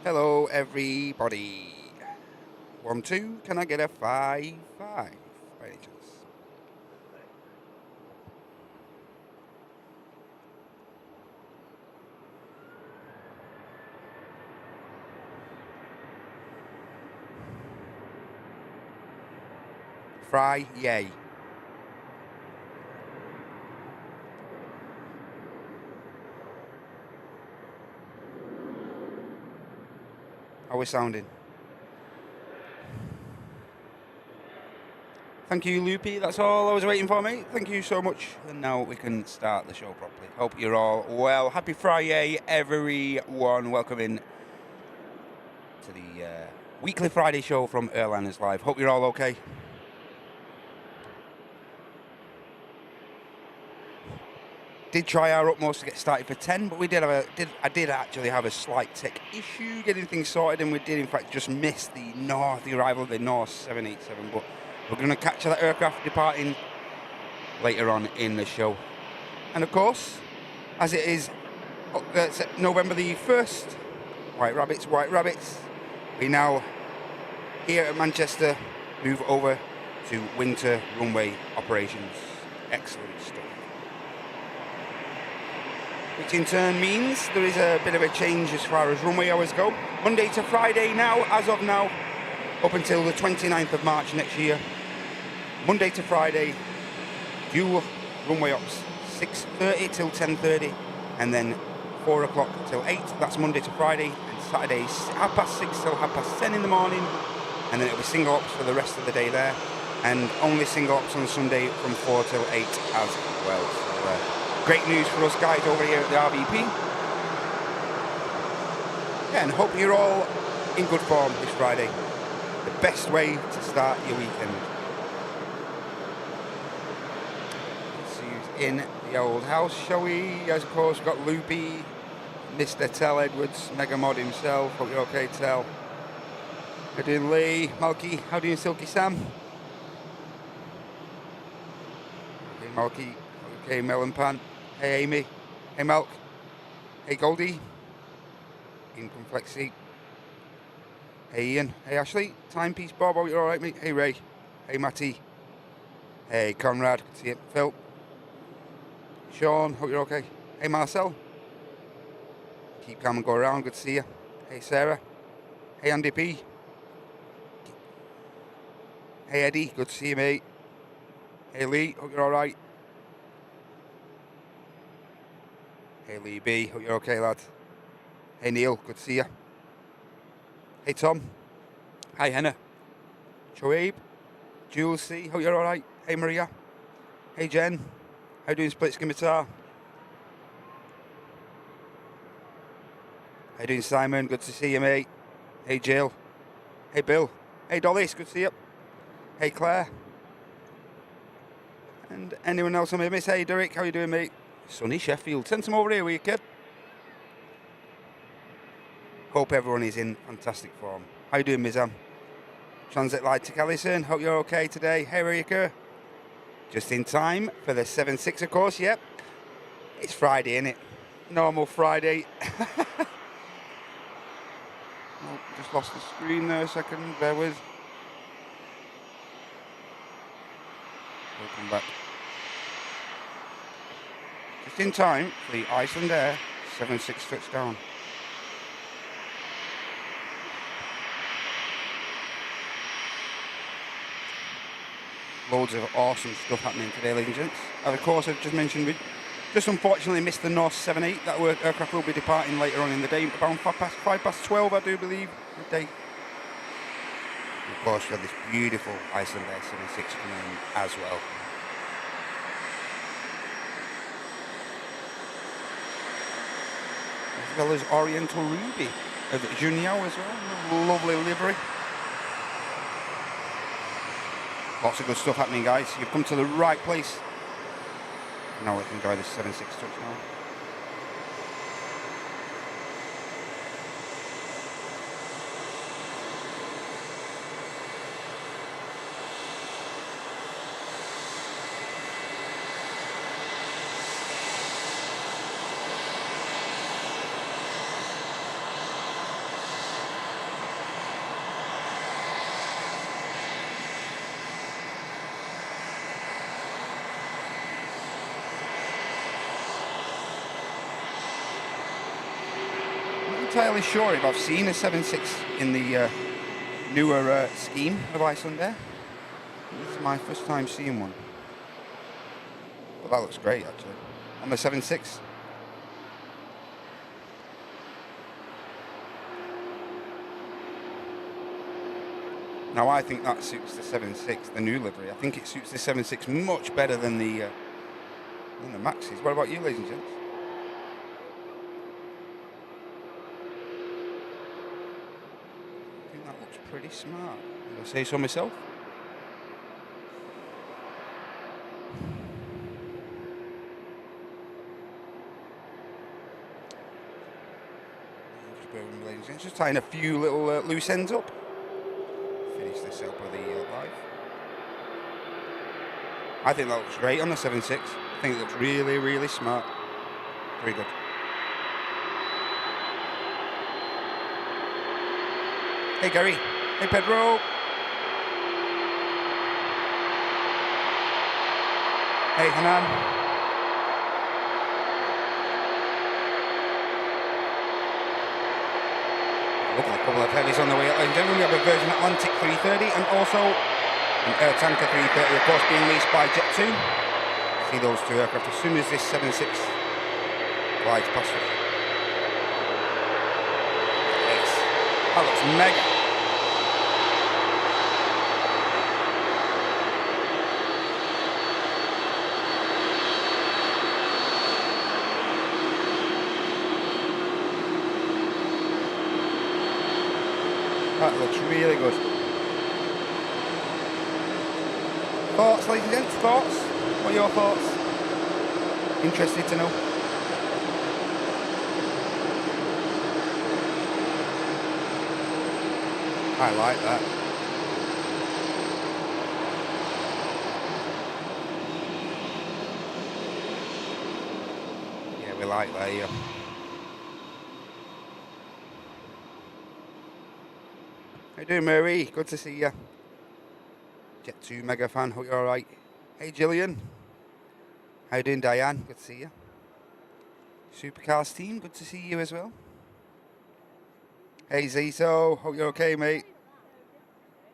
Hello, everybody. 1, 2, can I get a 5, 5 by any chance? Fry, yay. How are we sounding? Thank you, Loopy. That's all I was waiting for, mate. Thank you so much. And now we can start the show properly. Hope you're all well. Happy Friday, everyone. Welcome in to the weekly Friday show from Airliners Live. Hope you're all okay. Did try our utmost to get started for 10, but we I did actually have a slight tech issue getting things sorted, and we did in fact just miss the arrival of the Norse 787. But we're going to catch that aircraft departing later on in the show. And of course, as it is November the 1st, White Rabbits, we now here at Manchester move over to winter runway operations. Excellent stuff. Which in turn means there is a bit of a change as far as runway hours go. Monday to Friday now, as of now, up until the 29th of March next year. Monday to Friday, dual runway ops, 6:30 till 10:30, and then 4 o'clock till 8. That's Monday to Friday, and Saturday 6:30 till 10:30 in the morning, and then it'll be single ops for the rest of the day there, and only single ops on Sunday from 4 till 8 as well. So, great news for us guys over here at the RVP. Yeah, and hope you're all in good form this Friday. The best way to start your weekend. Let's see who's in the old house, shall we? As of course, we've got Loopy, Mr. Tell Edwards, Mega Mod himself. Hope you're okay, Tell. How you doing, Lee? Malky? How you doing, Silky Sam? Okay, Malky. Okay, Melon Pan. Hey, Amy. Hey, Milk. Hey, Goldie. Income Flexi. Hey, Ian. Hey, Ashley. Timepiece Bob. Oh, you're all right, mate. Hey, Ray. Hey, Matty. Hey, Conrad. Good to see you. Phil. Sean. Hope you're okay. Hey, Marcel. Keep calm and go around. Good to see you. Hey, Sarah. Hey, Andy P. Hey, Eddie. Good to see you, mate. Hey, Lee. Hope you're all right. Hey, Lee B. Hope you're okay, lad. Hey, Neil. Good to see you. Hey, Tom. Hi, Henna. Shoaib. Jules C. Hope you're all right. Hey, Maria. Hey, Jen. How you doing, Split Skin Guitar? How you doing, Simon? Good to see you, mate. Hey, Jill. Hey, Bill. Hey, Dolly. It's good to see you. Hey, Claire. And anyone else I may miss? Hey, Derek. How you doing, mate? Sunny Sheffield. Send some over here, will you, kid? Hope everyone is in fantastic form. How you doing, Mizam? Transit Light to Callison. Hope you're okay today. Hey, Rika. Just in time for the 7-6, of course. Yep. It's Friday, isn't it? Normal Friday. Oh, just lost the screen there a second. Bear with. Welcome back. Just in time for the Icelandair 7-6 touchdown. Loads of awesome stuff happening today, ladies and gents. And of course, I've just mentioned we just unfortunately missed the Norse 78. That aircraft will be departing later on in the day, around 12, I do believe, midday. And of course, we have this beautiful Icelandair 76 coming in as well. As well as Oriental Ruby of Juneyao as well. Lovely livery. Lots of good stuff happening, guys. You've come to the right place. Now we can enjoy this 7-6 touchdown. entirely sure if I've seen a 7.6 in the newer scheme of Icelandair. This is my first time seeing one. But that looks great, actually. On the 7.6. Now, I think that suits the 7.6, the new livery. I think it suits the 7.6 much better than the Maxes. What about you, ladies and gents? I think that looks pretty smart. Did I say so myself? Just bear with me, ladies and gents. Just tying a few little loose ends up. Finish this up with the live. I think that looks great on the 7.6. I think it looks really, really smart. Very good. Hey Gary. Hey Pedro. Hey Hanan. Look at a couple of heavies on the way. Ladies and gentlemen, we have a Virgin Atlantic 330 and also an Air Tanker 330, of course, being leased by Jet2. See those two aircraft as soon as this 7.6 glides past us. Yes. That looks mega. That looks really good. Thoughts, ladies and gents? Thoughts? What are your thoughts? Interested to know. I like that. Yeah, we like that, yeah. How you doing, Mary? Good to see you. Jet2 mega fan, hope you're alright. Hey Gillian. How you doing, Diane? Good to see you. Supercars team, good to see you as well. Hey Zito, hope you're okay, mate.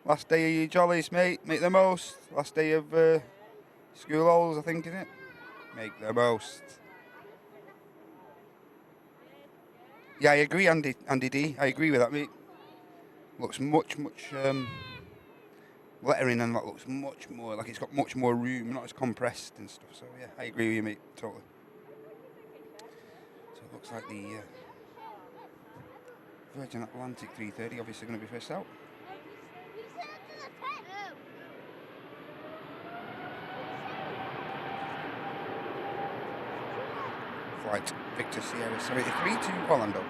Last day of your jollies, mate. Make the most. Last day of school holes, I think, isn't it? Make the most. Yeah, I agree, Andy D. I agree with that, mate. Looks much lettering, and that looks much more like it's got much more room, not as compressed and stuff. So yeah, I agree with you, mate, totally. So it looks like the Virgin Atlantic 330 obviously going to be first out. Flight Victor Sierra 73 to Orlando.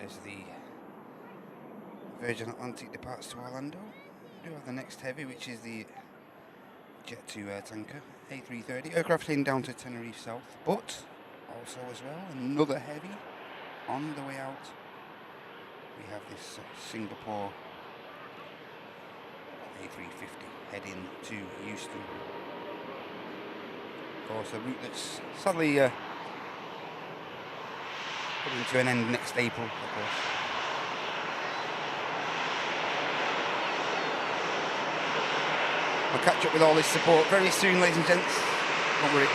As the Virgin Atlantic departs to Orlando, we do have the next heavy, which is the Jet2 air tanker A330 aircraft heading down to Tenerife South, but also as well another heavy on the way out. We have this Singapore A350 heading to Houston. Of course, a route that's sadly coming to an end next April, of course. I'll catch up with all this support very soon, ladies and gents. Don't worry.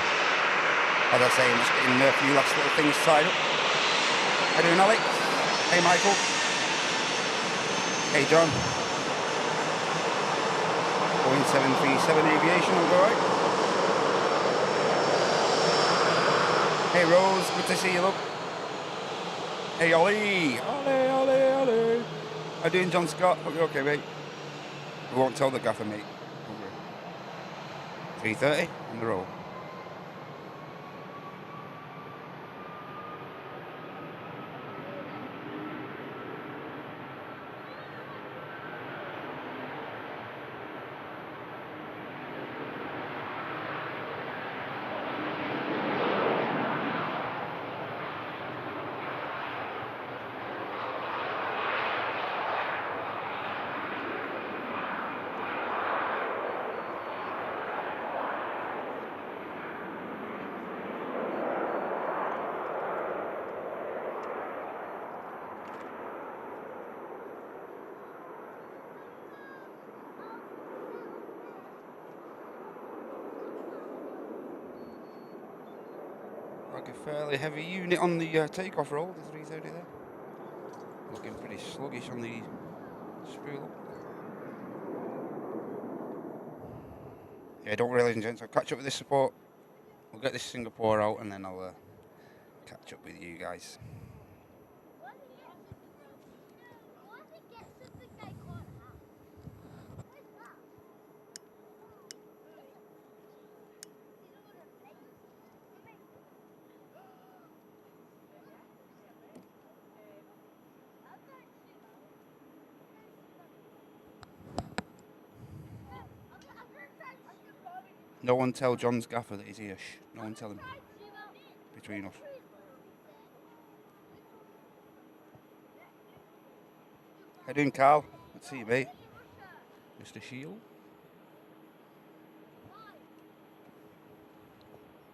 As I say, I'm just getting a few last little things tied up. How you doing, Alex? Hey, Michael. Hey, John. Boeing 737 aviation, all right? Hey, Rose. Good to see you, love. Hey Ollie! Ollie, Ollie, Ollie! How you doing, John Scott? Hope you're okay, mate. We won't tell the gaffer, mate. 3:30 on the roll. Like a fairly heavy unit on the takeoff roll, the 330 there. Looking pretty sluggish on the spool. Yeah, don't worry, ladies and gents. I'll catch up with this support. We'll get this Singapore out and then I'll catch up with you guys. No one tell John's gaffer that he's here. Shh. No one tell him. Between us. How you doing, Carl? Good to see you, mate. Mr. Shield.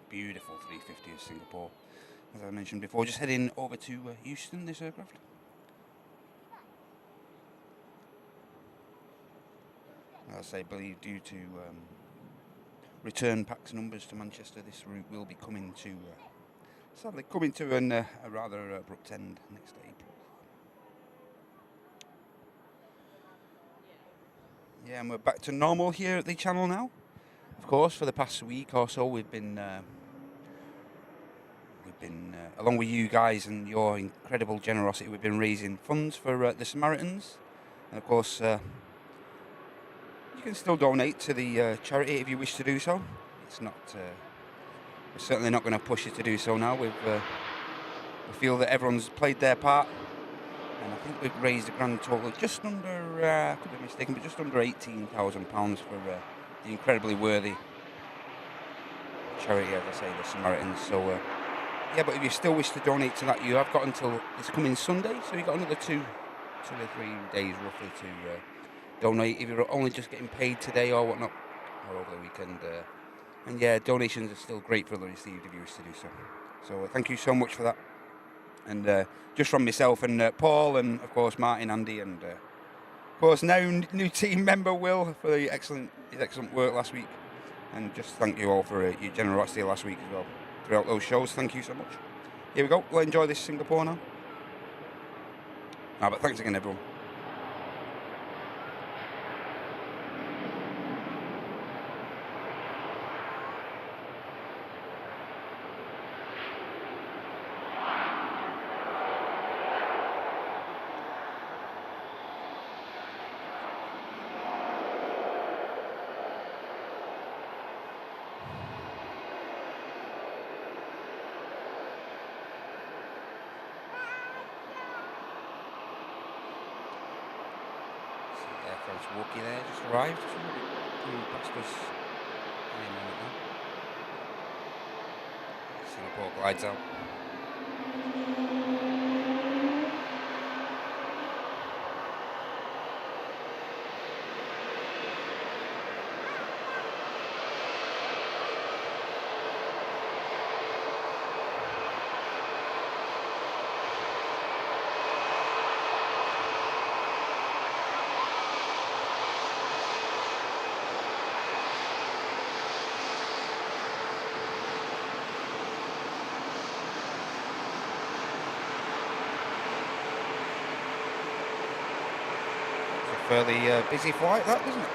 Beautiful 350 of Singapore. As I mentioned before, just heading over to Houston, this aircraft. As I believe due to return packs numbers to Manchester, this route will be coming to, sadly, coming to a rather abrupt end next April. Yeah, and we're back to normal here at the channel now. Of course, for the past week or so, we've been along with you guys and your incredible generosity, we've been raising funds for the Samaritans, and of course. You can still donate to the charity if you wish to do so. It's not. We're certainly not going to push you to do so now. We feel that everyone's played their part, and I think we've raised a grand total of just under. I could be mistaken, but just under £18,000 for the incredibly worthy charity, as I say, the Samaritans. So, yeah. But if you still wish to donate to that, you have got until this coming Sunday. So you've got another two or 3 days roughly to. Donate if you're only just getting paid today or whatnot, or over the weekend. And yeah, donations are still gratefully received if you wish to do so. So thank you so much for that. And just from myself and Paul, and of course Martin, Andy, and of course now new team member Will for his excellent work last week. And just thank you all for your generosity last week as well throughout those shows. Thank you so much. Here we go. We'll enjoy this Singapore now. But thanks again, everyone. Walkie there just arrived. Past us any moment now. Singapore glides out. Fairly busy flight, that, isn't it?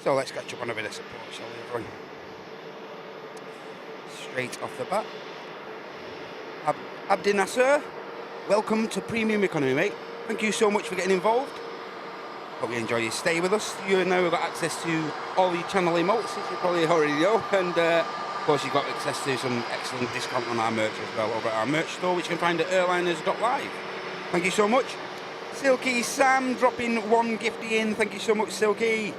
So let's catch up on a bit of support, shall we, everyone? Straight off the bat. Abdi Nasser, welcome to Premium Economy, mate. Thank you so much for getting involved. Hope you enjoy your stay with us. You know we've got access to all the channel emotes, as you probably already know, and of course you've got access to some excellent discount on our merch as well over at our merch store, which you can find at airliners.live. Thank you so much. Silky Sam dropping one gifty in. Thank you so much, Silky.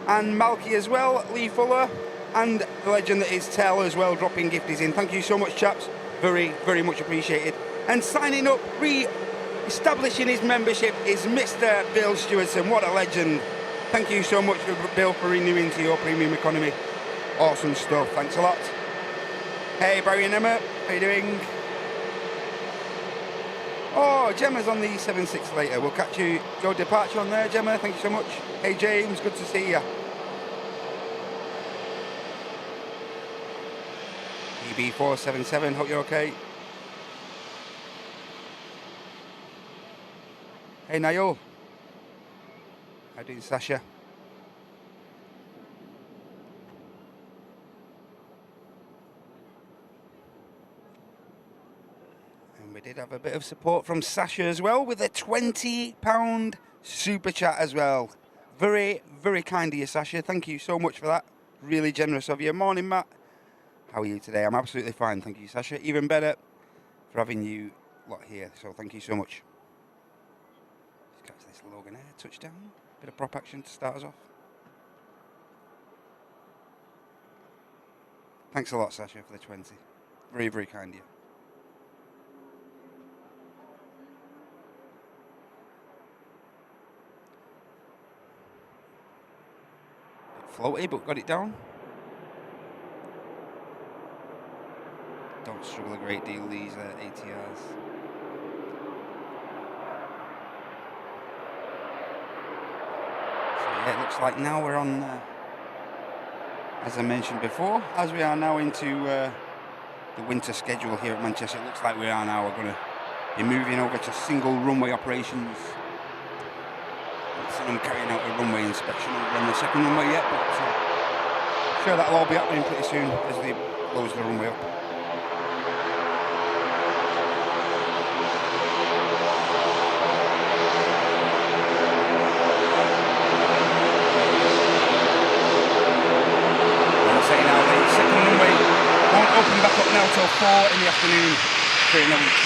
And Malky as well, Lee Fuller, and the legend that is Tell as well, dropping gifties in. Thank you so much, chaps. Very, very much appreciated. And signing up, establishing his membership is Mr. Bill Stewardson. What a legend. Thank you so much, Bill, for renewing to your Premium Economy. Awesome stuff. Thanks a lot. Hey, Barry and Emma. How you doing? Oh, Gemma's on the 7.6 later. We'll catch you, your departure on there, Gemma. Thank you so much. Hey, James. Good to see you. PB477. Hope you're okay. Hey, Niall. How you doing, Sasha? And we did have a bit of support from Sasha as well with a £20 super chat as well. Very, very kind of you, Sasha. Thank you so much for that. Really generous of you. Morning, Matt. How are you today? I'm absolutely fine. Thank you, Sasha. Even better for having you lot here. So thank you so much. Let's catch this Loganair touchdown. Bit of prop action to start us off. Thanks a lot, Sasha, for the 20. Very, very kind of you. Floaty, but got it down. Don't struggle a great deal, these ATRs. So yeah, it looks like now we're on, as I mentioned before, as we are now into the winter schedule here at Manchester, it looks like we are now, we're going to be moving over to single runway operations. I'm carrying out a runway inspection over on the second runway yet, but I'm sure that'll all be happening pretty soon as they close the runway up. Open back up now till 4 in the afternoon during the week.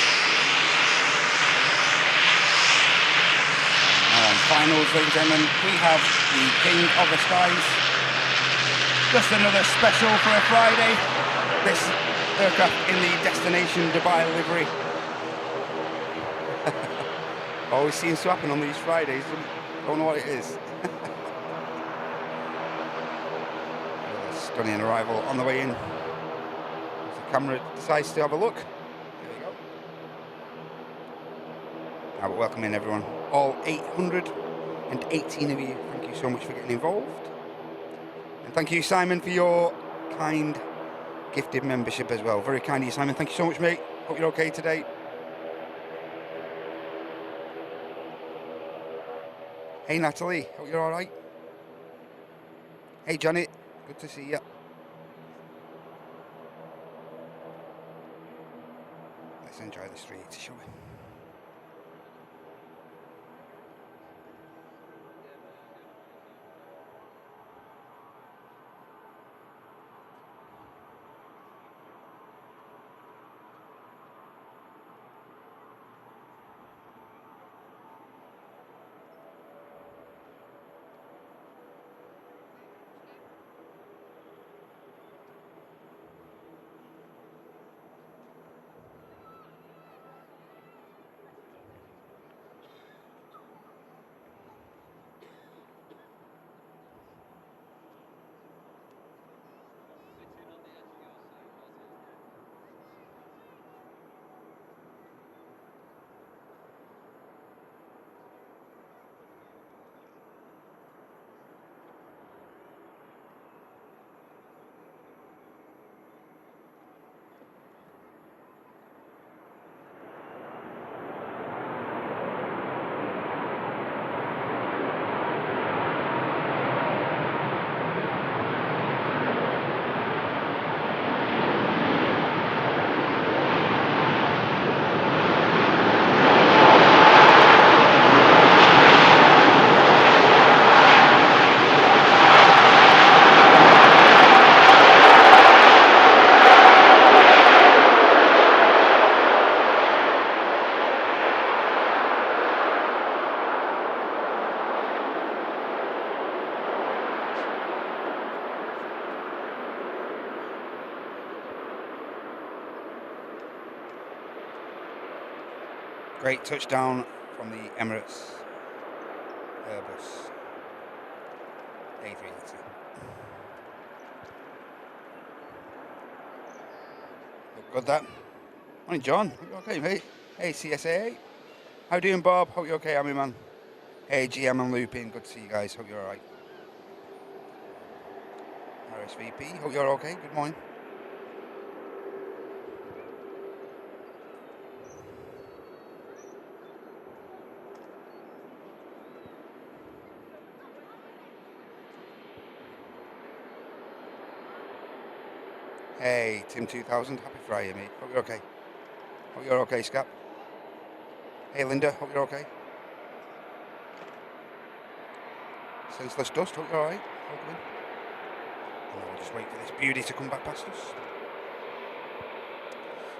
Now on finals, ladies and gentlemen, we have the King of the Skies. Just another special for a Friday. This aircraft in the destination Dubai livery. Always seems to happen on these Fridays. Don't know what it is. Stunning arrival on the way in. Camera decides to have a look. There we go. Now we're welcoming everyone. All 818 of you. Thank you so much for getting involved. And thank you, Simon, for your kind gifted membership as well. Very kind of you, Simon. Thank you so much, mate. Hope you're okay today. Hey, Natalie. Hope you're all right. Hey, Johnny. Good to see you. Let's enjoy the streets, shall we? Great touchdown from the Emirates Airbus A380. Look good that. Morning John, hope you're okay mate. Hey CSA. How you doing Bob? Hope you're okay, Army man. Hey GM and Looping, good to see you guys, hope you're alright. RSVP, hope you're okay, good morning. Hey, Tim 2000, happy Friday, mate. Hope you're okay. Hope you're okay, Scap. Hey, Linda, hope you're okay. Senseless Dust, hope you're alright. Welcome in. And we'll just wait for this beauty to come back past us.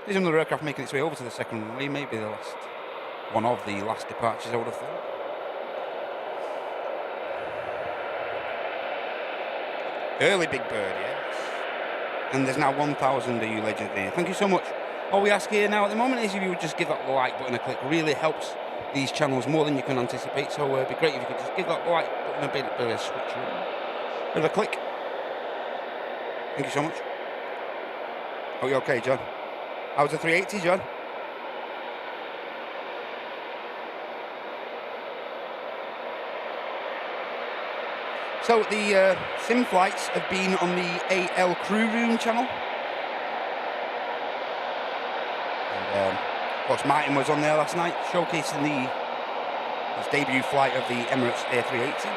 There's another aircraft making its way over to the second runway, maybe the last, one of the last departures, I would have thought. Early Big Bird, yes. And there's now 1,000 of you legends here. Thank you so much. All we ask here now at the moment is if you would just give that like button a click. Really helps these channels more than you can anticipate. So it'd be great if you could just give that like button a bit of a switch around. Bit of a click. Thank you so much. Hope you're okay, John. How's the 380, John? So the sim flights have been on the AL Crew Room channel. And of course Martin was on there last night, showcasing his debut flight of the Emirates A380.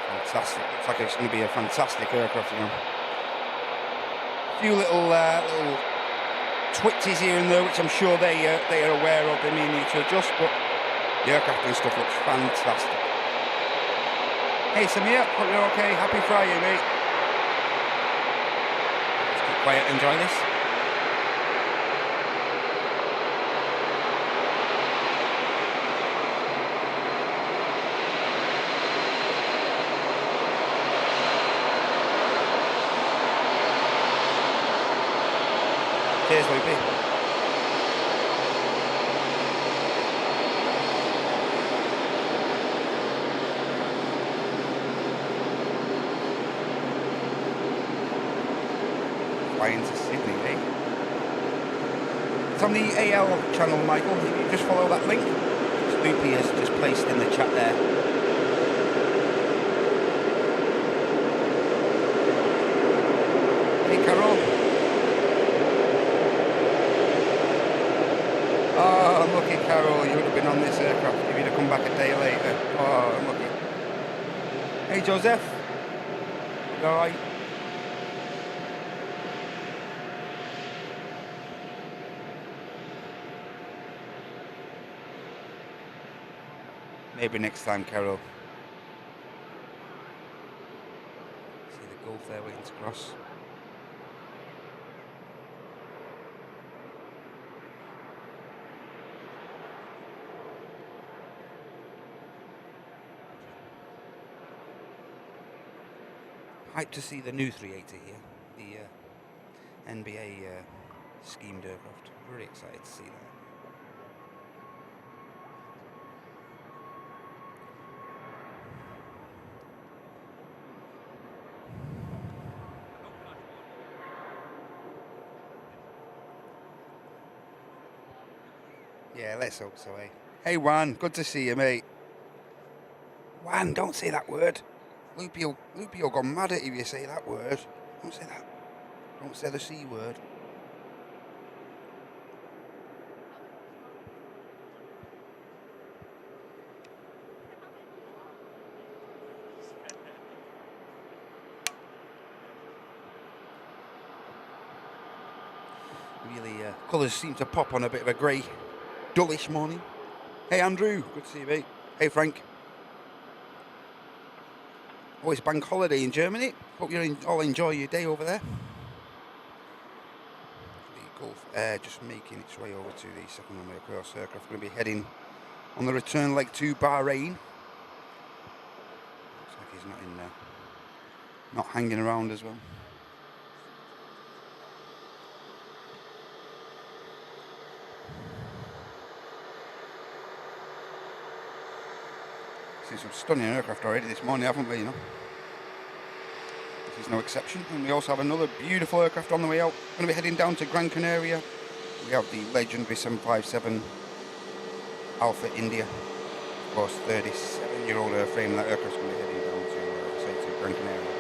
Fantastic, looks like it's going to be a fantastic aircraft, you know. A few little twitches here and there, which I'm sure they are aware of, they may need to adjust, but the aircraft and stuff looks fantastic. Hey Samir, hope you're okay. Happy Friday, mate. Just keep quiet and enjoy this. Cheers, Loopy. Flying to Sydney, eh? It's on the AL channel, Michael. If you just follow that link, Loopy has just placed in the chat there. Hey, Carol. Oh, unlucky, Carol. You would have been on this aircraft if you'd have come back a day later. Oh, unlucky. Hey, Joseph. You alright? Maybe next time, Carol. See the Gulf there waiting to cross. Hyped to see the new 380 here, the NBA schemed aircraft. Very excited to see that. Yeah, let's hope so, eh? Hey, Juan, good to see you, mate. Juan, don't say that word. Loopy will go mad at you if you say that word. Don't say that. Don't say the C word. Really, colours seem to pop on a bit of a grey, dullish morning. Hey, Andrew, good to see you, mate. Hey, Frank. Oh, it's bank holiday in Germany. Hope you all enjoy your day over there. The Gulf Air just making its way over to the second runway across. Aircraft going to be heading on the return leg to Bahrain. Looks like he's not in there. Not hanging around as well. Seen some stunning aircraft already this morning, haven't we, you know? This is no exception. And we also have another beautiful aircraft on the way out. We're going to be heading down to Gran Canaria. We have the legendary 757 Alpha India. Of course, 37-year-old airframe. That aircraft's going to be heading down to Gran Canaria.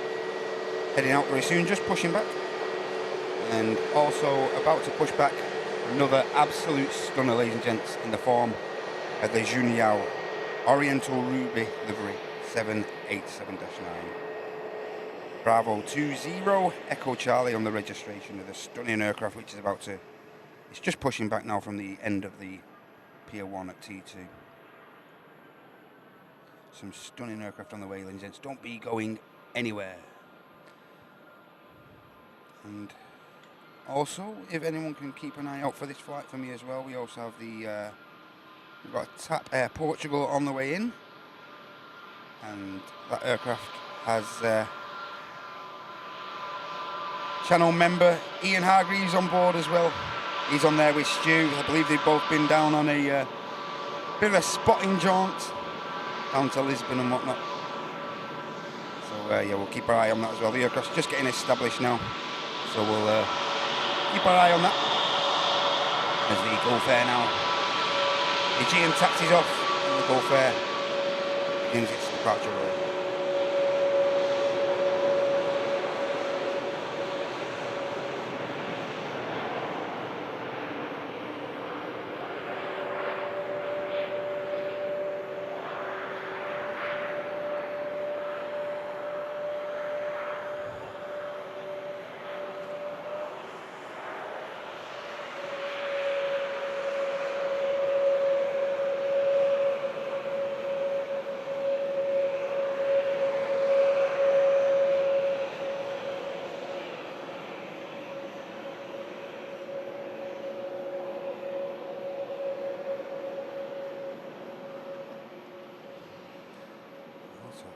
Heading out very soon, just pushing back. And also about to push back another absolute stunner, ladies and gents, in the form of the Juneyao Oriental Ruby livery 787-9. Bravo 20 Echo Charlie on the registration of the stunning aircraft, which is about to, it's just pushing back now from the end of the Pier 1 at T2. Some stunning aircraft on the way, ladies and gents. Don't be going anywhere. And also, if anyone can keep an eye out for this flight for me as well, we also have the, we've got a TAP Air Portugal on the way in. And that aircraft has channel member Ian Hargreaves on board as well. He's on there with Stu. I believe they've both been down on a bit of a spotting jaunt down to Lisbon and whatnot. So yeah, we'll keep our eye on that as well. The aircraft's just getting established now, so we'll keep our eye on that. As the Gulf Air now, the Aegean taxis off, and the Gulf Air begins its departure roll.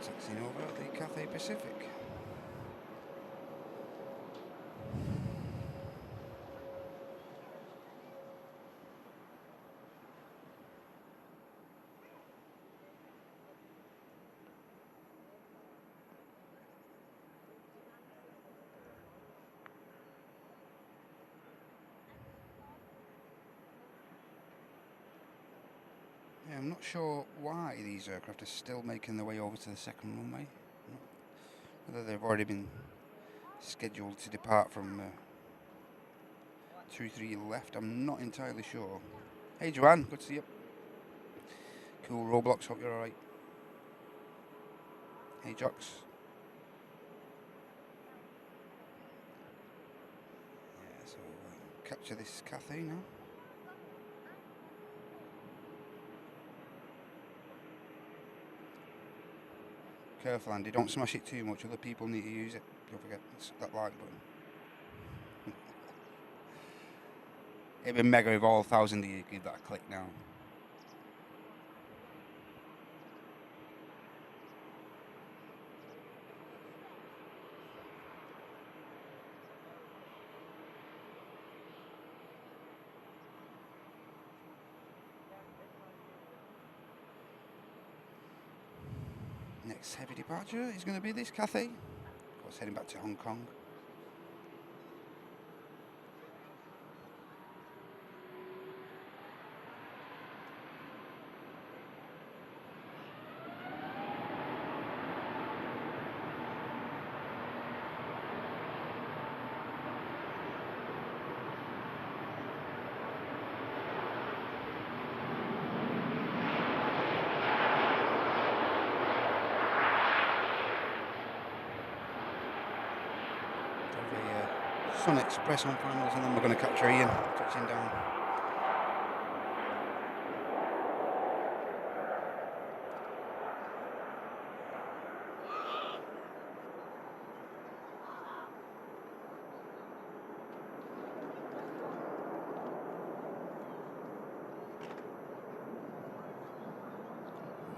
Taxiing over at the Cathay Pacific. Yeah, I'm not sure why these aircraft are still making their way over to the second runway. Whether they've already been scheduled to depart from 23 left, I'm not entirely sure. Hey Joanne, good to see you. Cool Roblox, hope you're alright. Hey Jocks. Yeah, so capture this Cathay now. Careful Andy, don't smash it too much, other people need to use it. Don't forget that like button. It'd be mega if all 1,000 of you give that a click now. Next heavy departure is going to be this Cathay. Of course, heading back to Hong Kong. Sun Express on finals, and then we're going to capture Ian touching down.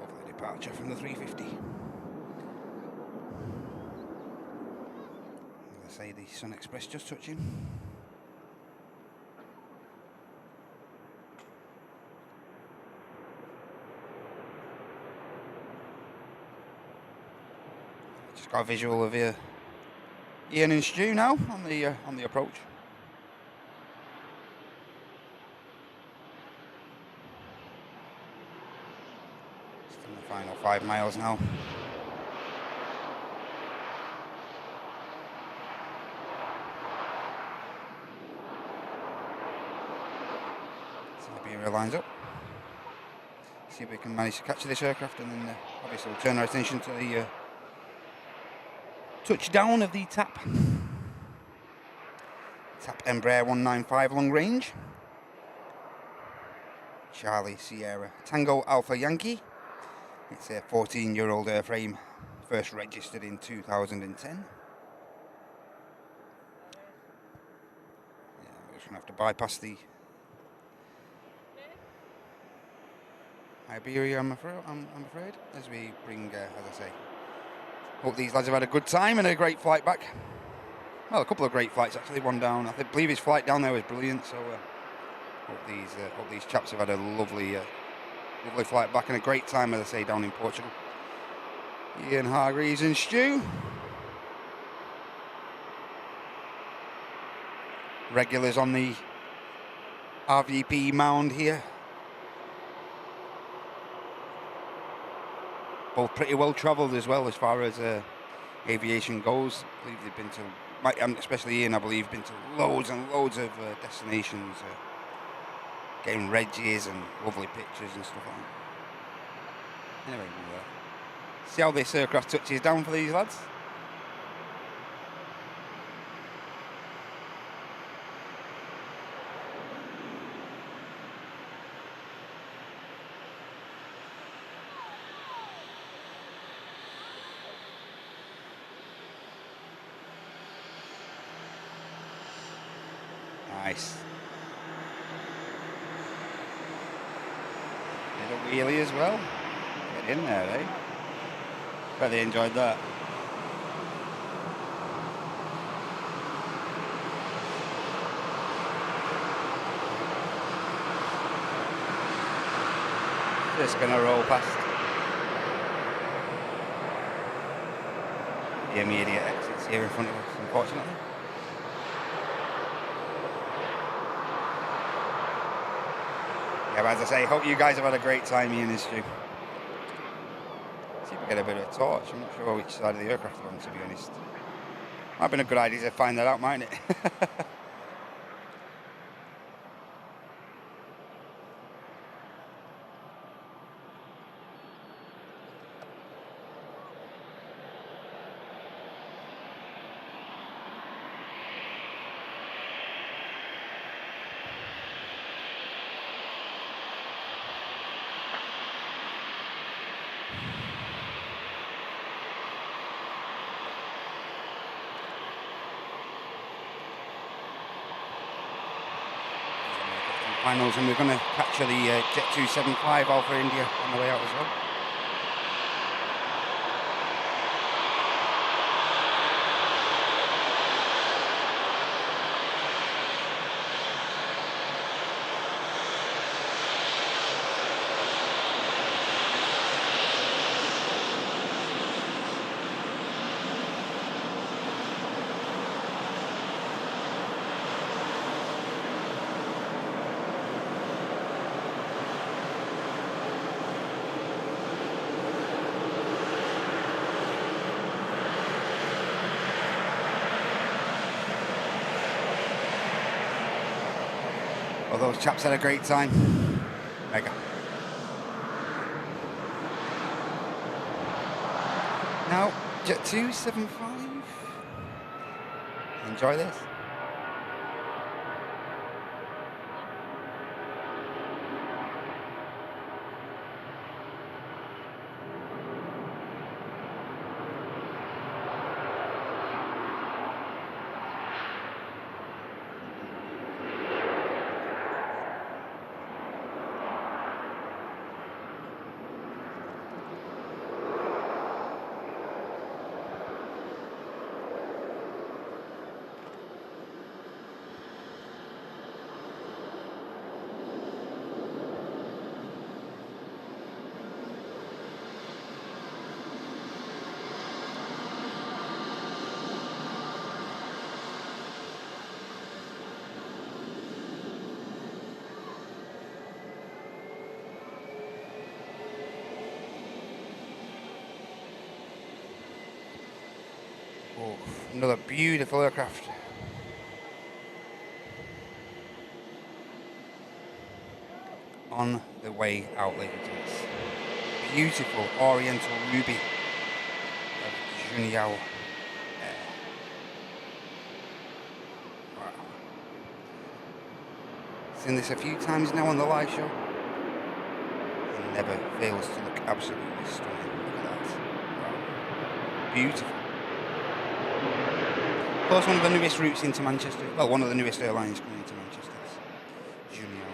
Lovely departure from the 350. Say the Sun Express just touching. Just got a visual of Ian and Stu now on the approach. Just in the final 5 miles now. Iberia lines up. See if we can manage to catch this aircraft, and then obviously we'll turn our attention to the touchdown of the TAP Embraer 195 long range. Charlie Sierra Tango Alpha Yankee. It's a 14-year-old airframe, first registered in 2010. We're just going to have to bypass the Iberia, I'm afraid, as we bring, as I say, hope these lads have had a good time and a great flight back. Well, a couple of great flights actually. One down, I believe his flight down there was brilliant. So hope these chaps have had a lovely flight back and a great time, as I say, down in Portugal. Ian Hargreaves and Stu, regulars on the RVP mound here. Both pretty well travelled as well as far as aviation goes. I believe they've been to, especially Ian, I believe, been to loads and loads of destinations, getting regs and lovely pictures and stuff like that. Anyway, we'll see how this aircraft touches down for these lads. Nice. Did a wheelie as well. Get in there, eh? Bet they enjoyed that. Just gonna roll past the immediate exits here in front of us, unfortunately. Yeah, but as I say, hope you guys have had a great time, Ian and Stu. See if we get a bit of a torch. I'm not sure which side of the aircraft we're on, to be honest. Might have been a good idea to find that out, mightn't it? Finals, and we're going to capture the Jet2 75 Alpha India on the way out as well. Well, those chaps had a great time. Mega. Now, Jet2 75. Enjoy this. Oh, another beautiful aircraft. On the way out, ladies and gents. Beautiful Oriental Ruby of Juneyao Air. Wow. Seen this a few times now on the live show. It never fails to look absolutely stunning. Look at that. Wow. Beautiful. Of course, one of the newest routes into Manchester. Well, one of the newest airlines coming into Manchester is Juneyao.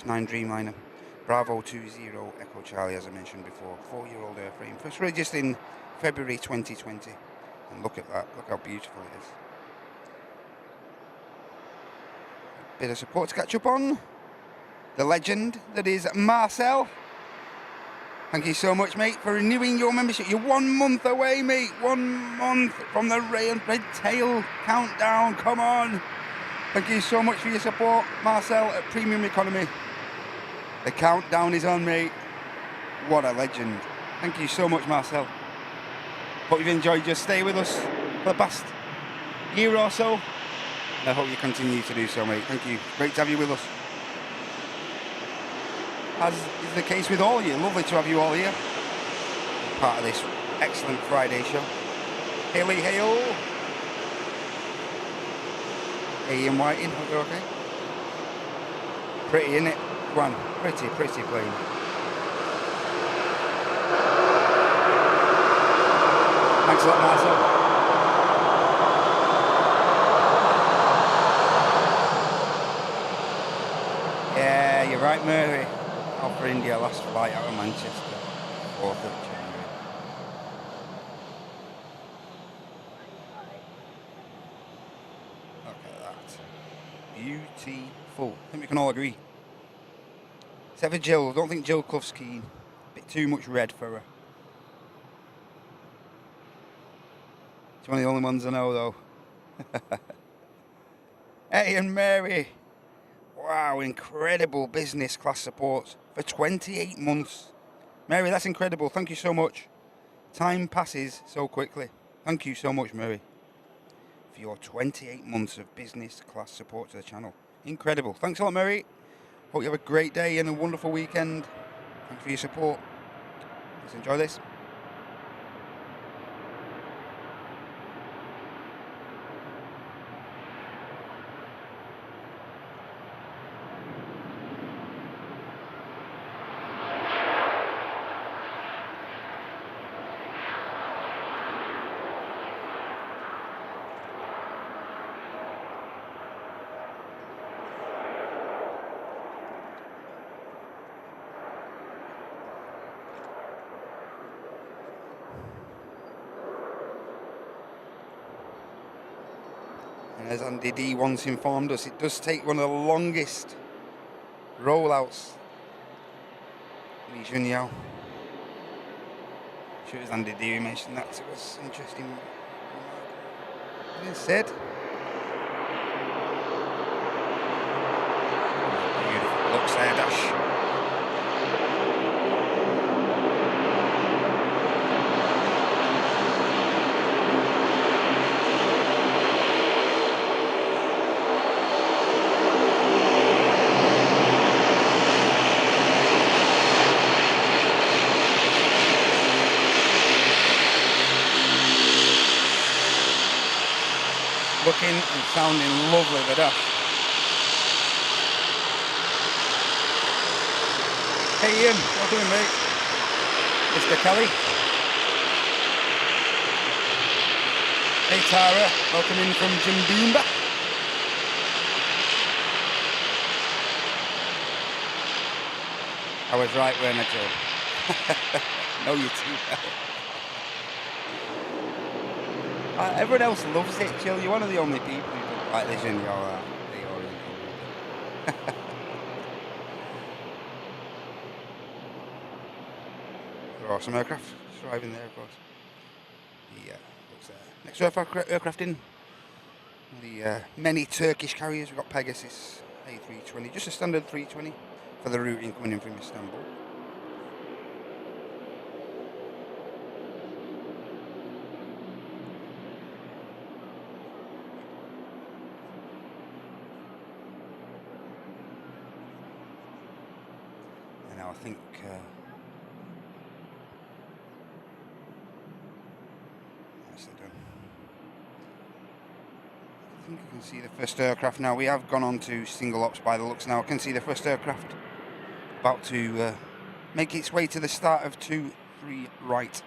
787-9 Dreamliner. Bravo 20 Echo Charlie, as I mentioned before. 4-year-old airframe. First registered in February 2020. And look at that. Look how beautiful it is. Bit of support to catch up on. The legend that is Marcel. Thank you so much, mate, for renewing your membership. You're 1 month away, mate. 1 month from the red tail countdown. Come on. Thank you so much for your support, Marcel at Premium Economy. The countdown is on, mate. What a legend. Thank you so much, Marcel. Hope you've enjoyed your stay with us for the past year or so. And I hope you continue to do so, mate. Thank you. Great to have you with us. As is the case with all of you. Lovely to have you all here. Part of this excellent Friday show. Haley, hail. Hey, Ian Whiting, hope you're okay. Pretty, innit? Go on. Pretty plane. Thanks a lot, Marcel. Yeah, you're right, Murray. Alpha India, last flight out of Manchester, 4th of January. Look at that. Beautiful. I think we can all agree. Except for Jill. I don't think Jill Clough's keen. A bit too much red for her. It's one of the only ones I know, though. Hey, and Mary. Wow, incredible business class support for 28 months. Mary, that's incredible. Thank you so much. Time passes so quickly. Thank you so much, Mary, for your 28 months of business class support to the channel. Incredible. Thanks a lot, Mary. Hope you have a great day and a wonderful weekend. Thanks for your support. Let's enjoy this. And as Andy D once informed us, it does take one of the longest rollouts in Juneyao. I'm sure it was Andy D who mentioned that. It was interesting. What it said. Beautiful looks there, Dash. Looking and sounding lovely, the Dash. Hey Ian, what doing, mate? Mr. Kelly. Hey Tara, welcome in from Jimboomba. I was right, weren't I, Joe? No, you too well. Everyone else loves it, Jill. You're one of the only people who don't like this in your Oriental. There are some aircraft arriving there, of course. Next aircraft in. The many Turkish carriers. We've got Pegasus A320, just a standard 320 for the routing coming in from Istanbul. now, I think. Nicely done. I think I can see the first aircraft now. We have gone on to single ops by the looks now. I can see the first aircraft about to make its way to the start of 2-3 right.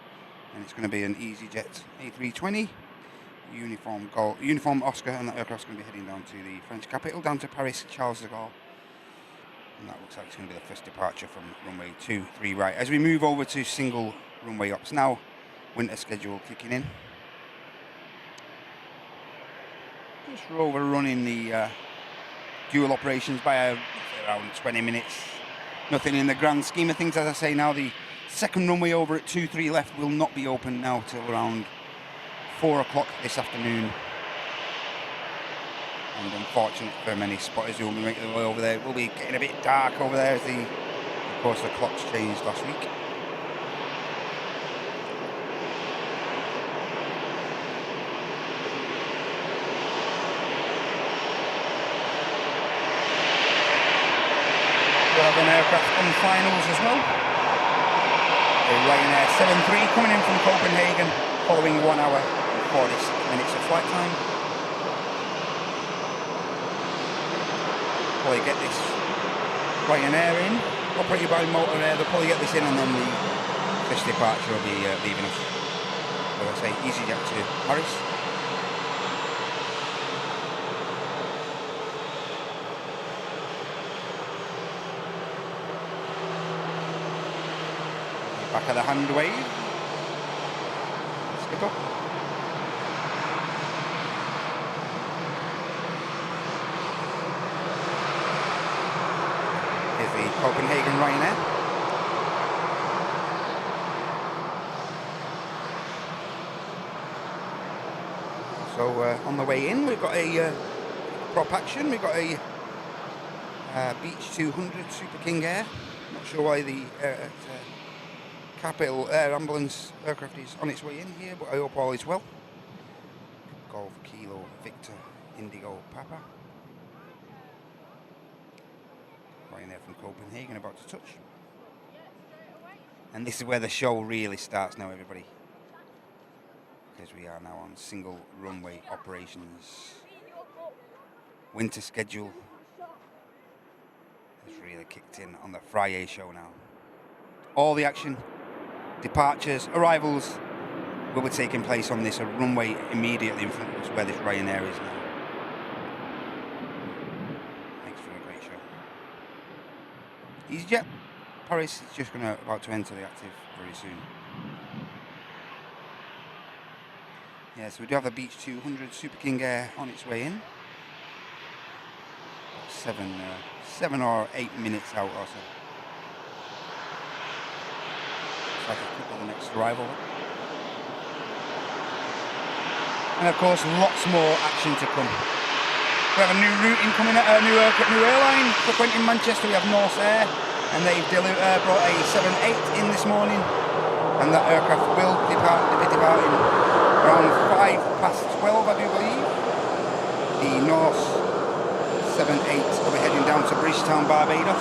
And it's going to be an EasyJet A320, uniform Oscar, and that aircraft's going to be heading down to the French capital, down to Paris Charles de Gaulle. And that looks like it's going to be the first departure from runway 23 right. As we move over to single runway ops now, winter schedule kicking in. Just overrunning the dual operations by around 20 minutes. Nothing in the grand scheme of things. As I say now, the second runway over at 23 left will not be open now till around 4 o'clock this afternoon. And unfortunate for many spotters who will be making their way over there, it will be getting a bit dark over there as of course the clocks changed last week. We have an aircraft on finals as well. A Loganair 73 coming in from Copenhagen, following 1 hour and 46 minutes of flight time. Probably get this Loganair in, operated by Motor Air. They'll probably get this in, and then the first departure will be leaving us. As I say, EasyJet to Paris. Back of the hand wave. Skip up. Here's the Copenhagen Ryanair. So on the way in, we've got a prop action. We've got a Beech 200 Super King Air. Not sure why the Capital Air Ambulance aircraft is on its way in here, but I hope all is well. Golf Kilo Victor Indigo Papa. Ryanair from Copenhagen about to touch. And this is where the show really starts now, everybody. Because we are now on single runway operations. Winter schedule has really kicked in on the FRI show now. All the action, departures, arrivals will be taking place on this runway immediately in front of us where this Ryanair is now. Makes for a great show. EasyJet Paris is just about to enter the active very soon. Yeah, so we do have a Beech 200 Super King Air on its way in. 7 or 8 minutes out or so. Like a couple of the next arrival. And of course, lots more action to come. We have a new route incoming at a new airline frequenting Manchester. We have Norse Air, and they've brought a 78 in this morning, and that aircraft will be departing around 12:05, I do believe. The Norse 78 will be heading down to Bridgetown, Barbados.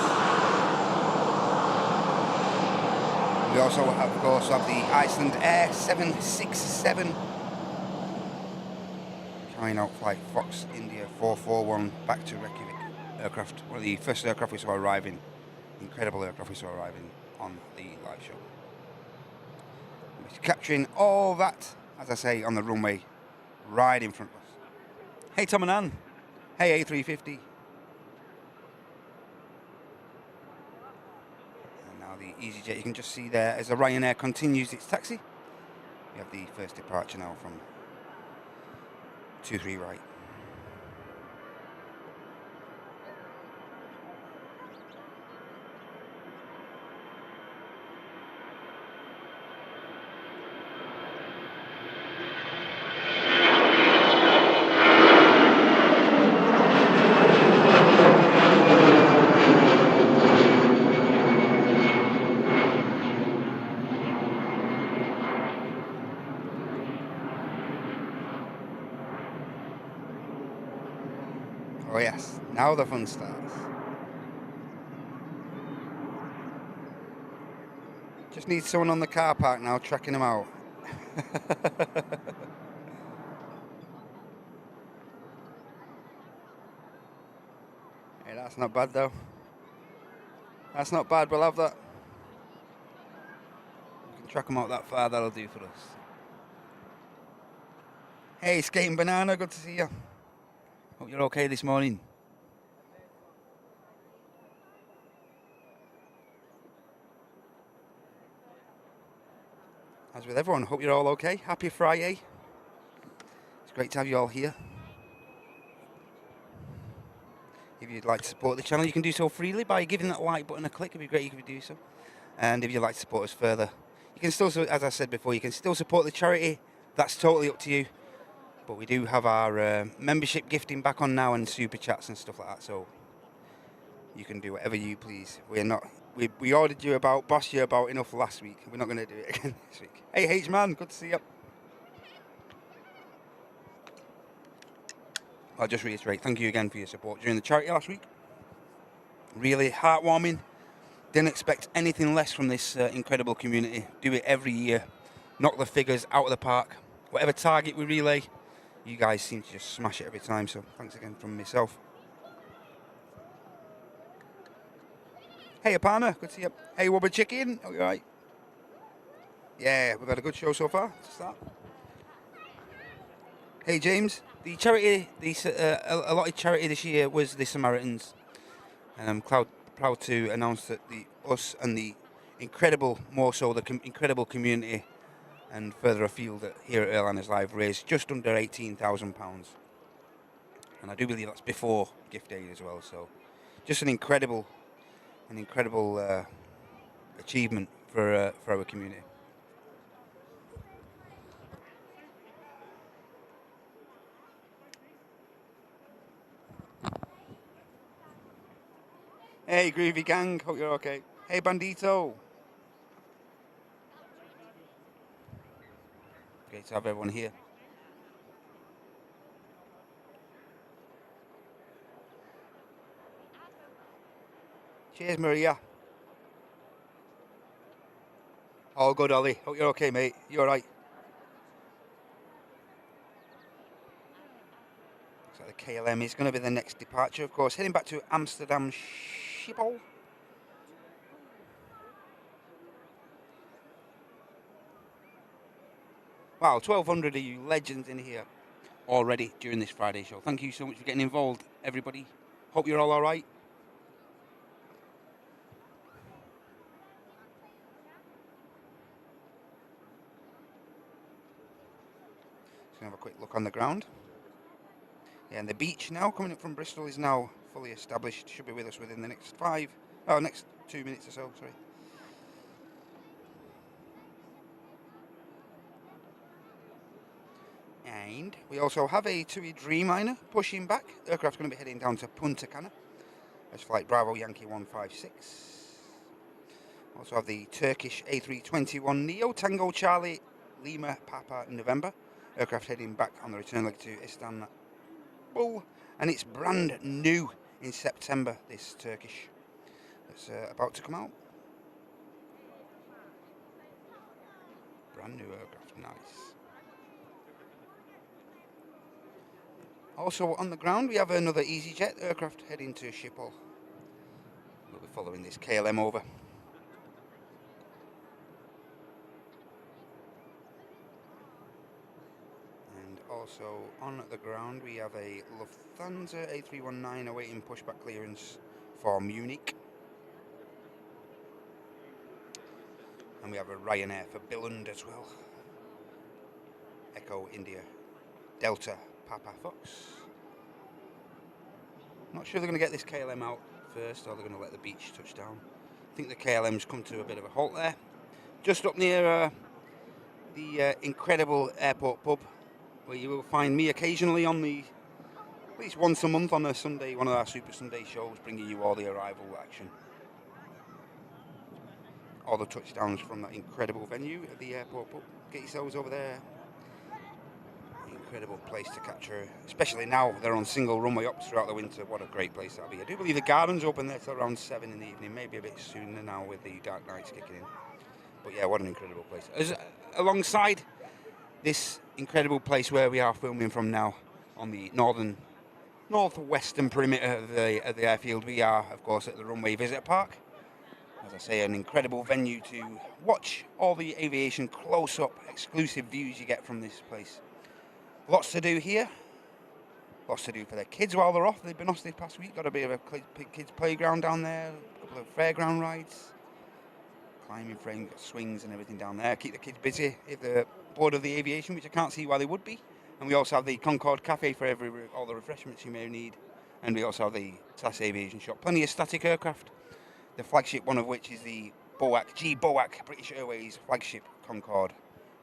We also, of course, have the Icelandair 767 carrying out flight Fox India 441 back to Reykjavik aircraft. One of the first aircraft we saw arriving, incredible aircraft we saw arriving on the live show. We're capturing all that, as I say, on the runway right in front of us. Hey Tom and Ann, hey A350. The EasyJet, you can just see there as the Ryanair continues its taxi. We have the first departure now from 23 right. Oh yes, now the fun starts. Just need someone on the car park now tracking them out. Hey, that's not bad though. That's not bad, we'll have that. We can track them out that far, that'll do for us. Hey, Skating Banana, good to see you. Hope you're okay this morning. As with everyone, hope you're all okay. Happy Friday. It's great to have you all here. If you'd like to support the channel, you can do so freely by giving that like button a click. It'd be great if you could do so. And if you'd like to support us further, you can still, as I said before, you can still support the charity. That's totally up to you. But we do have our membership gifting back on now and super chats and stuff like that. So you can do whatever you please. We're not. We ordered you about, bossed you about enough last week. We're not going to do it again this week. Hey, H-Man, good to see you. I'll just reiterate, thank you again for your support during the charity last week. Really heartwarming. Didn't expect anything less from this incredible community. Do it every year. Knock the figures out of the park. Whatever target we relay, you guys seem to just smash it every time. So thanks again from myself. Hey, Apana, good to see you. Hey, Wubba Chicken, are you alright? Yeah, we've had a good show so far to start. Hey, James, the charity, a lot of charity this year was the Samaritans. And I'm proud to announce that us and the incredible, more so the incredible community and further afield here at Airliners Live raised just under £18,000. And I do believe that's before gift aid as well. So just an incredible achievement for our community. Hey, Groovy Gang, hope you're okay. Hey, Bandito. Great to have everyone here. Cheers, Maria. All good, Ollie. Hope you're okay, mate. You all right? So the KLM is going to be the next departure, of course. Heading back to Amsterdam Schiphol. Wow, 1,200 of you legends in here already during this Friday show. Thank you so much for getting involved, everybody. Hope you're all right. Just going to have a quick look on the ground. Yeah, and the beach now coming up from Bristol is now fully established. Should be with us within the next next 2 minutes or so, sorry. And we also have a TUI Dreamliner pushing back. The aircraft's going to be heading down to Punta Cana as flight Bravo Yankee 156. Also have the Turkish A321 Neo Tango Charlie Lima Papa November. Aircraft heading back on the return leg to Istanbul. And it's brand new in September, this Turkish. That's about to come out. Brand new aircraft, nice. Also on the ground we have another EasyJet aircraft heading to Schiphol. We'll be following this KLM over. And also on the ground we have a Lufthansa A319 awaiting pushback clearance for Munich. And we have a Ryanair for Billund as well. Echo India Delta Papa Fox. Not sure they're going to get this KLM out first or they're going to let the beach touch down. I think the KLM's come to a bit of a halt there. Just up near the incredible airport pub where you will find me occasionally on at least once a month on a Sunday, one of our Super Sunday shows, bringing you all the arrival action. All the touchdowns from that incredible venue at the airport pub. Get yourselves over there. Incredible place to capture, especially now they're on single runway ops throughout the winter. What a great place that'll be. I do believe the garden's open there till around 7 in the evening, maybe a bit sooner now with the dark nights kicking in. But yeah, what an incredible place. Alongside this incredible place where we are filming from now, on the northwestern perimeter of the airfield, we are, of course, at the Runway Visitor Park. As I say, an incredible venue to watch all the aviation close-up, exclusive views you get from this place. Lots to do here. Lots to do for their kids while they're off. They've been off this past week. Got a bit of a kids' playground down there. A couple of fairground rides. Climbing frame, got swings and everything down there. Keep the kids busy if they're bored of the aviation, which I can't see why they would be. And we also have the Concorde Cafe for all the refreshments you may need. And we also have the SAS Aviation Shop. Plenty of static aircraft. The flagship, one of which is the BOAC, British Airways flagship Concorde,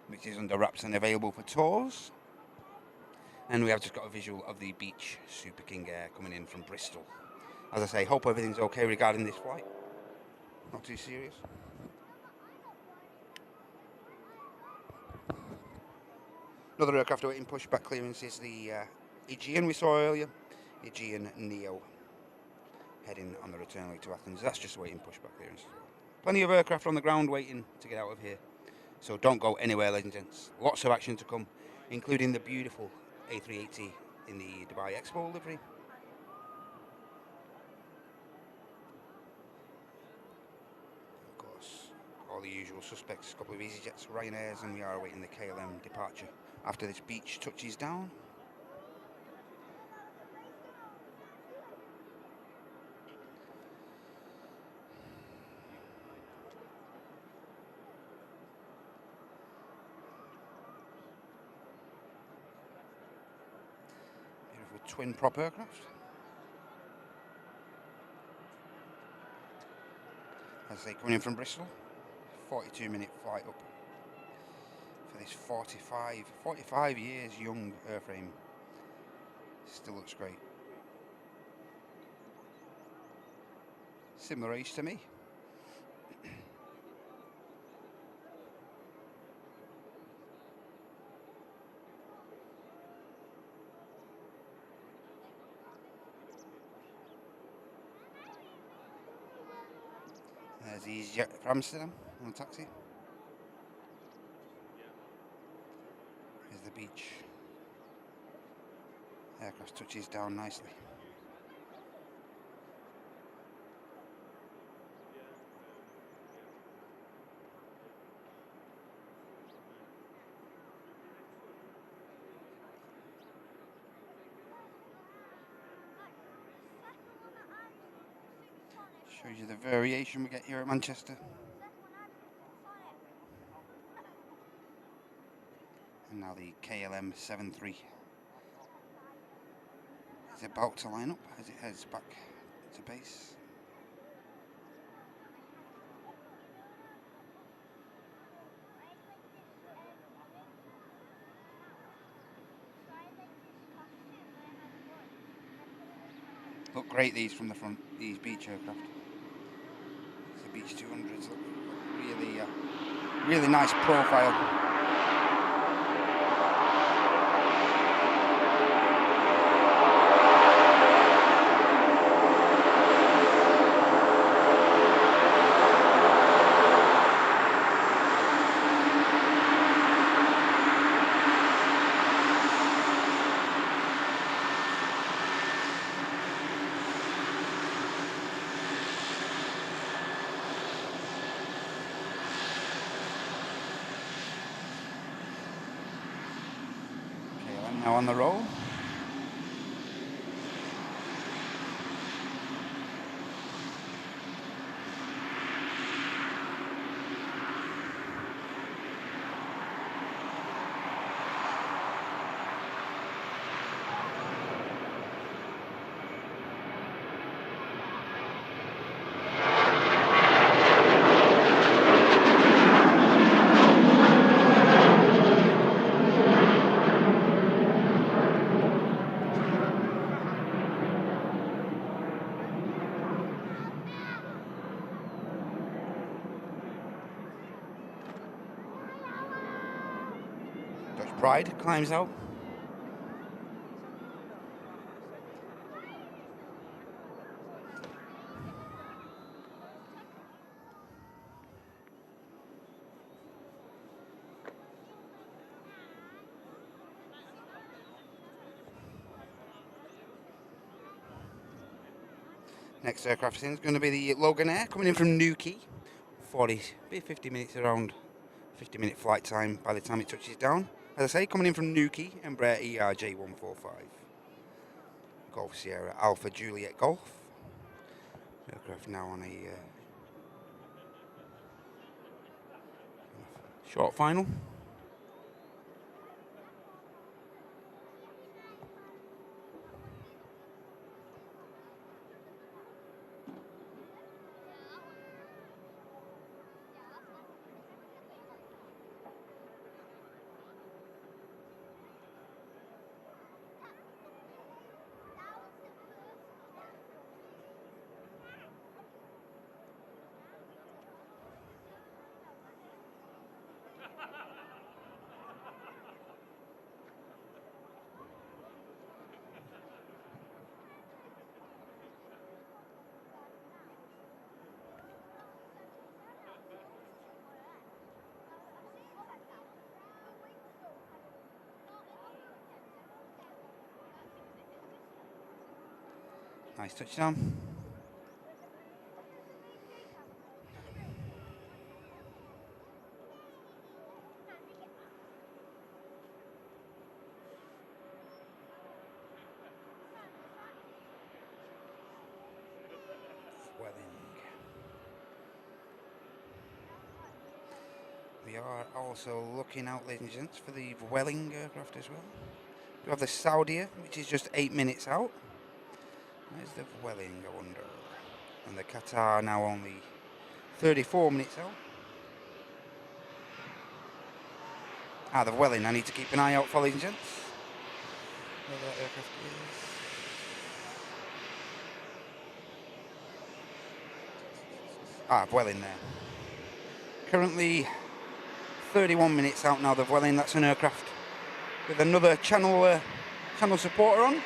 which is under wraps and available for tours. And we have just got a visual of the Beech Super King Air coming in from Bristol. As I say, hope everything's okay regarding this flight. Not too serious. Another aircraft awaiting pushback clearance is the Aegean we saw earlier. Aegean Neo, heading on the return leg to Athens. That's just awaiting pushback clearance as well. Plenty of aircraft on the ground waiting to get out of here. So don't go anywhere, ladies and gents. Lots of action to come, including the beautiful A380 in the Dubai Expo livery. Of course, all the usual suspects, a couple of EasyJets, Ryanairs, and we are awaiting the KLM departure after this beach touches down. Beautiful twin prop aircraft. As they coming in from Bristol, 42-minute flight up for this 45 years young airframe. Still looks great. Similar age to me. There's the EasyJet for Amsterdam on the taxi. Here's the beach. Aircraft touches down nicely. Shows you the variation we get here at Manchester. And now the KLM 73 is about to line up as it heads back to base. Look great these from the front, these beach aircraft. The Beech 200s look really nice profile. Now on the roll. Pride climbs out. Next aircraft in is going to be the Loganair, coming in from Newquay. 50 minutes, around 50-minute flight time by the time it touches down. As I say, coming in from Newquay, Emirates ARJ145. Golf Sierra Alpha Juliet Golf. Aircraft now on a short final. Nice touchdown. We are also looking out, ladies and gents, for the Welling aircraft as well. We have the Saudia, which is just 8 minutes out. Where's the Welling, I wonder? And the Qatar now only 34 minutes out. The Welling I need to keep an eye out for, ladies and gents. Where that aircraft is. Welling there. Currently 31 minutes out now, the Welling. That's an aircraft with another channel supporter on.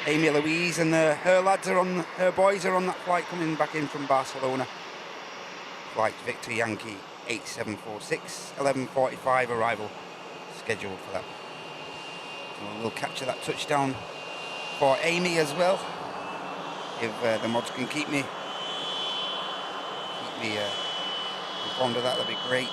Amy Louise and her boys are on that flight coming back in from Barcelona. Flight Victor Yankee 8746, 11:45 arrival scheduled for that. So we'll capture that touchdown for Amy as well. If the mods can keep me informed of that, that'd be great.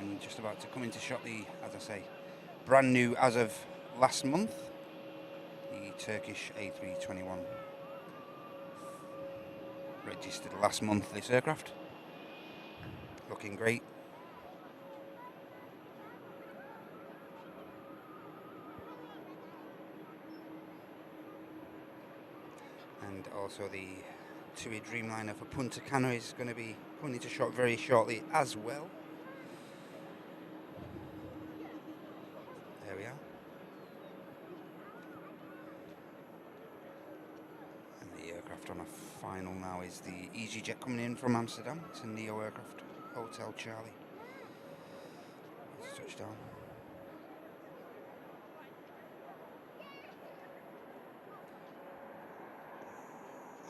And just about to come into shot as I say, brand new as of last month, the Turkish A321. Registered last month, this aircraft. Looking great. And also the TUI Dreamliner for Punta Cana is going to be coming into shot very shortly as well. There we are. And the aircraft on a final now is the EasyJet coming in from Amsterdam. It's a Neo aircraft, Hotel Charlie. Let's touch down.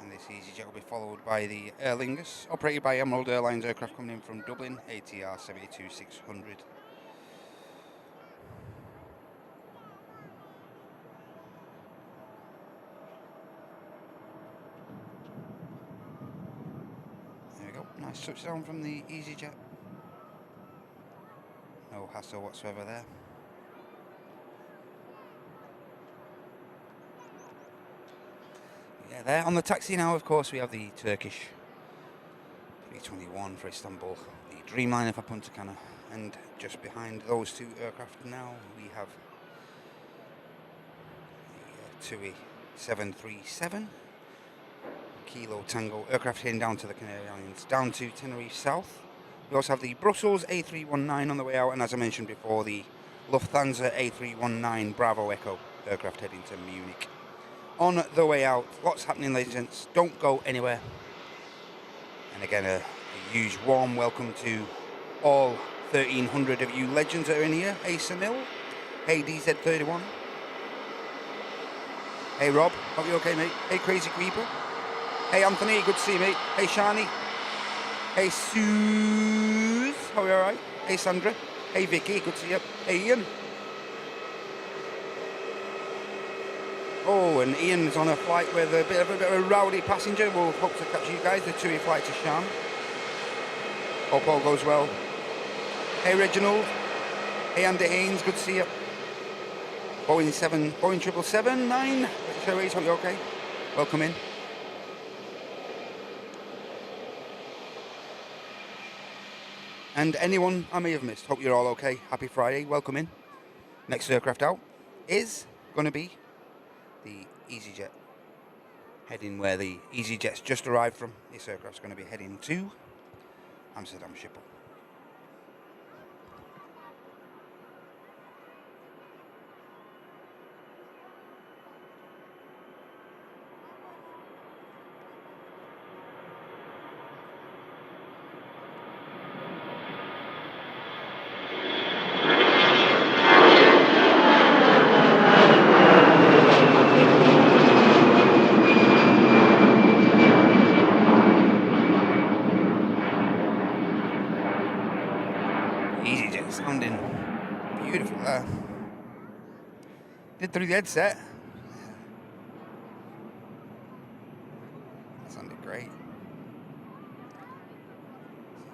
And this EasyJet will be followed by the Aer Lingus, operated by Emerald Airlines aircraft coming in from Dublin, ATR 72600. There we go, nice touchdown from the EasyJet. No hassle whatsoever there. Yeah, there on the taxi now, of course, we have the Turkish 321 for Istanbul, the Dreamliner for Punta Cana, and just behind those two aircraft now we have the TUI 737 Kilo Tango aircraft heading down to the Canary Islands, down to Tenerife South. We also have the Brussels A319 on the way out, and as I mentioned before, the Lufthansa A319 Bravo Echo aircraft heading to Munich. On the way out, lots happening, ladies and gents. Don't go anywhere. And again, a huge warm welcome to all 1,300 of you legends that are in here. Hey Sunil, hey DZ31, hey Rob, hope you're okay, mate. Hey Crazy Creeper, Hey Anthony, good to see you, mate. Hey Shani. Hey Suze, how are you, alright? Hey Sandra. Hey Vicky, good to see you. Hey Ian. Oh, and Ian's on a flight with a bit of a rowdy passenger. We'll hope to catch you guys, the TUI flight to Sham. Hope all goes well. Hey Reginald. Hey Andy Haynes, good to see you. Boeing 777-9. Airways, hope you're okay. Welcome in. And anyone I may have missed, hope you're all okay. Happy Friday, welcome in. Next aircraft out is going to be the EasyJet. Heading where the EasyJet's just arrived from. This aircraft's going to be heading to Amsterdam Schiphol. Sounding beautiful there. Did through the headset. That sounded great.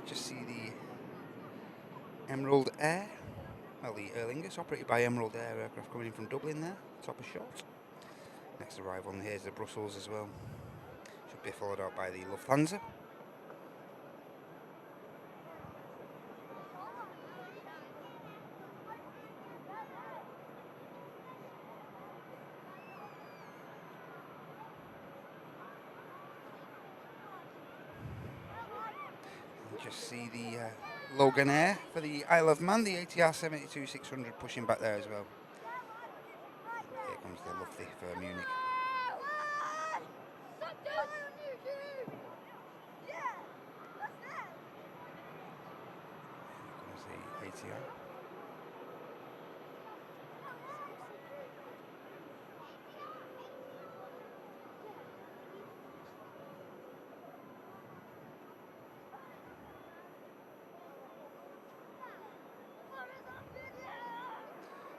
Just see the Emerald Air. Well, the Aer Lingus, operated by Emerald Air aircraft coming in from Dublin there. Top of shot. Next arrival, and here's the Brussels as well. Should be followed out by the Lufthansa. Just see the Loganair for the Isle of Man, the ATR 72-600 pushing back there as well. Here comes the Lufthansa for Munich. Here comes the ATR.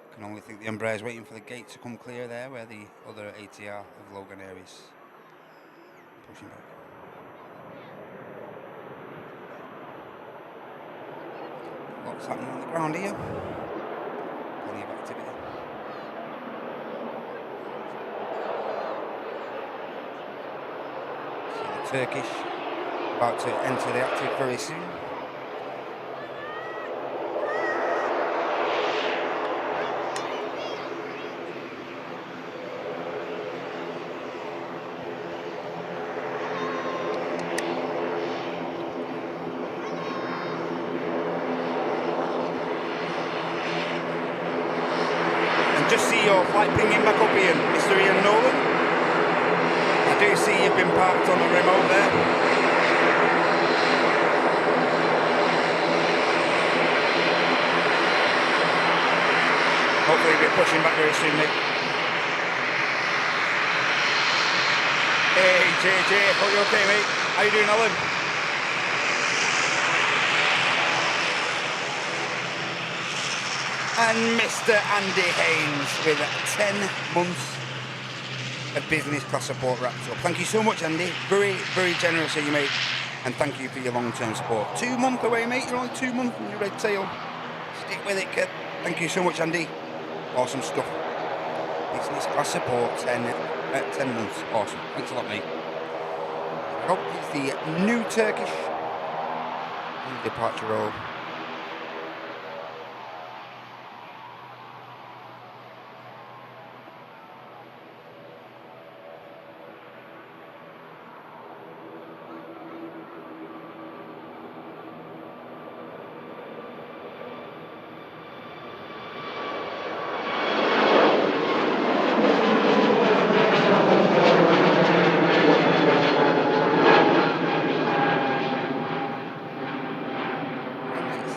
I can only think the Embraer's waiting for the gate to come clear there, where the other ATR of Loganair is pushing back. What's happening on the ground here? Plenty of activity. See the Turkish about to enter the active very soon. Just see your flight pinging back up, Ian. Mr. Ian Nolan. I do see you've been parked on the remote there. Hopefully we'll be pushing back very soon, mate. Hey, JJ. Hope you're okay, mate. How you doing, Alan? And Mr. Andy Haynes with 10 months of business class support wrapped up. Thank you so much, Andy. Very, very generous of you, mate. And thank you for your long-term support. 2 months away, mate. You're only 2 months from your red tail. Stick with it, kid. Thank you so much, Andy. Awesome stuff. Business class support, 10 months. Awesome. Thanks a lot, mate. I hope it's the new Turkish departure roll.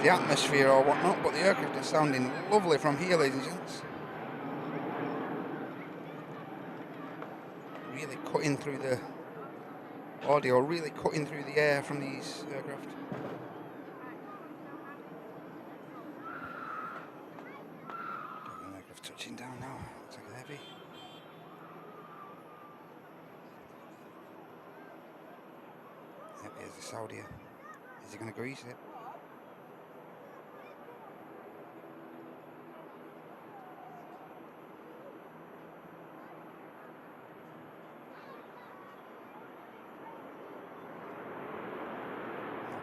The atmosphere or whatnot, but the aircraft is sounding lovely from here, ladies and gents. Really cutting through the Audio really cutting through the air from these aircraft. An aircraft touching down now. Looks like a heavy. Yep, here's the Saudi. Is he going to grease it?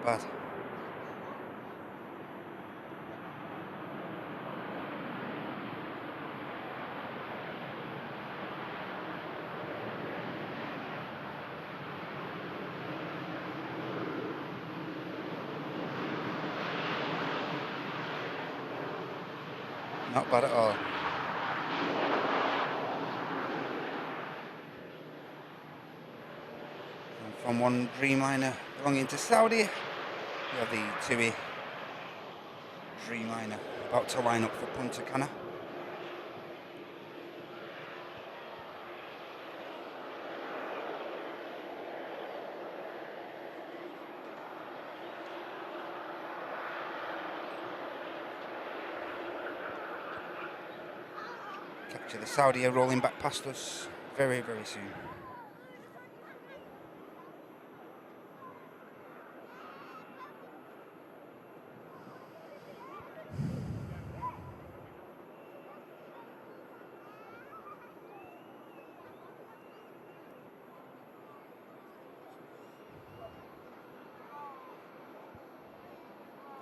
Not bad. Not bad at all. And from one Dreamliner belonging to Saudi, we have the TUI Dreamliner about to line up for Punta Cana. Capture the Saudi rolling back past us very, very soon.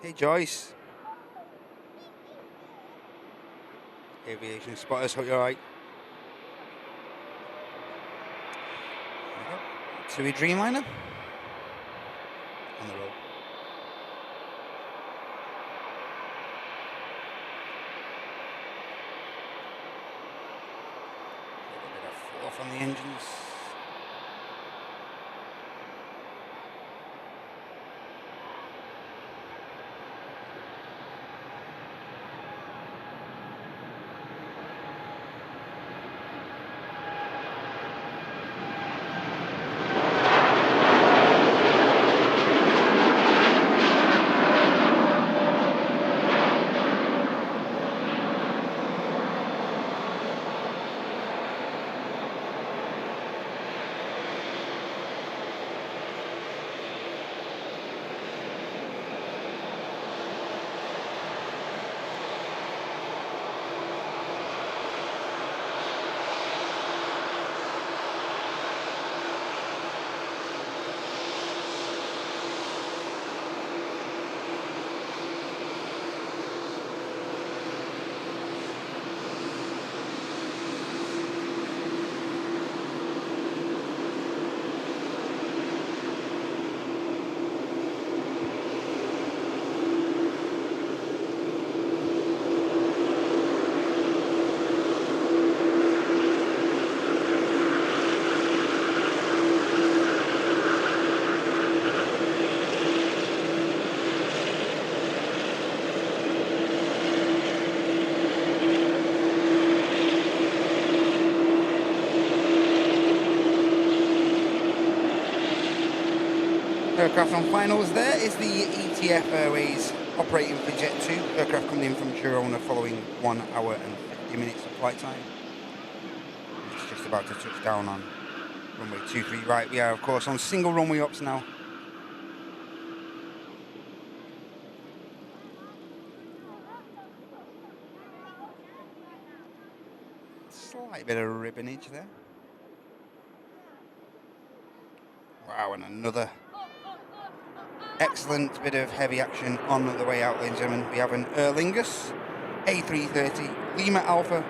Hey Joyce. Aviation spotters, hope you're alright. TUI Dreamliner on the road. A little bit of fluff on the engines. Aircraft on finals there is the ETF Airways operating for Jet2. Aircraft coming in from Girona following 1 hour and 50 minutes of flight time. It's just about to touch down on runway 23 right. We are of course on single runway ups now. Slight bit of ribbonage there. Wow, and another excellent bit of heavy action on the way out, ladies and gentlemen. We have an Aer Lingus A330 Lima Alpha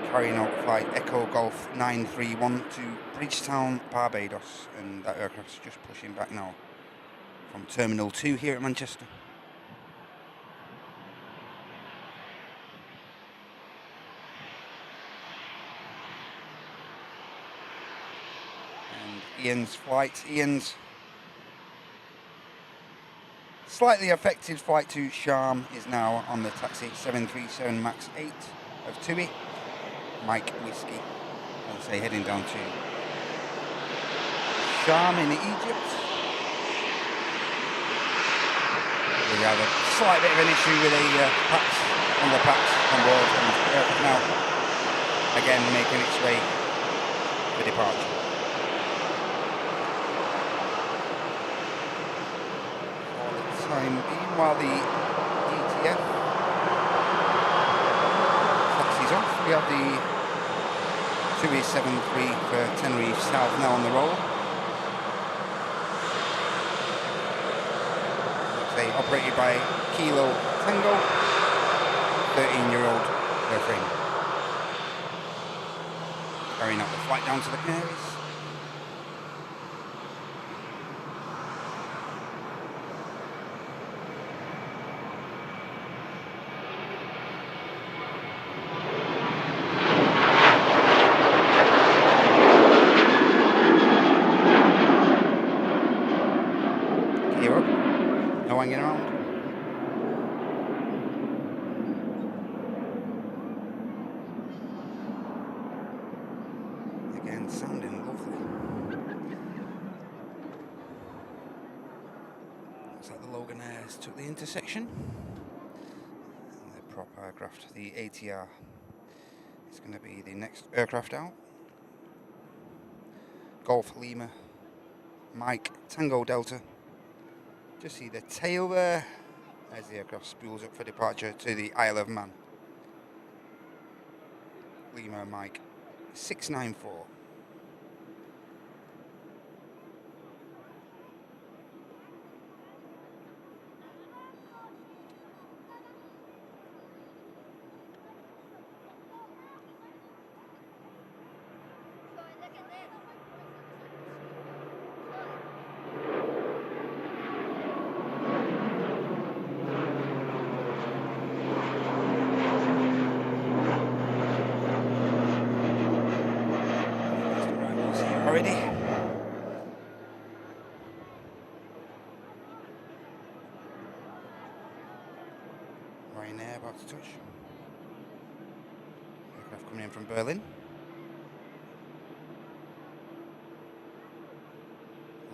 carrying out flight Echo Golf 931 to Bridgetown, Barbados, and that aircraft's just pushing back now from Terminal 2 here at Manchester. And Ian's flight, slightly affected flight to Sharm is now on the taxi 737 MAX 8 of TUI, Mike Whiskey, I'll say heading down to Sharm in Egypt. We have a slight bit of an issue with the packs on board, and the aircraft now again making its way for departure. For the time being, while the DTF taxis off, we have the 2873 for Tenerife South now on the roll. They operated by Kilo Tango, 13-year-old airframe. Carrying out the flight down to the Canaries. Hanging around. Again, sounding lovely. Looks like the Loganairs took the intersection. And the prop aircraft, the ATR, is going to be the next aircraft out. Golf Lima, Mike Tango Delta. Just see the tail there as the aircraft spools up for departure to the Isle of Man. Lima Mike 694. Already. Ryanair about to touch. Aircraft coming in from Berlin.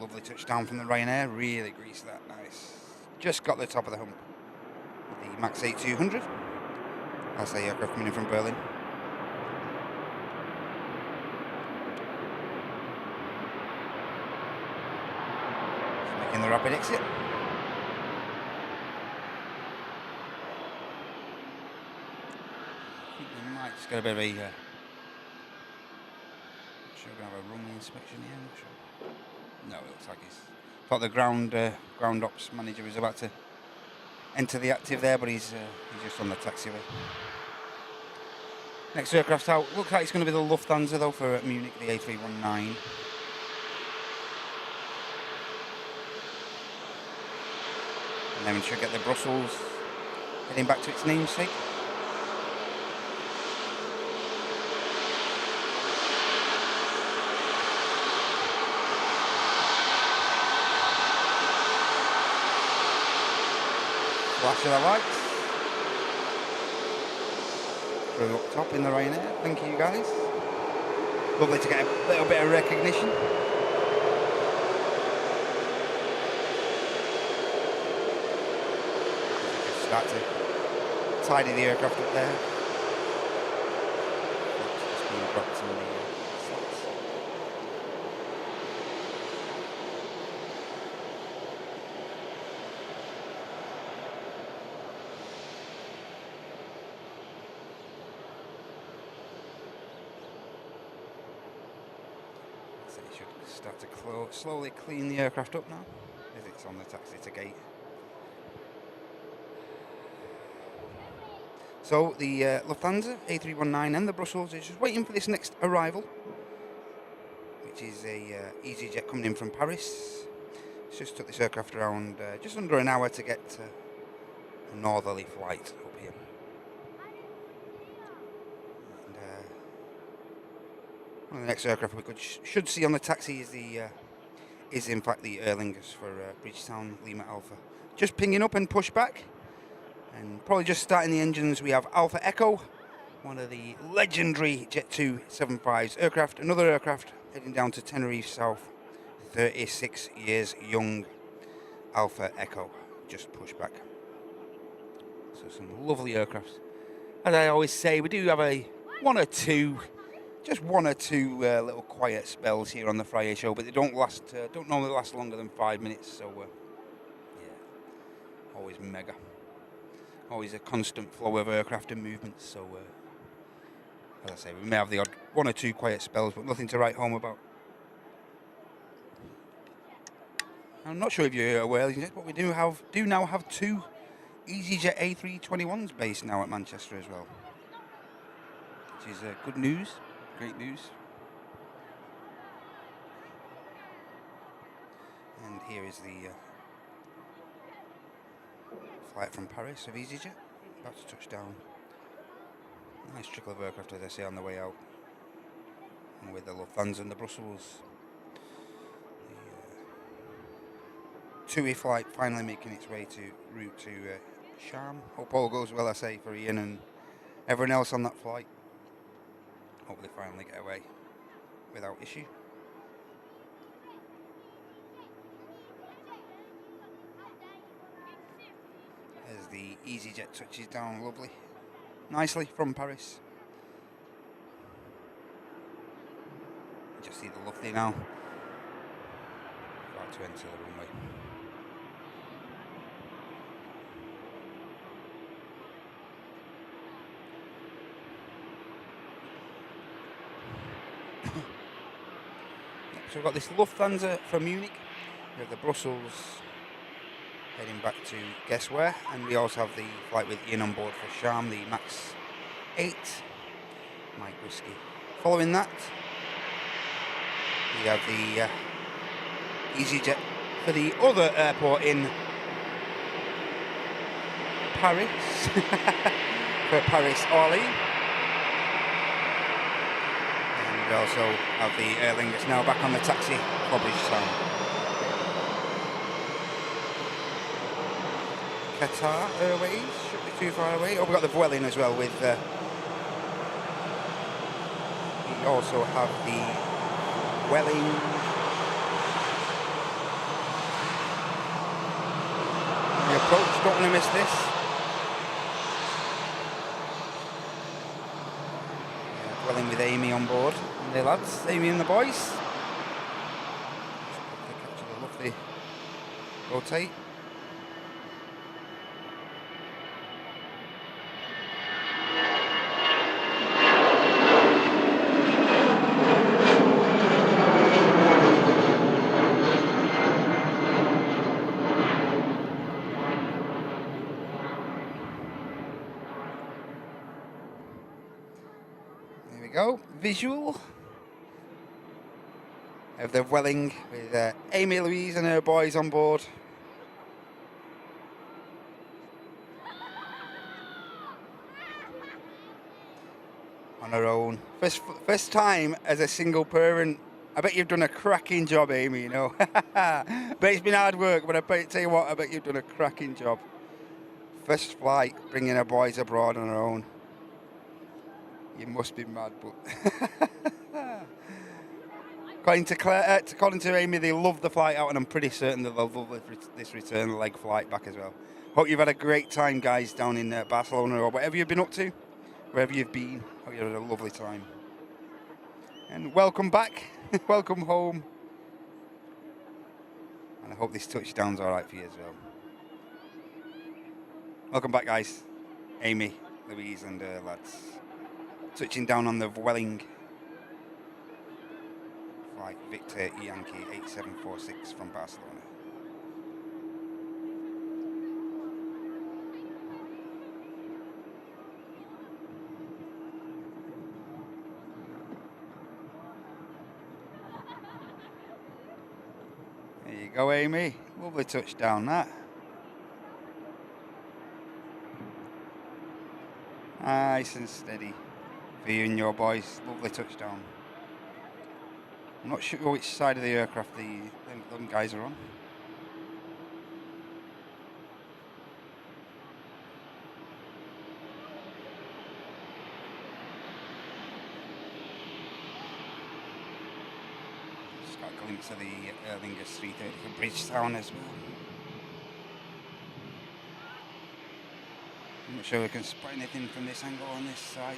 Lovely touchdown from the Ryanair, really greased that, nice. Just got the top of the hump. The Max 8200. That's the aircraft coming in from Berlin. In the rapid exit. I think we might just get a bit of a sure we're gonna have a runway inspection here, I'm not sure. No, it looks like he's thought the ground ops manager was about to enter the active there, but he's just on the taxiway. Next aircraft out, looks like it's gonna be the Lufthansa though for Munich, the A319. And then we should get the Brussels heading back to its namesake. Flash of the lights. Crew up top in the Ryanair. Thank you guys. Lovely to get a little bit of recognition. Start to tidy the aircraft up there. Just being dropped in the slots. So you should start to slowly clean the aircraft up now, as it's on the taxi to gate. So the Lufthansa A319 and the Brussels is just waiting for this next arrival, which is a EasyJet coming in from Paris. It's just took this aircraft around just under an hour to get a northerly flight up here. And one of the next aircraft we should see on the taxi is in fact the Aer Lingus for Bridgetown Lima Alpha. Just pinging up and push back. And probably just starting the engines, we have Alpha Echo, one of the legendary Jet2 75s aircraft. Another aircraft heading down to Tenerife South, 36 years young Alpha Echo, just push back. So some lovely aircrafts. As I always say, we do have one or two little quiet spells here on the Friday show, but they don't normally last longer than 5 minutes. So yeah, always mega, always a constant flow of aircraft and movements. So as I say, we may have the odd one or two quiet spells, but nothing to write home about. I'm not sure if you're aware, but we do now have two EasyJet A321s based now at Manchester as well, which is good news, great news. And here is the flight from Paris of EasyJet, about to touch down. Nice trickle of aircraft, as I say, on the way out, and with the Lufthansa and the Brussels. TUI flight finally making its way route to Sharm. Hope all goes well, I say, for Ian and everyone else on that flight. Hope they finally get away without issue. As the EasyJet touches down nicely from Paris. Just see the lovely now. About to enter the runway. So we've got this Lufthansa from Munich. We have the Brussels heading back to guess where, and we also have the flight with Ian on board for Sharm, the MAX 8, Mike Whiskey. Following that, we have the EasyJet for the other airport in Paris, for Paris Orly. We also have the Aer Lingus now back on the taxi for Bridgetown. Qatar Airways should be too far away. Oh, we've got the Vueling as well with. We also have the Vueling. The approach, don't want to miss this. Vueling with Amy on board. The lads, Amy and the boys. Capture the lovely rotate. There we go, visual of the Vueling with Amy Louise and her boys on board. On her own. First time as a single parent. I bet you've done a cracking job, Amy, you know. But it's been hard work, but tell you what, I bet you've done a cracking job. First flight, bringing her boys abroad on her own. You must be mad, but... According to Amy, they loved the flight out, and I'm pretty certain that they'll love this return leg flight back as well. Hope you've had a great time, guys, down in Barcelona or whatever you've been up to, wherever you've been. Hope you had a lovely time. And welcome back, welcome home. And I hope this touchdown's all right for you as well. Welcome back, guys. Amy, Louise, and lads. Touching down on the Vueling. Flight Victor Yankee 8746 from Barcelona. There you go, Amy. Lovely touchdown, that. Nice and steady for you and your boys. Lovely touchdown. I'm not sure which side of the aircraft them guys are on. Just got to glimpse of the Aer Lingus 330 from Bridgetown as well. I'm not sure we can spot anything from this angle on this side.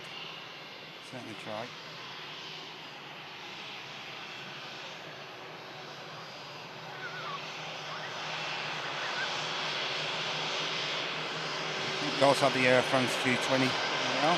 Certainly try. We also have the Air France 220 now.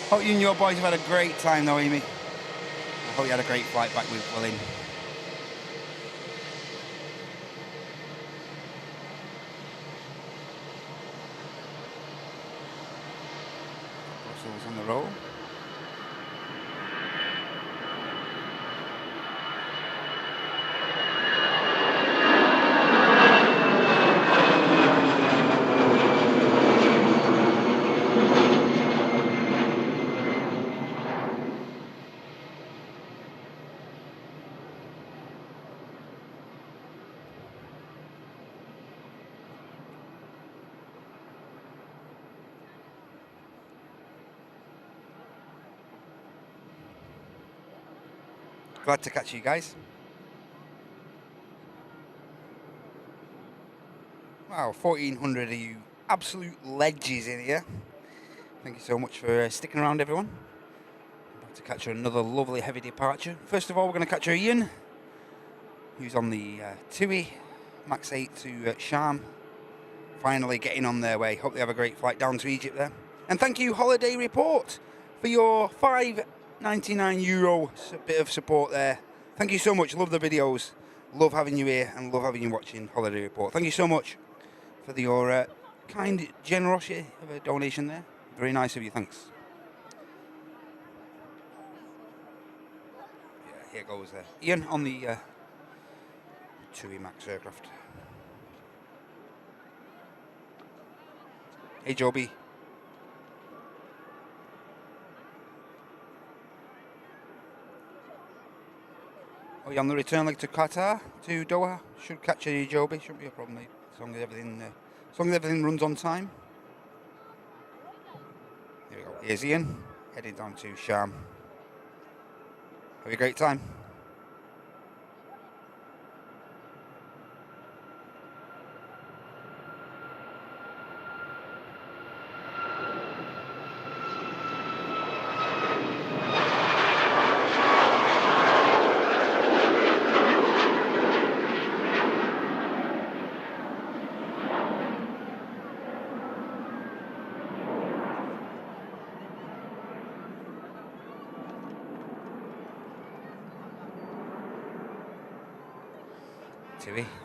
Hope you and your boys have had a great time though, Amy. I hope you had a great flight back with Willin. Brussels on the roll. Glad to catch you guys. Wow, 1,400 of you absolute ledges in here. Thank you so much for sticking around, everyone. About to catch another lovely heavy departure. First of all, we're going to catch Ian, who's on the TUI Max 8 to Sharm. Finally getting on their way. Hope they have a great flight down to Egypt there. And thank you, Holiday Report, for your €5.99 bit of support there. Thank you so much. Love the videos. Love having you here and love having you watching Holiday Report. Thank you so much for your kind generosity of a donation there. Very nice of you. Thanks. Yeah, here goes Ian on the TUI Max aircraft. Hey, Joby. Are you on the return leg to Qatar, to Doha? Should catch you, Joby. Shouldn't be a problem, mate. As long as everything runs on time. Here we go. Here's Ian, heading down to Sharm. Have a great time.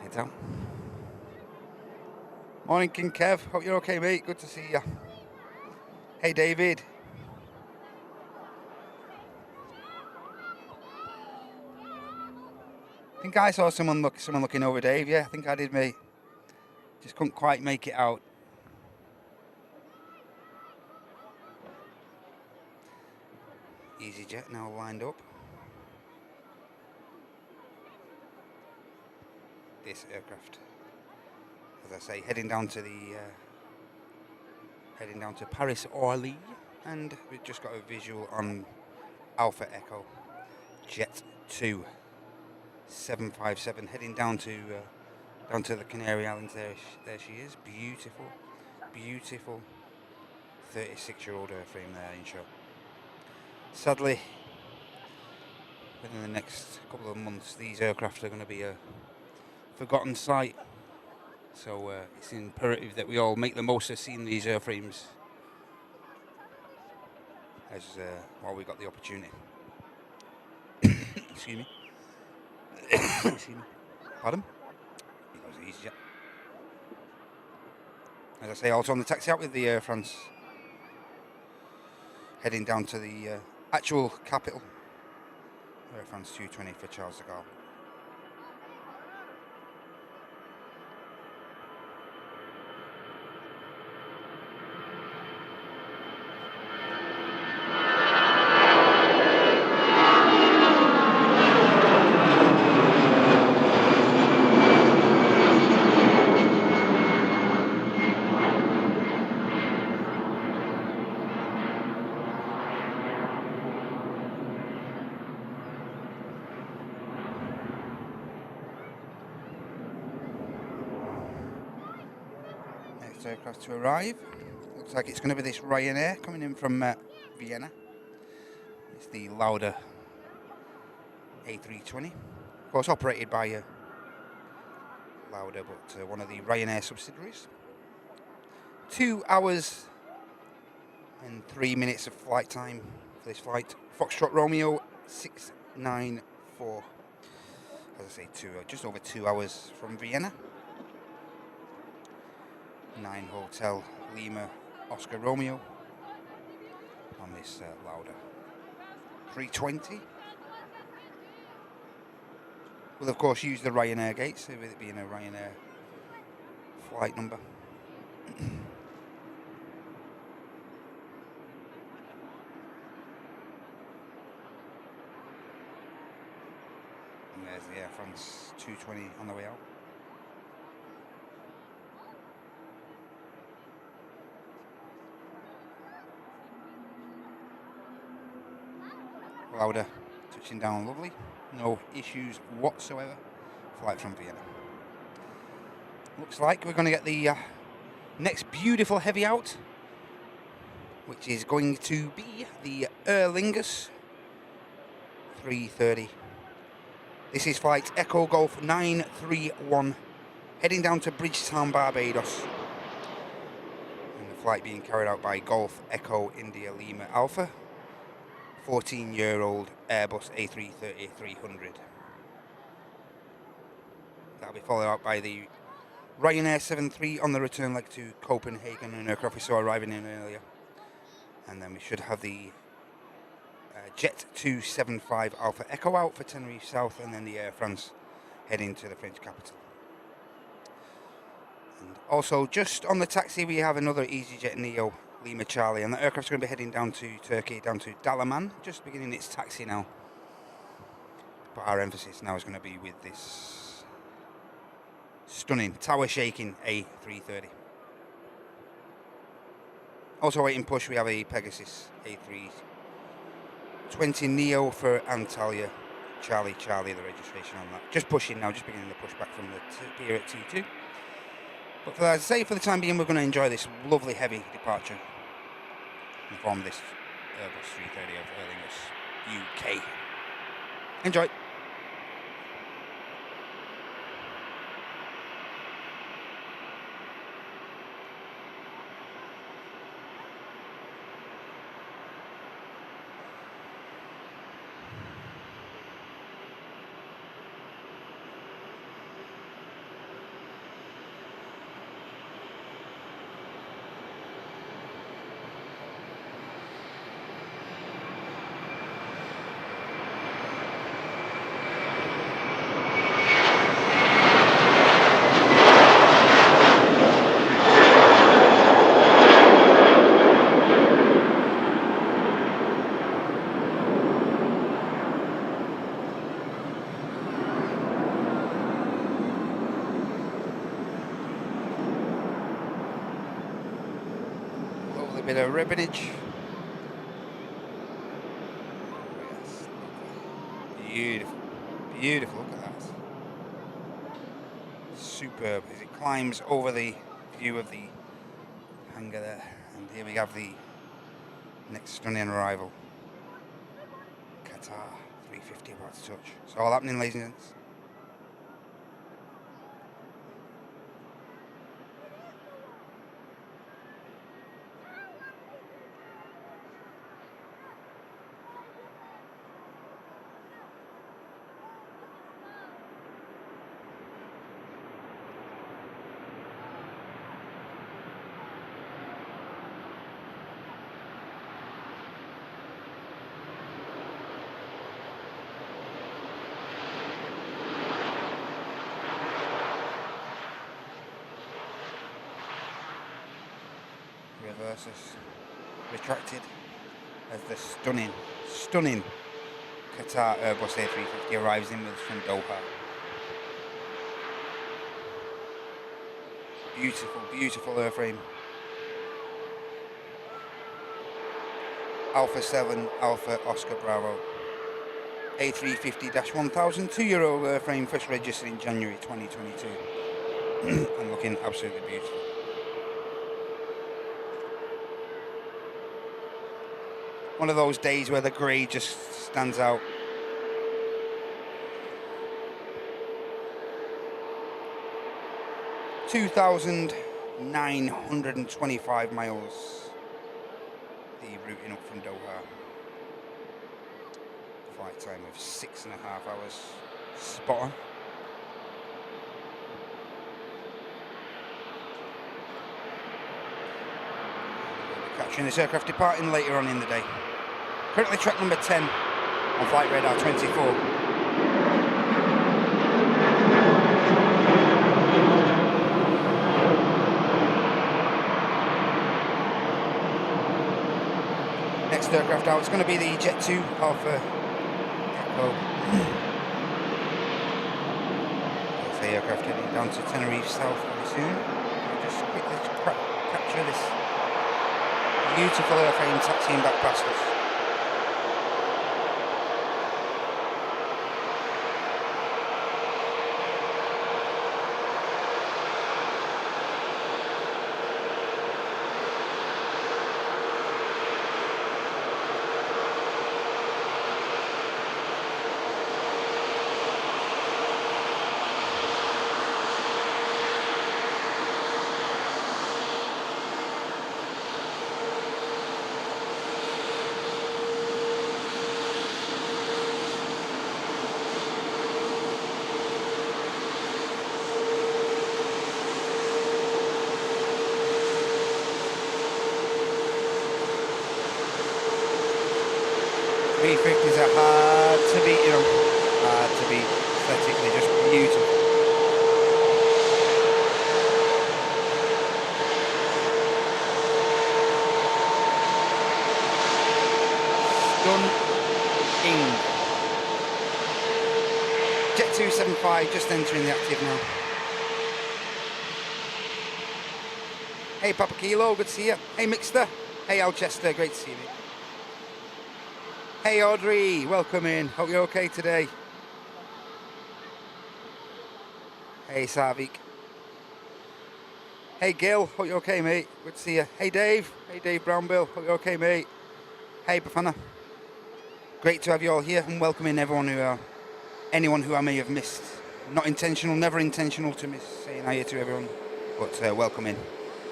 Heads out. Morning, King Kev. Hope you're okay, mate. Good to see you. Hey, David. I think I saw someone looking over Dave. Yeah, I think I did, mate. Just couldn't quite make it out. EasyJet now lined up. This aircraft, as I say, heading down to Paris Orly, and we've just got a visual on Alpha Echo Jet2 757 heading down to the Canary Islands. There she is. Beautiful 36-year-old airframe there in show. Sadly, within the next couple of months, these aircraft are going to be a forgotten sight, so it's imperative that we all make the most of seeing these airframes as while we got the opportunity. Excuse me. Excuse me. Pardon? Because EasyJet. As I say, also on the taxi out with the Air France, heading down to the actual capital, Air France 220 for Charles de Gaulle. Aircraft to arrive. Looks like it's going to be this Ryanair coming in from Vienna. It's the Lauda A320, of course operated by Lauda, but one of the Ryanair subsidiaries. 2 hours and 3 minutes of flight time for this flight. Foxtrot Romeo 694. As I say, just over 2 hours from Vienna. 9 Hotel Lima Oscar Romeo on this Lauda 320. We'll of course use the Ryanair gates, with it being a Ryanair flight number. And there's the Air France 220 on the way out. Lauda touching down lovely, no issues whatsoever. Flight from Vienna. Looks like we're going to get the next beautiful heavy out, which is going to be the Aer Lingus 330. This is flight Echo Golf 931, heading down to Bridgetown, Barbados. And the flight being carried out by Golf Echo India Lima Alpha, 14-year-old Airbus A330-300. That'll be followed up by the Ryanair 73 on the return leg to Copenhagen, an aircraft we saw arriving in earlier. And then we should have the Jet2 75 Alpha Echo out for Tenerife South, and then the Air France heading to the French capital. And also, just on the taxi, we have another EasyJet Neo Lima Charlie, and the aircraft's going to be heading down to Turkey, down to Dalaman, just beginning its taxi now. But our emphasis now is going to be with this stunning, tower-shaking A330. Also waiting push, we have a Pegasus A320 Neo for Antalya, Charlie, the registration on that. Just pushing now, just beginning the push back from the pier at T2. But as I say, for the time being, we're going to enjoy this lovely heavy departure in the form of this Airbus 330 of Aer Lingus, UK. Enjoy. Bit of ribbonage. Beautiful, beautiful, look at that. Superb as it climbs over the view of the hangar there. And here we have the next stunning arrival. Qatar 350 about to touch. It's all happening, ladies and gents. versus retracted as the stunning Qatar Airbus A350 arrives in with us from Doha. Beautiful airframe. Alpha 7 Alpha Oscar Bravo. A350-1000 2-year-old airframe, first registered in January 2022 and looking absolutely beautiful. One of those days where the grey just stands out. (2,925 miles) the routing up from Doha. Flight time of 6.5 hours. Spot on. Capturing this aircraft departing later on in the day. Currently track number 10 on flight radar 24. Next aircraft out is going to be the Jet2 Alpha Echo. There's the aircraft heading down to Tenerife South very soon. I'll just quickly capture this beautiful airframe taxiing back past us. A350s are hard to beat, you know, hard to beat, aesthetically just beautiful. Stunning. Jet2 75 just entering the active now. Hey Papa Kilo, good to see you. Hey Mixter. Hey Alchester, great to see you. Hey Audrey, welcome in. Hope you're okay today. Hey Savik. Hey Gil, hope you're okay mate. Good to see you. Hey Dave. Hey Dave Brownbill, hope you're okay mate. Hey Bafana. Great to have you all here and welcoming anyone who I may have missed. Not intentional, never intentional to miss saying hi to everyone, but welcome in.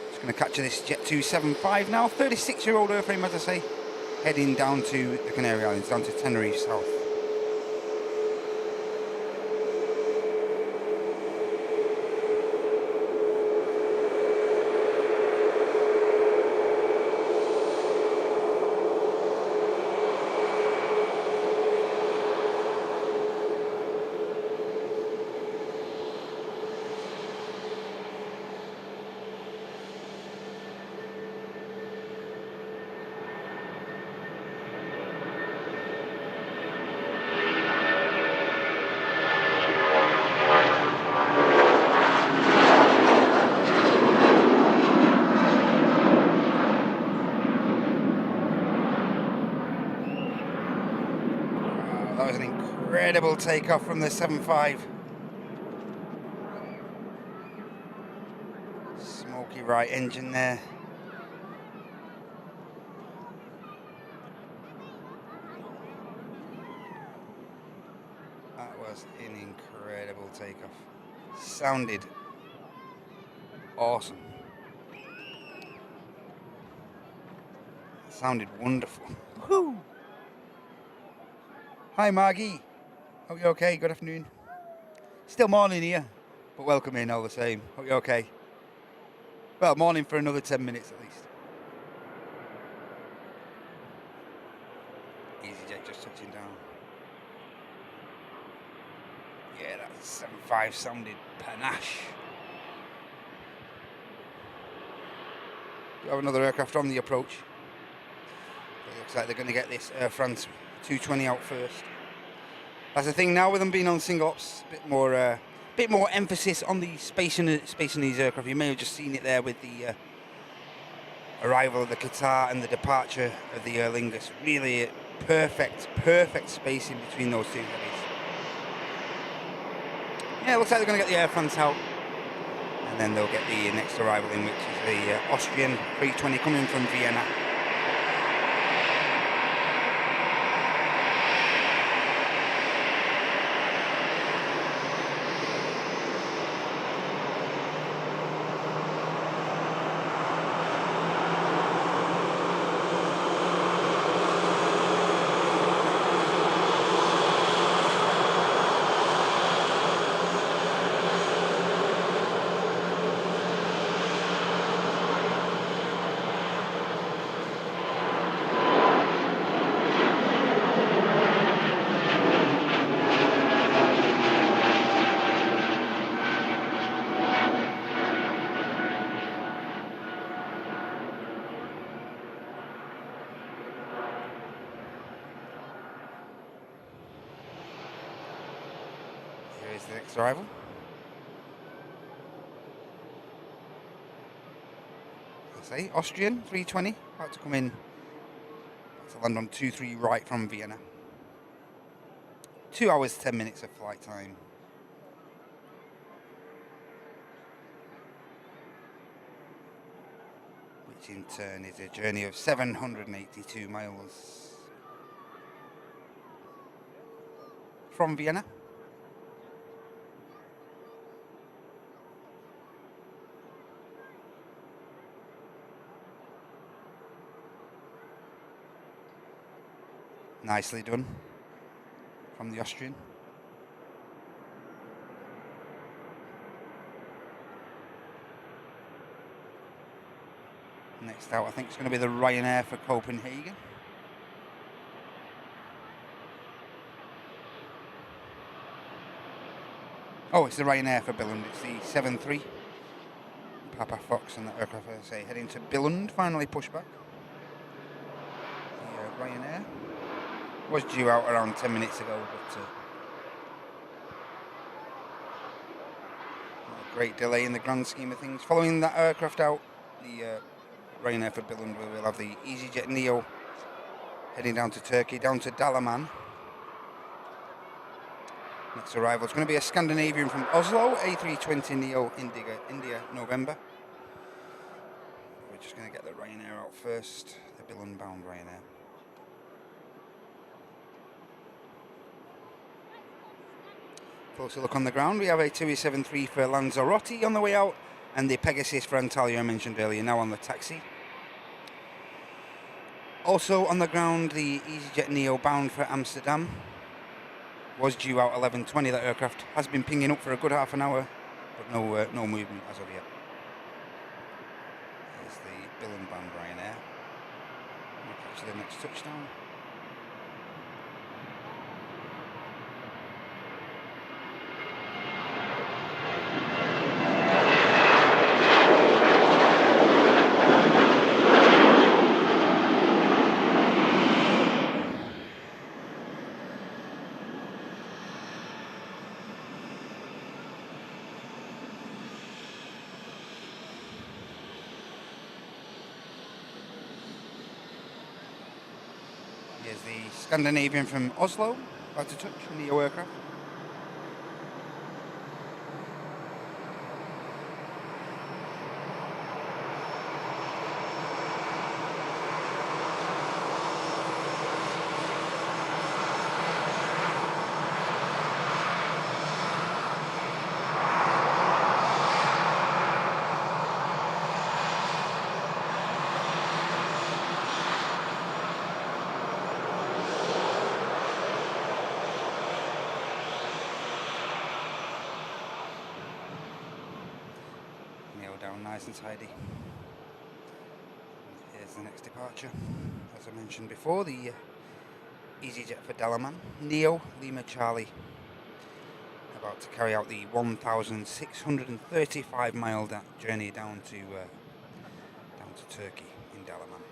Just going to capture this Jet2 75 now, 36-year-old airframe as I say. Heading down to the Canary Islands, down to Tenerife South. Incredible takeoff from the 75. Smoky right engine there. That was an incredible takeoff. Sounded awesome. Sounded wonderful. Woo! Hi Margie. Hope you're okay, good afternoon. Still morning here, but welcome in all the same. Hope you're okay. Well, morning for another 10 minutes at least. EasyJet just touching down. Yeah, that 75 sounded panache. We have another aircraft on the approach. It looks like they're going to get this Air France 220 out first. That's the thing now with them being on single ops, a bit more emphasis on the space in these aircraft. You may have just seen it there with the arrival of the Qatar and the departure of the Aer Lingus. Really perfect spacing between those two heavies. Yeah, it looks like they're going to get the Air France out, and then they'll get the next arrival in, which is the Austrian 320 coming from Vienna. The next arrival. I say Austrian 320, about to come in, about to land on 23 right from Vienna. 2 hours 10 minutes of flight time. Which in turn is a journey of 782 miles from Vienna. Nicely done from the Austrian. Next out, I think it's going to be the Ryanair for Copenhagen. Oh, it's the Ryanair for Billund. It's the 7-3. Papa Fox and that aircraft, as I say, heading to Billund, finally pushed back. The Ryanair was due out around 10 minutes ago, but not a great delay in the grand scheme of things. Following that aircraft out, the Ryanair for Billund, we'll have the EasyJet Neo heading down to Turkey, down to Dalaman. Next arrival is going to be a Scandinavian from Oslo, A320 Neo India November. We're just going to get the Ryanair out first, the Billund bound Ryanair. Closer look on the ground, we have a 273 for Lanzarote on the way out, and the Pegasus for Antalya I mentioned earlier, now on the taxi. Also on the ground, the EasyJet Neo bound for Amsterdam. Was due out 11:20, that aircraft has been pinging up for a good half an hour, but no movement as of yet. There's the Billund bound Ryanair. We'll catch the next touchdown. Here's the Scandinavian from Oslo, about to touch the Neo aircraft. Down nice and tidy. Here's the next departure. As I mentioned before, the EasyJet for Dalaman, Neo Lima Charlie, about to carry out the 1,635 mile journey down to to Turkey in Dalaman.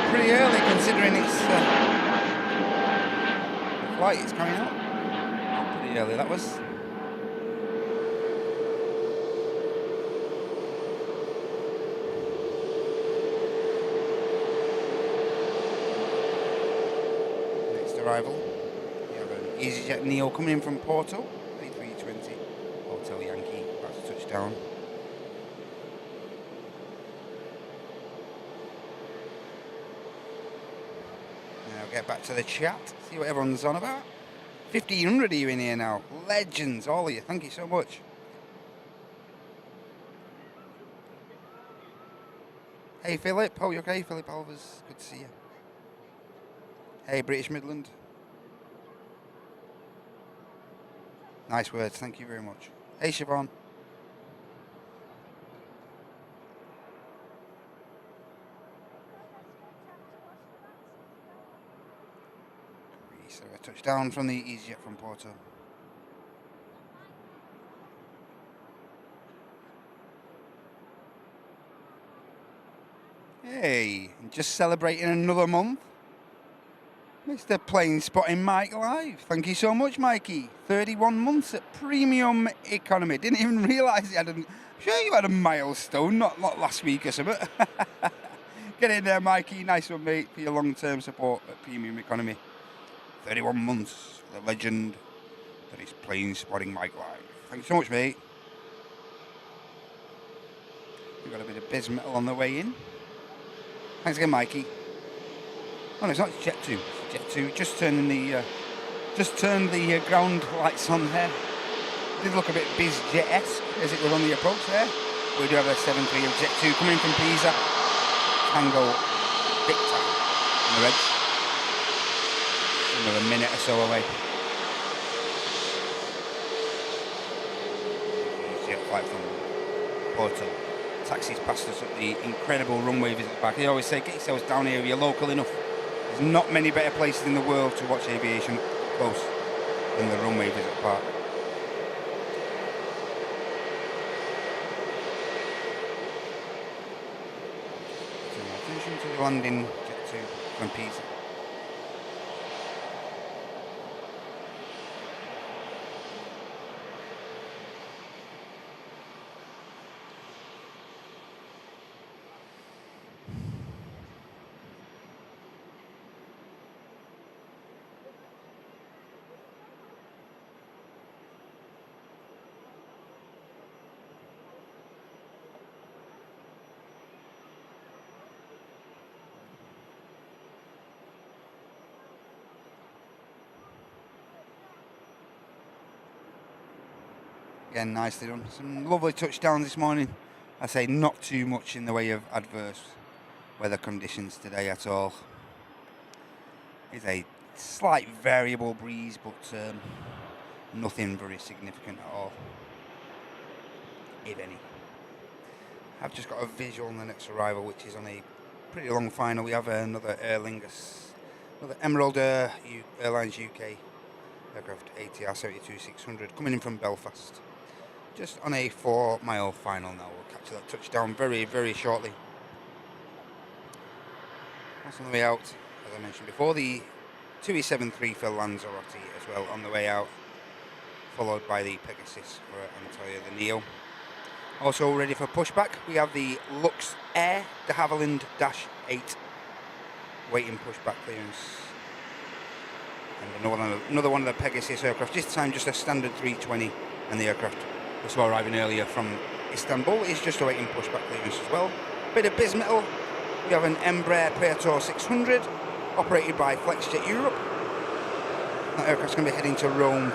Pretty early considering it's the flight is coming out. Pretty early that was. Next arrival, we have an EasyJet Neo coming in from Porto, A320, Hotel Yankee, about to touch down. Get back to the chat, see what everyone's on about. 1,500 of you in here now. Legends, all of you. Thank you so much. Hey, Philip. Oh, you okay? Philip Alvers. Good to see you. Hey, British Midland. Nice words. Thank you very much. Hey, Siobhan. So a touchdown from the EasyJet from Porto. Hey, just celebrating another month. Mr. Plane Spotting Mike Live. Thank you so much, Mikey. 31 months at premium economy. Didn't even realise I'm sure you had a milestone, not last week or something. Get in there, Mikey. Nice one, mate, for your long-term support at premium economy. 31 months for the legend that is Plane Spotting Mike Live. Thanks so much, mate. We've got a bit of bismetal on the way in. Thanks again, Mikey. Oh no, it's not Jet2. It's Jet2 just turned the ground lights on there. Did look a bit BizJet-esque as it was on the approach there. We do have a 7-3 of Jet2 coming in from Pisa. Tango Victor on the reds. Another minute or so away. Jet flight from Porto. Taxis past us at the incredible runway visit back. They always say, get yourselves down here if you're local enough. There's not many better places in the world to watch aviation close than the runway visit park. Attention to the landing Jet2 from Pisa. Again, nicely done. Some lovely touchdowns this morning. I say not too much in the way of adverse weather conditions today at all. It's a slight variable breeze, but nothing very significant at all, if any. I've just got a visual on the next arrival, which is on a pretty long final. We have another Aer Lingus, another Emirates Airlines UK aircraft ATR 72-600 coming in from Belfast. Just on a 4-mile final now. We'll capture that touchdown very, very shortly. That's on the way out, as I mentioned before, the 2E73 for Lanzarote as well on the way out, followed by the Pegasus for Antalya, the Neo. Also ready for pushback, we have the Lux Air de Havilland -8 waiting pushback clearance. And another one of the Pegasus aircraft, this time just a standard 320 and the aircraft was arriving earlier from Istanbul is just awaiting pushback clearance as well. Bit of bismetal. We have an Embraer Praetor 600 operated by FlexJet Europe. That aircraft's going to be heading to Rome,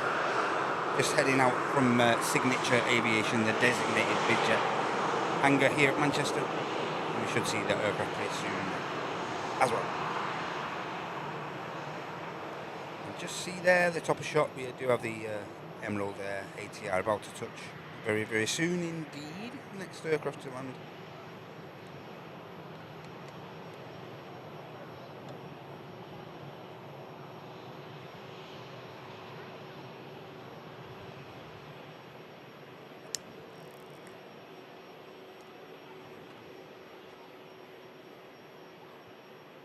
just heading out from Signature Aviation, the designated bidjet hangar here at Manchester. And we should see that aircraft pretty soon as well. And just see there, the top of shot, we do have the Emirates ATR about to touch very, very soon indeed. Next aircraft to land.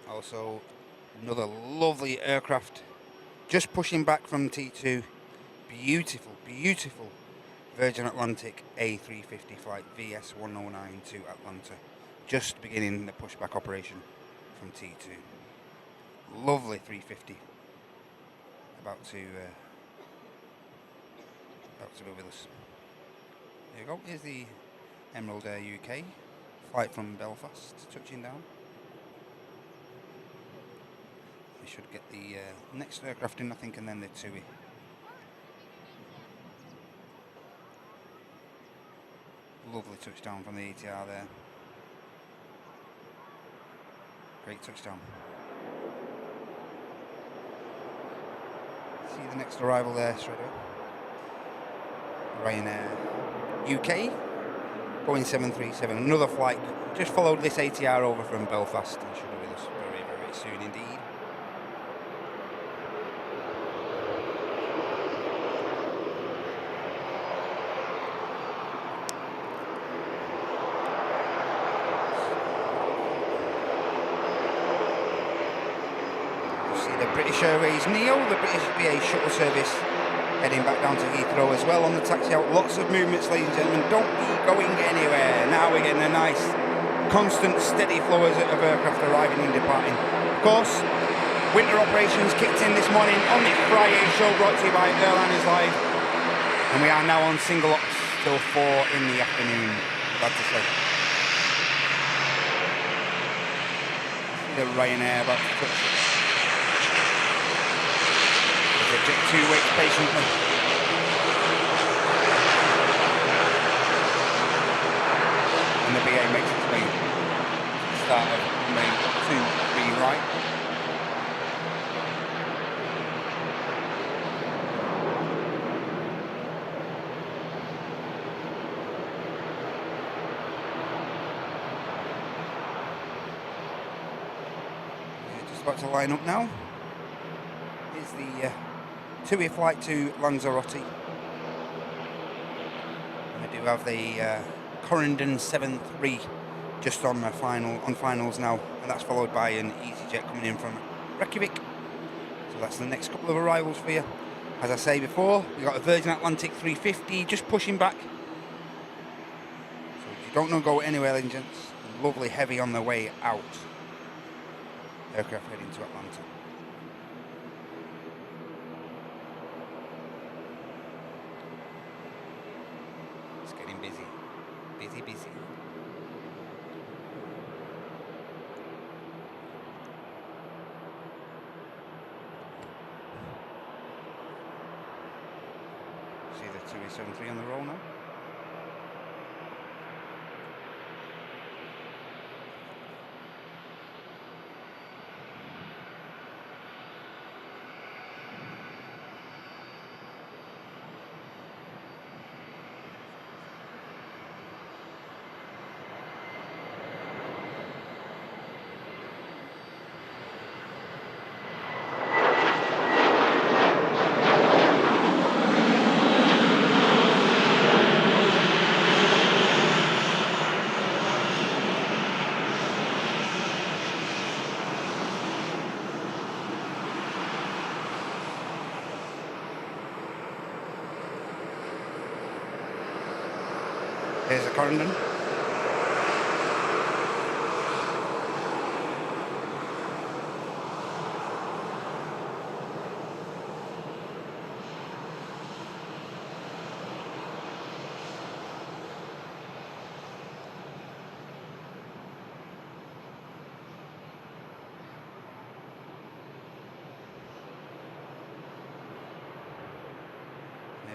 Also, another lovely aircraft, just pushing back from T2. Beautiful, beautiful Virgin Atlantic A350 flight VS109 to Atlanta. Just beginning the pushback operation from T2. Lovely 350. About to be with us. There you go. Here's the Emirates Air UK flight from Belfast, touching down. We should get the next aircraft in, I think, and then the TUI. Lovely touchdown from the ATR there. Great touchdown. See the next arrival there straight away. Ryanair UK, Boeing 737. Another flight. Just followed this ATR over from Belfast and should be with us very, very soon indeed. British Airways Neo, the British BA shuttle service, heading back down to Heathrow as well on the taxi out. Lots of movements, ladies and gentlemen. Don't be going anywhere. Now we're getting a nice, constant, steady flow of aircraft arriving and departing. Of course, winter operations kicked in this morning on the Friday show, brought to you by Airliners Live. And we are now on single ops till 4 in the afternoon. Glad to say. See the Ryanair about to touch. The Jet2 waits patiently. And the BA makes its way to the start of runway 2B right. Yeah, just about to line up now. Here's the TUI flight to Lanzarote. And I do have the Corendon 7-3 just on finals now, and that's followed by an EasyJet coming in from Reykjavik. So that's the next couple of arrivals for you. As I say before, we got a Virgin Atlantic 350 just pushing back. So if you don't know, go anywhere, ladies and gents. Lovely heavy on the way out. Aircraft heading to Atlanta. Busy. See the 273 on the roll now. There's a Corendon.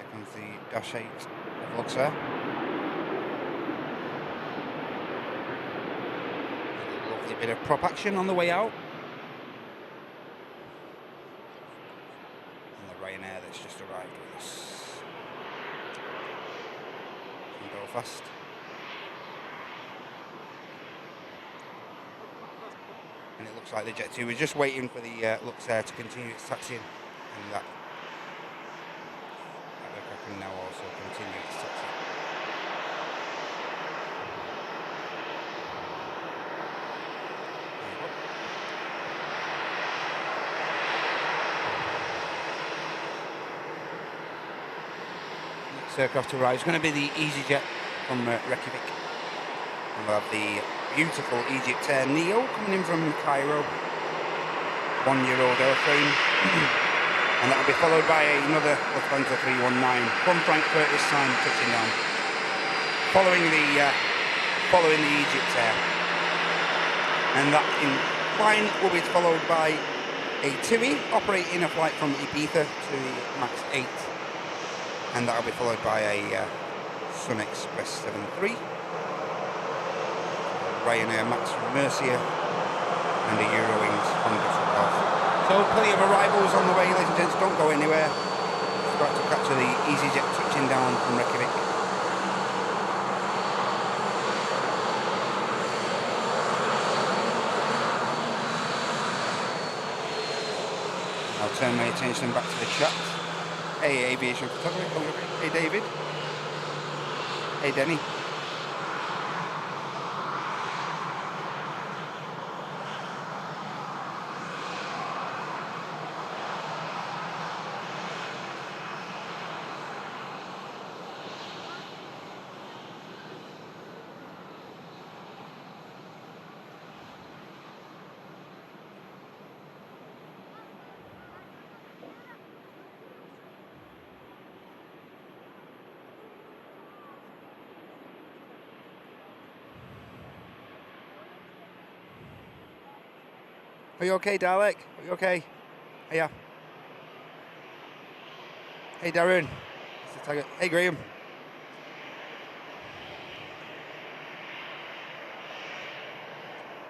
Here comes the Dash 8 of Luxair. A lovely bit of prop action on the way out. And the Ryanair that's just arrived with us from Belfast. And it looks like the Jet2 was just waiting for the Luxair to continue its taxiing, and that can now also continue its taxi. Next aircraft to arrive is going to be the EasyJet from Reykjavik. And we'll have the beautiful Egypt Air Neo coming in from Cairo, 1-year-old airframe. And that'll be followed by another Lufthansa 319 from Frankfurt, this time touching down, following the Egypt Air. And that in line will be followed by a TUI operating a flight from Ibiza to MAX 8, and that'll be followed by a Sun Express 73, Ryanair Max from Murcia, and a Eurowings Honda Football. So plenty of arrivals on the way, ladies and gents, don't go anywhere. Just about to capture the EasyJet touching down from Reykjavik. I'll turn my attention back to the chat. Hey, aviation photography. Hey, David. Hey, Denny. Are you okay, Dalek? Are you okay? Hiya. Hey, Darren. Hey, Graham.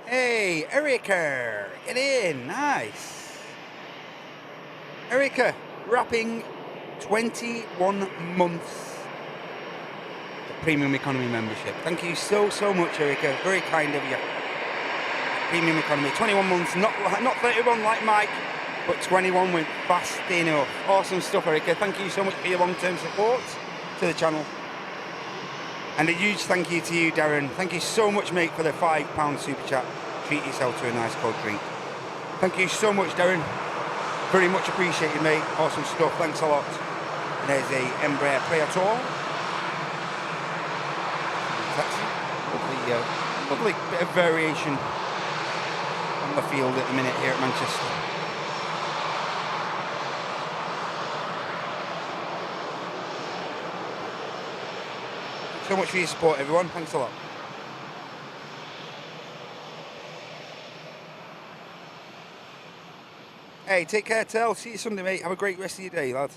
Hey, Erica. Get in. Nice. Erica, wrapping 21 months of premium economy membership. Thank you so much, Erica. Very kind of you. Premium economy, 21 months, not 31 like Mike, but 21 went fast enough. Awesome stuff, Erica. Thank you so much for your long-term support to the channel. And a huge thank you to you, Darren. Thank you so much, mate, for the £5 super chat. Treat yourself to a nice cold drink. Thank you so much, Darren. Very much appreciated, mate. Awesome stuff. Thanks a lot. And there's a Emirates A380. Lovely bit of variation on the field at the minute here at Manchester. Thanks so much for your support, everyone. Thanks a lot. Hey, take care, Tel. See you Sunday, mate. Have a great rest of your day, lad.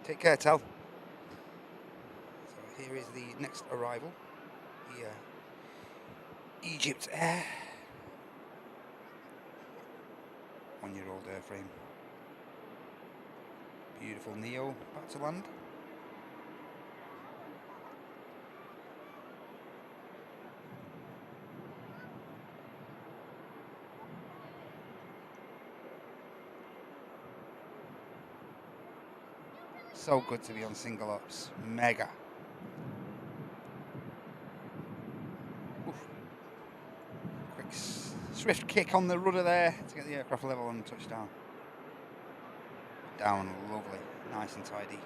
Take care, Tel. So here is the next arrival. Egypt Air, 1-year-old airframe. Beautiful Neo about to land. So good to be on single ops. Mega. Swift kick on the rudder there to get the aircraft level and touchdown. Down, lovely, nice and tidy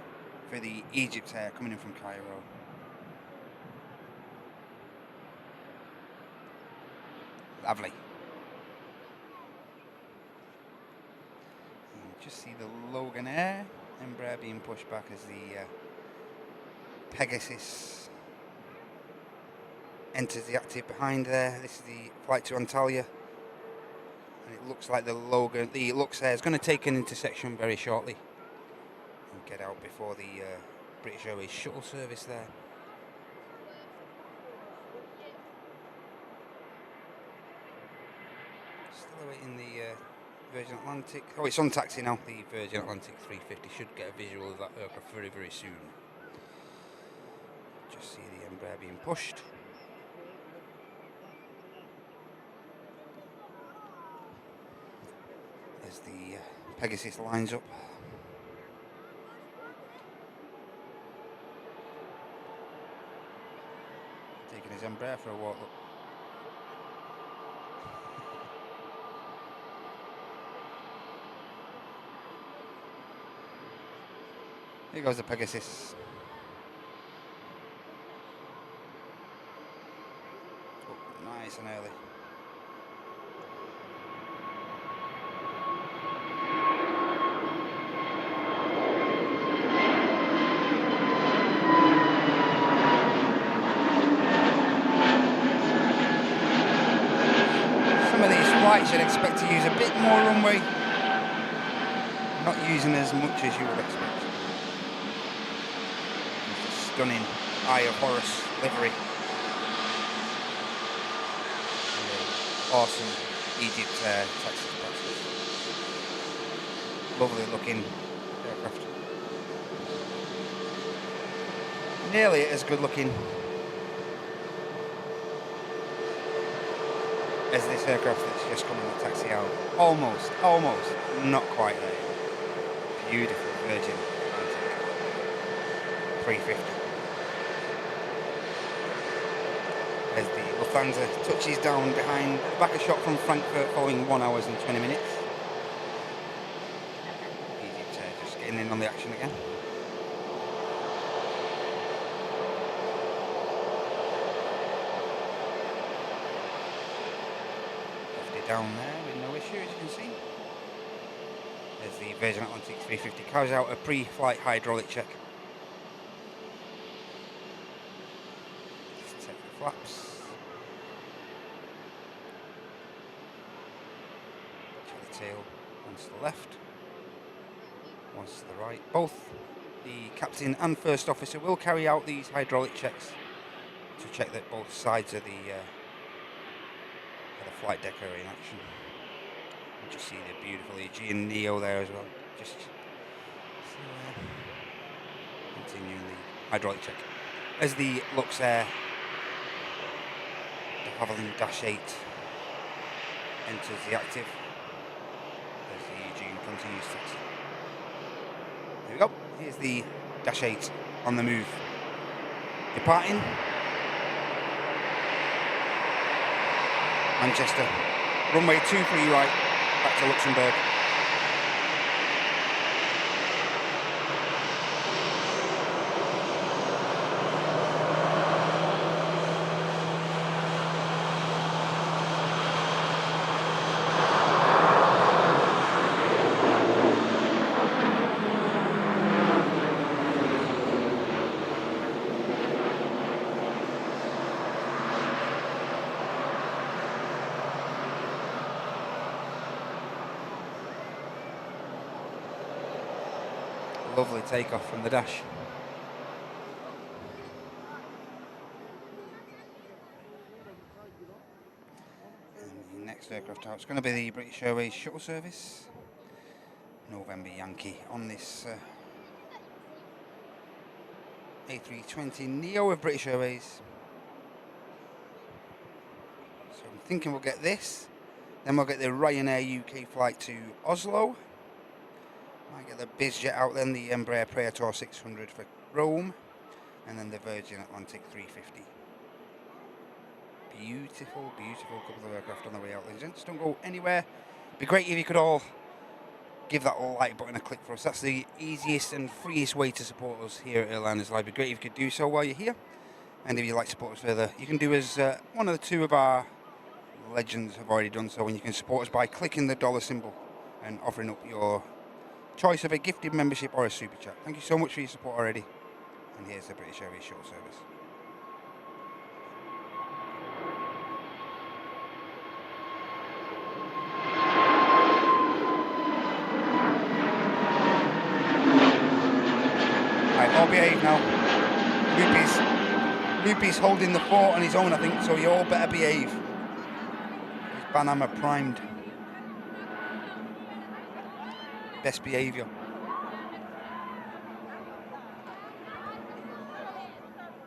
for the Egypt Air coming in from Cairo. Lovely. And just see the Loganair Embraer being pushed back as the Pegasus enters the active behind there. This is the flight to Antalya. And it looks like the Luxair is going to take an intersection very shortly and get out before the British Airways shuttle service there. Still awaiting the Virgin Atlantic. Oh, it's on taxi now. The Virgin Atlantic 350 should get a visual of that aircraft very, very soon. Just see the Embraer being pushed. As the Pegasus lines up. Taking his Embraer for a walk. Look. Here goes the Pegasus. Oh, nice and early. Some of these flights you'd expect to use a bit more runway. Not using as much as you would expect. Stunning Eye of Horus livery. Awesome Egypt taxi departures. Lovely looking aircraft. Nearly as good looking as this aircraft that's just coming to taxi out. Almost, not quite there. Beautiful Virgin Atlantic 350. As the Lufthansa touches down behind the back of shot from Frankfurt following 1 hour and 20 minutes. Egypt just getting in on the action again. Left it down there with no issue, as you can see. As the Virgin Atlantic 350 carries out a pre-flight hydraulic check. Flaps. Check the tail, once to the left, once to the right. Both the captain and first officer will carry out these hydraulic checks to check that both sides of the flight deck are in action. You just see the beautiful Aegean Neo there as well. Just continuing the hydraulic check. As the Luxair Havilland Dash 8 enters the active as the Eugene continues taxi. There we go. Here's the Dash 8 on the move. Departing Manchester. Runway 23 right, back to Luxembourg. Lovely takeoff from the dash. And the next aircraft out is going to be the British Airways shuttle service. November Yankee on this A320 Neo of British Airways. So I'm thinking we'll get this. Then we'll get the Ryanair UK flight to Oslo. Might get the BizJet out then, the Embraer Praetor 600 for Rome, and then the Virgin Atlantic 350. Beautiful, beautiful couple of aircraft on the way out, ladies and gents. Don't go anywhere. It'd be great if you could all give that like button a click for us. That's the easiest and freest way to support us here at Airliners Live. It'd be great if you could do so while you're here. And if you'd like to support us further, you can do as one of the two of our legends have already done so, and you can support us by clicking the dollar symbol and offering up your choice of a gifted membership or a super chat. Thank you so much for your support already. And here's the British Airways shuttle service. behave now. Loopy's holding the fort on his own, I think, so you all better behave. He's Banama primed. Best behaviour.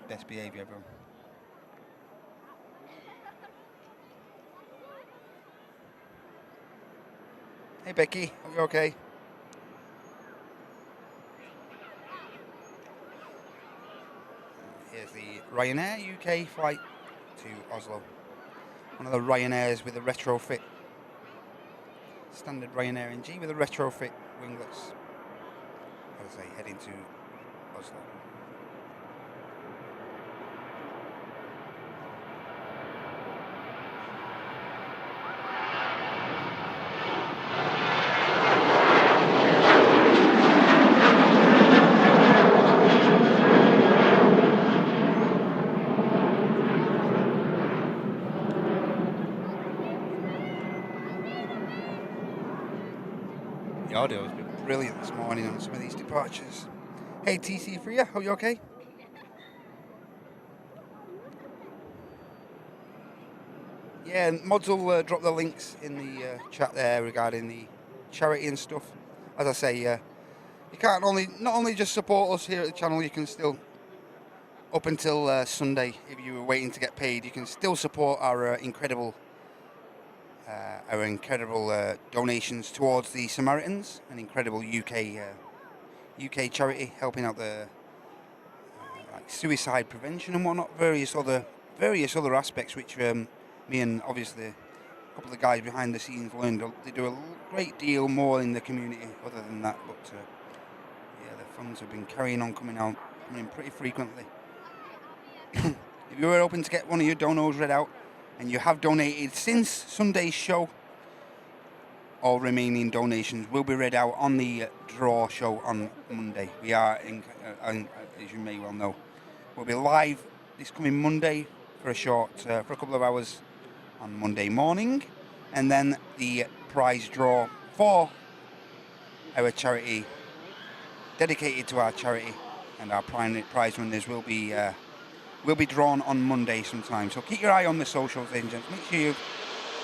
Best behaviour, everyone. Hey Becky, are you okay? Here's the Ryanair UK flight to Oslo. One of the Ryanairs with a retrofit. Standard Ryanair NG with a retrofit winglets. As I say, heading to Oslo. The audio has been brilliant this morning on some of these departures. Hey TC Freya, are you okay? Yeah, and mods will drop the links in the chat there regarding the charity and stuff. As I say, you can't not only just support us here at the channel, you can still, up until Sunday, if you were waiting to get paid, you can still support our incredible donations towards the Samaritans, an incredible UK charity helping out the like suicide prevention and whatnot, various other aspects which me and obviously a couple of the guys behind the scenes learned. They do a great deal more in the community other than that, but yeah, the funds have been coming in pretty frequently. If you were hoping to get one of your donos read out and you have donated since Sunday's show, all remaining donations will be read out on the draw show on Monday. We are, as you may well know, we'll be live this coming Monday for a couple of hours on Monday morning, and then the prize draw for our charity, dedicated to our charity, and our prize winners will be drawn on Monday sometime. So keep your eye on the socials, ladies and gents. Make sure you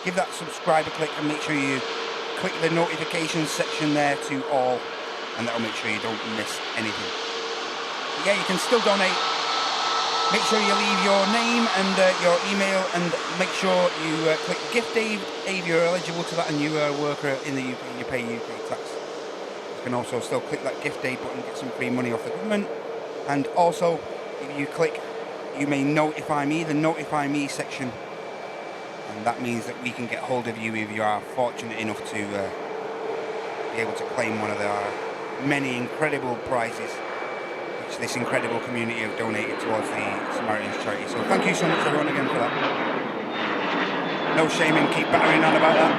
give that subscriber click and make sure you click the notifications section there to all, and that'll make sure you don't miss anything. But yeah, you can still donate. Make sure you leave your name and your email, and make sure you click gift aid if you're eligible to that and you are a worker in the UK and you pay UK tax. You can also still click that gift aid button and get some free money off the government. And also, if you click, you may notify me, the notify me section, and that means that we can get hold of you if you are fortunate enough to be able to claim one of our many incredible prizes which this incredible community have donated towards the Samaritans charity. So thank you so much everyone again for that. No shame in keep battering on about that.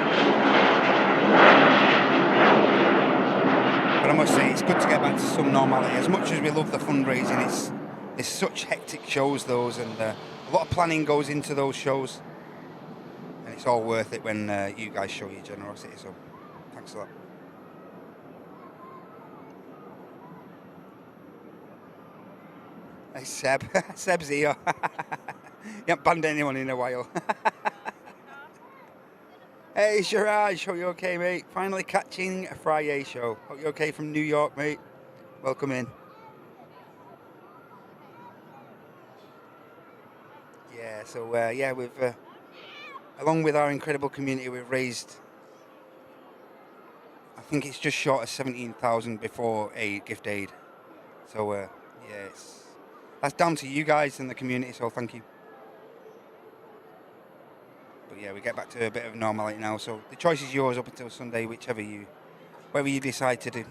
But I must say, it's good to get back to some normality. As much as we love the fundraising, it's such hectic shows, those, and a lot of planning goes into those shows, and it's all worth it when you guys show your generosity, so thanks a lot. Hey Seb, Seb's here. You haven't banned anyone in a while. Hey Shiraj, hope you okay, mate? Finally catching a Friday show. Hope you okay from New York, mate? Welcome in. Yeah, so yeah, we've along with our incredible community, we've raised, I think it's just short of 17,000 before gift aid. So yeah, that's down to you guys and the community, so thank you. But yeah, we get back to a bit of normality now, so the choice is yours up until Sunday, whatever you decide to do.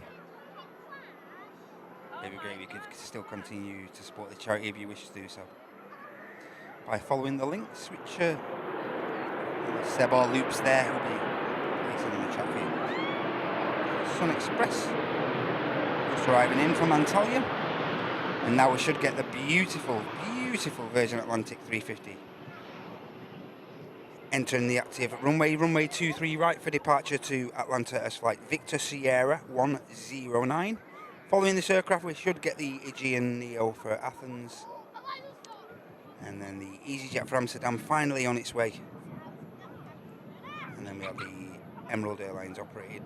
It'd be great if you could still continue to support the charity if you wish to do so, by following the links, which Seb or Loops there will be placing in the chat for you. Sun Express just arriving in from Antalya, and now we should get the beautiful Virgin Atlantic 350 entering the active runway 23 right for departure to Atlanta as flight Victor Sierra 109 Following this aircraft, we should get the Aegean Neo for Athens. And then the EasyJet for Amsterdam finally on its way. And then we have the Emerald Airlines operated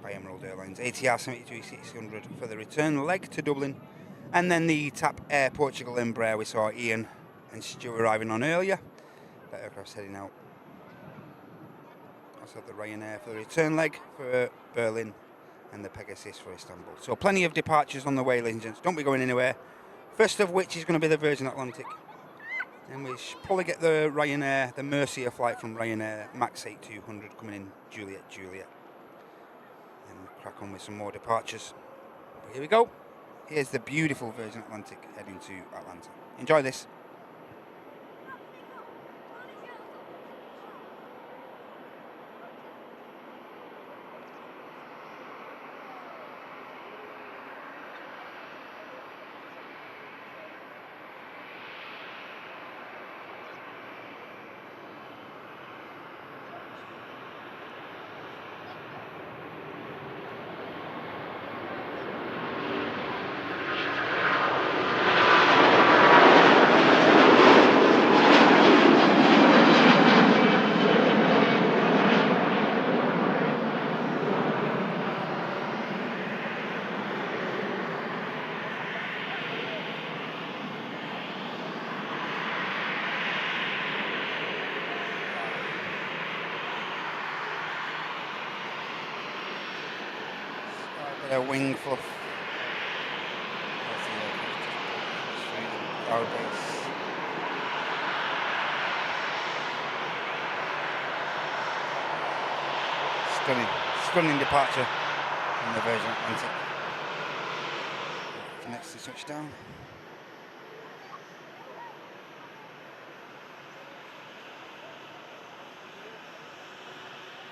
by Emerald Airlines. ATR 73600 for the return leg to Dublin. And then the TAP Air Portugal Embraer we saw Ian and Stu arriving on earlier. That aircraft's heading out. Also the Ryanair for the return leg for Berlin and the Pegasus for Istanbul. So plenty of departures on the way, ladies and gents. Don't be going anywhere. First of which is going to be the Virgin Atlantic. And we should probably get the Ryanair, the Mercia flight from Ryanair, Max 8200 coming in Juliet. And crack on with some more departures. But here we go. Here's the beautiful Virgin Atlantic heading to Atlanta. Enjoy this. A wing fluff. Our base. Stunning departure from the Virgin Atlantic. Next to touchdown.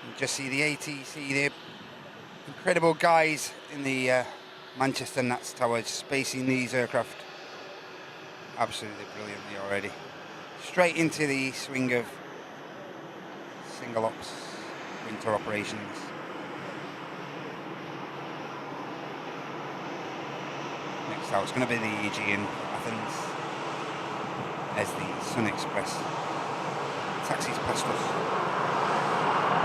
You just see the ATC there. Incredible guys in the Manchester Nats Tower spacing these aircraft absolutely brilliantly already. Straight into the swing of single ops winter operations. Next out, it's going to be the Aegean Athens as the Sun Express taxis past us.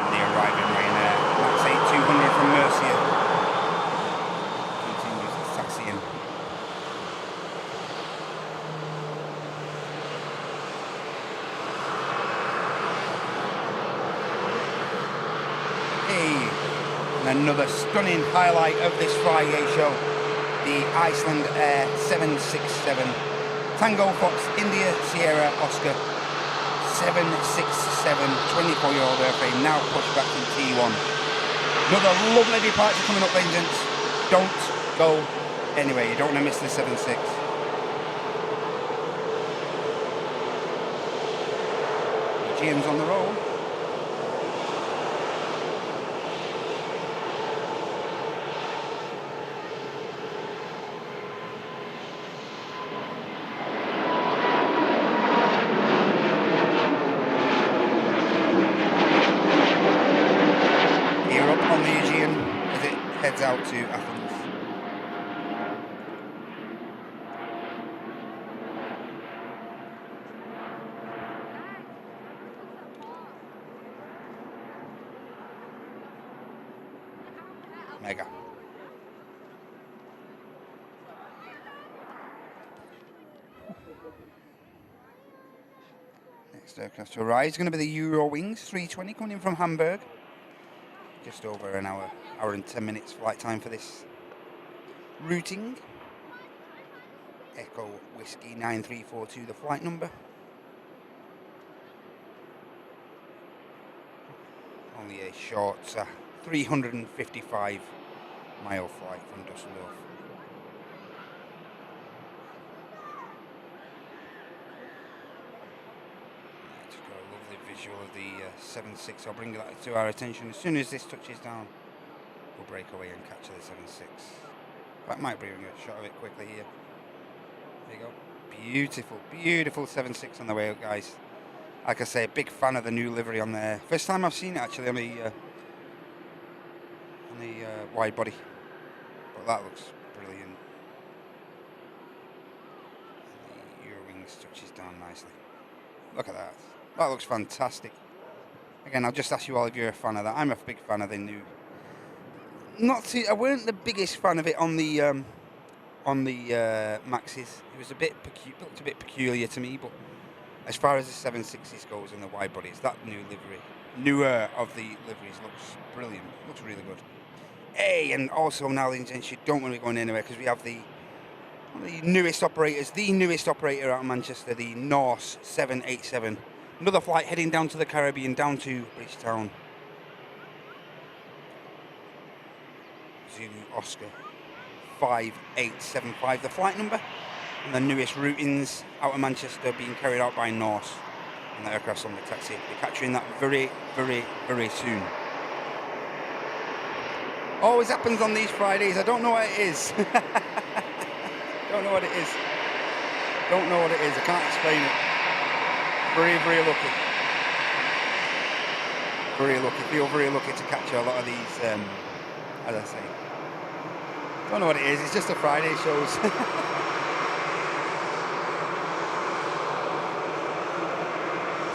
And the arriving Ryanair Max 8200 from Mercia continues its taxiing. Hey, and another stunning highlight of this Friday show, the Icelandair 767 Tango Fox India Sierra Oscar 767 24-year-old airframe now pushed back from T1. Another lovely departure coming up, ladies and gents. Don't go anywhere. You don't want to miss the 76. James on the roll. Heads out to Athens. Mega. Next aircraft to arrive is going to be the Eurowings 320 coming in from Hamburg. Just over an hour and 10 minutes flight time for this routing. Echo Whiskey 9342, the flight number. Only a short 355 mile flight from Dusseldorf. Just got a lovely visual of the 76. I'll bring that to our attention as soon as this touches down. We'll break away and capture the 76. That might bring a shot of it quickly here. There you go. Beautiful, beautiful 76 on the way out, guys. Like I say, big fan of the new livery on there. First time I've seen it actually on the wide body. But that looks brilliant. And the Eurowings touches down nicely. Look at that. That looks fantastic. Again, I'll just ask you all if you're a fan of that. I'm a big fan of the new. I weren't the biggest fan of it on the Maxes. It was looked a bit peculiar to me, but as far as the 760s goes and the wide bodies, that newer of the liveries looks brilliant. Looks really good. Hey, and also now, ladies and gents, you don't want to be going anywhere because we have the newest operator out of Manchester, the Norse 787. Another flight heading down to the Caribbean, down to Bridgetown. Zulu Oscar 5875, the flight number, and the newest routings out of Manchester being carried out by Norse, and the aircraft's on the taxi. We're capturing that very, very, very soon. Always happens on these Fridays. I don't know what it is. Don't know what it is. Don't know what it is. I can't explain it. Very, very lucky. Very lucky. Feel very lucky to capture a lot of these, as I say. Don't know what it is. It's just the Friday shows.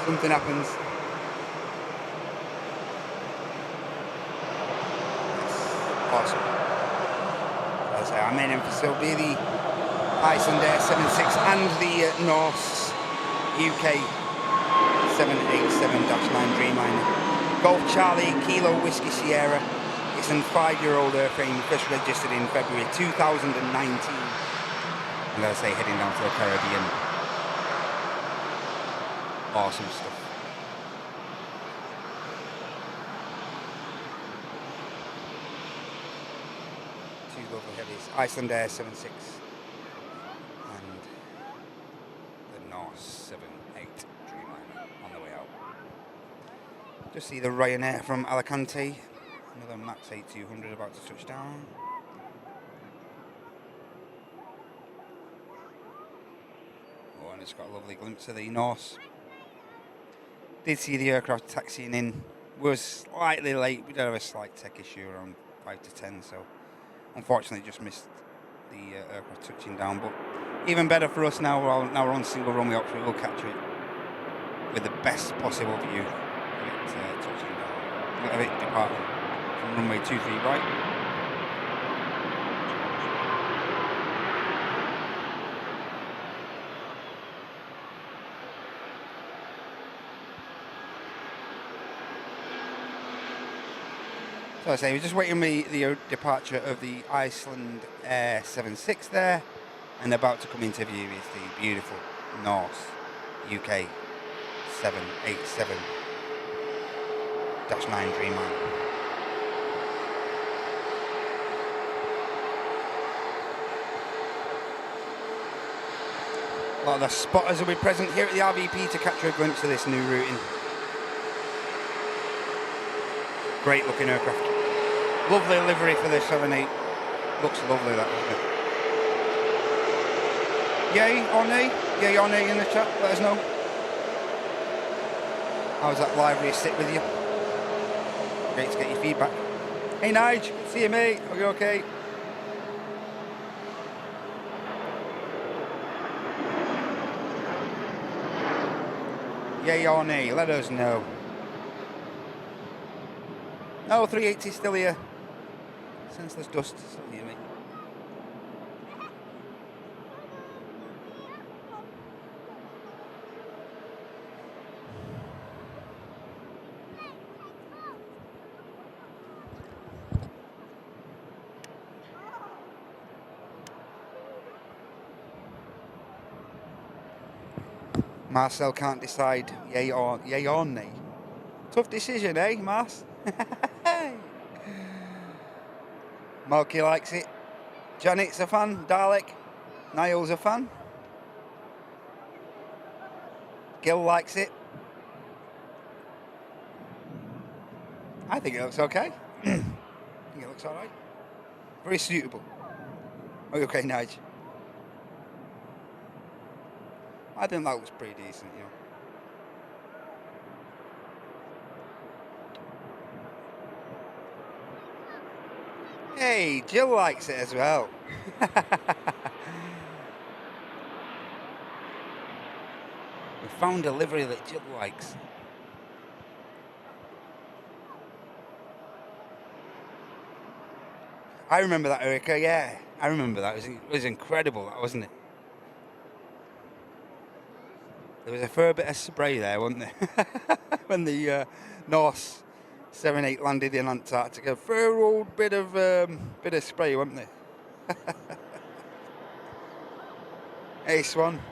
Something happens. Awesome. As I say, I'm in for still be the Icelandair 76 and the Norse UK 787-9 Dreamliner. Golf Charlie Kilo Whiskey Sierra. It's a 5-year-old airframe, first registered in February 2019. And as I say, heading down to the Caribbean. Awesome stuff. Two lovely heavies, Icelandair 76 and the Norse 78 Dreamliner on the way out. Just see the Ryanair from Alicante, another Max 8200 about to touch down. Oh, and it's got a lovely glimpse of the Norse. Did see the aircraft taxiing in, was slightly late. We did have a slight tech issue around 5 to 10, so unfortunately just missed the aircraft touching down. But even better for us now, we're on single runway option. We'll capture it with the best possible view of it touching down. Of it departing from runway 23 right. So I say, we're just waiting for the departure of the Icelandair 76 there, and about to come into view is the beautiful Norse UK 787-9 Dreamliner. A lot of the spotters will be present here at the RVP to capture a glimpse of this new routing. Great looking aircraft. Lovely livery for the 78. Looks lovely, that, doesn't it? Yay or nay? Yay or nay in the chat, let us know. How's that livery sit with you? Great to get your feedback. Hey Nige, good to see you mate, are you okay? Yay or nay, let us know. No, 380 still here. Senseless dust still here, mate. Marcel can't decide yay or nay. Tough decision, eh, Mars? Malky likes it. Janet's a fan. Dalek. Niall's a fan. Gil likes it. I think it looks okay. I think it looks alright. Very suitable. Are you okay, Nige? I think that looks pretty decent, you know. Hey, Jill likes it as well. We found a livery that Jill likes. I remember that, Erica, yeah. I remember that. It was incredible, that, wasn't it? There was a fair bit of spray there, wasn't there? When the Norse 7-8 landed in Antarctica. A fair old bit of spray, wasn't there? Hey, Swan.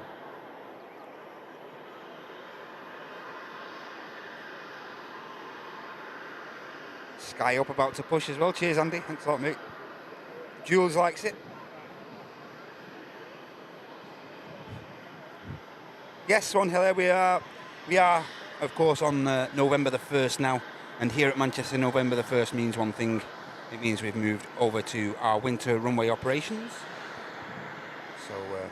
Sky up about to push as well. Cheers, Andy. Thanks a lot, mate. Jules likes it. Yes, Swan, hello. We are, of course, on November the 1st now. And here at Manchester, November the 1st means one thing. It means we've moved over to our winter runway operations. So I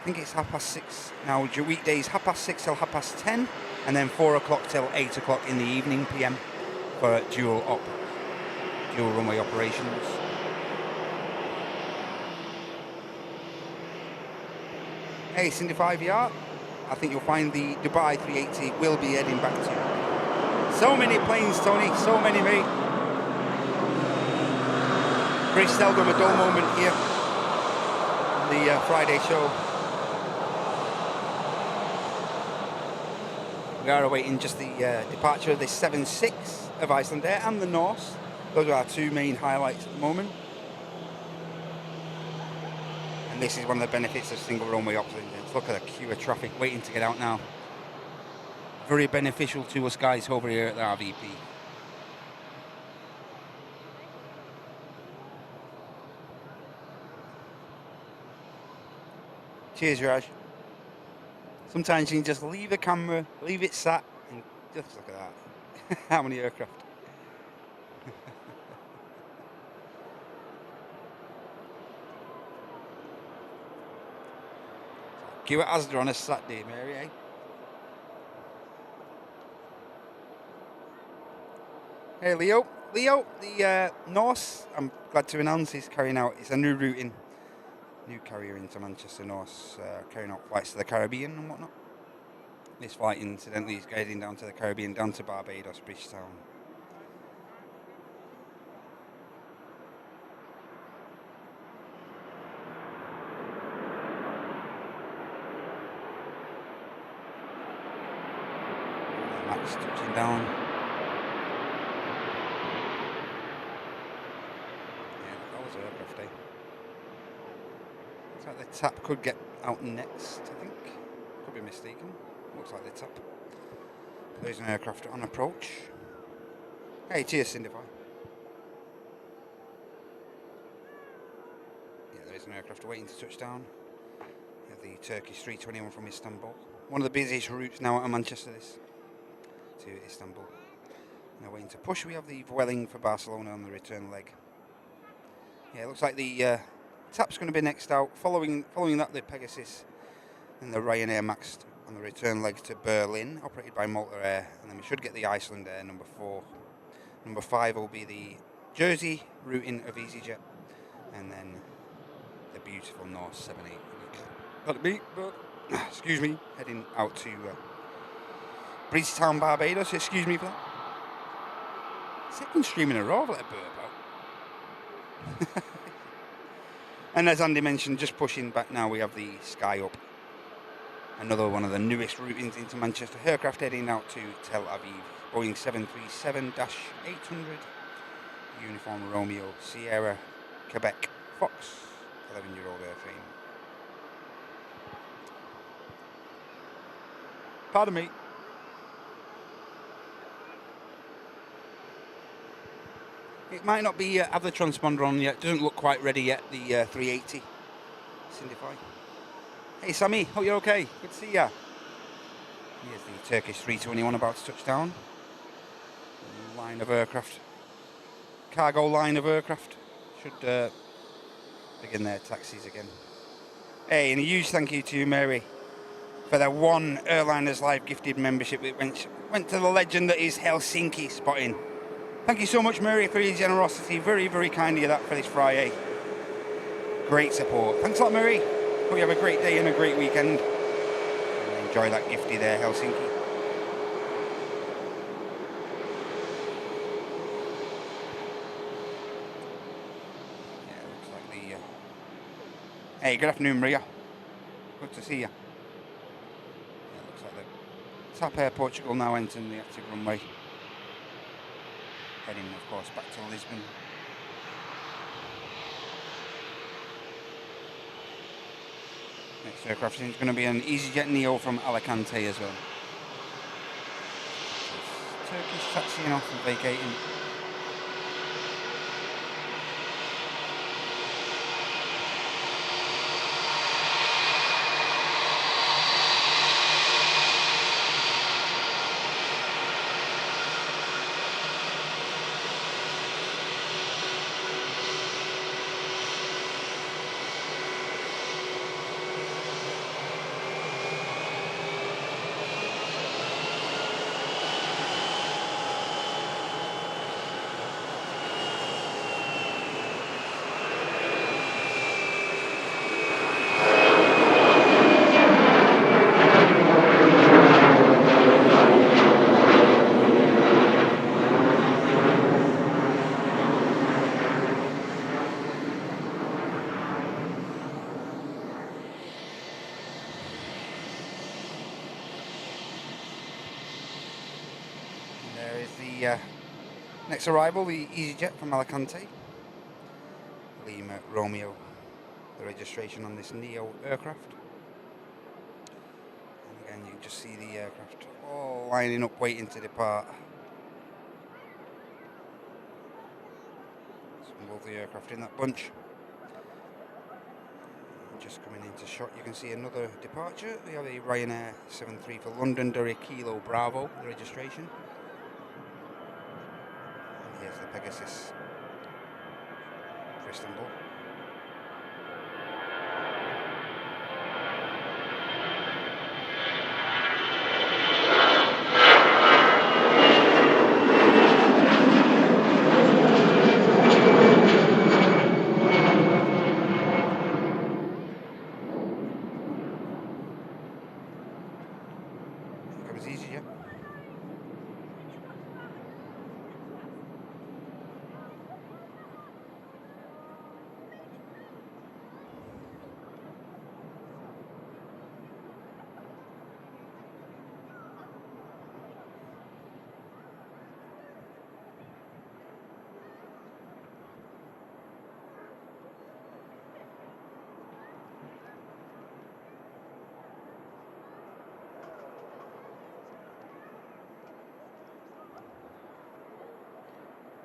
think it's 6:30 now. Weekdays 6:30 till 10:30, and then 4 o'clock till 8 o'clock in the evening PM for dual runway operations. Hey, Cindy 5ER. I think you'll find the Dubai 380 will be heading back to you. So many planes, Tony. So many, mate. Very seldom a dull moment here on the Friday show. We are awaiting just the departure of the 76 of Icelandair and the Norse. Those are our two main highlights at the moment. And this is one of the benefits of single runway options. Look at the queue of traffic waiting to get out now. Very beneficial to us guys over here at the RVP. Cheers, Raj. Sometimes you can just leave the camera, leave it sat, and just look at that. How many aircraft? Queue at Asda on a Saturday, Mary, eh? Hey, Leo. Leo, the Norse, I'm glad to announce, is carrying out, it's a new routing. New carrier into Manchester Norse, carrying out flights to the Caribbean and whatnot. This flight, incidentally, is heading down to the Caribbean, down to Barbados, Bridgetown. Max touching down. Yeah, that was aircraft, eh? Looks like the tap could get out next, I think. Could be mistaken. Looks like the tap. There's an aircraft on approach. Hey, cheers, Cindy. Yeah, there is an aircraft waiting to touch down. We have the Turkish 321 from Istanbul. One of the busiest routes now out of Manchester, this to Istanbul. Now waiting to push. We have the Vueling for Barcelona on the return leg. Yeah, it looks like the tap's going to be next out. Following that, the Pegasus and the Ryanair Max on the return leg to Berlin, operated by Malta Air, and then we should get the Icelandair number 4. Number 5 will be the Jersey routing of EasyJet, and then the beautiful Norse 78. Got to beat, but excuse me, heading out to Bridgetown, Barbados. Excuse me for that. Second stream in a row, I've let a burp out. And as Andy mentioned, just pushing back now, we have the Sky Up. Another one of the newest routings into Manchester. Aircraft heading out to Tel Aviv. Boeing 737-800. Uniform Romeo Sierra Quebec Fox. 11-year-old airframe. Pardon me. It might not be have the transponder on yet. Doesn't look quite ready yet. The 380. Syndify. Hey Sammy, hope you're okay. Good to see ya. Here's the Turkish 321 about to touch down. Line of aircraft. Cargo line of aircraft. Should begin their taxis again. Hey, and a huge thank you to you, Mary, for the one Airliners Live gifted membership. It went to the legend that is Helsinki spotting. Thank you so much, Mary, for your generosity. Very, very kind of you that for this Friday. Great support. Thanks a lot, Mary. Hope you have a great day and a great weekend. And enjoy that gifty there, Helsinki. Yeah, looks like the... Hey, good afternoon, Maria. Good to see you. Yeah, looks like the TAP Air Portugal now entering the active runway. Heading, of course, back to Lisbon. Next aircraft is going to be an EasyJet Neo from Alicante as well. Turkish taxiing off and vacating. Next arrival, the EasyJet from Alicante. Lima Romeo, the registration on this Neo aircraft. And again, you can just see the aircraft all lining up, waiting to depart. Some lovely aircraft in that bunch. And just coming into shot, you can see another departure. We have a Ryanair 73 for London, Derry Kilo Bravo, the registration. Here's the Pegasus for Istanbul. Here comes EasyJet.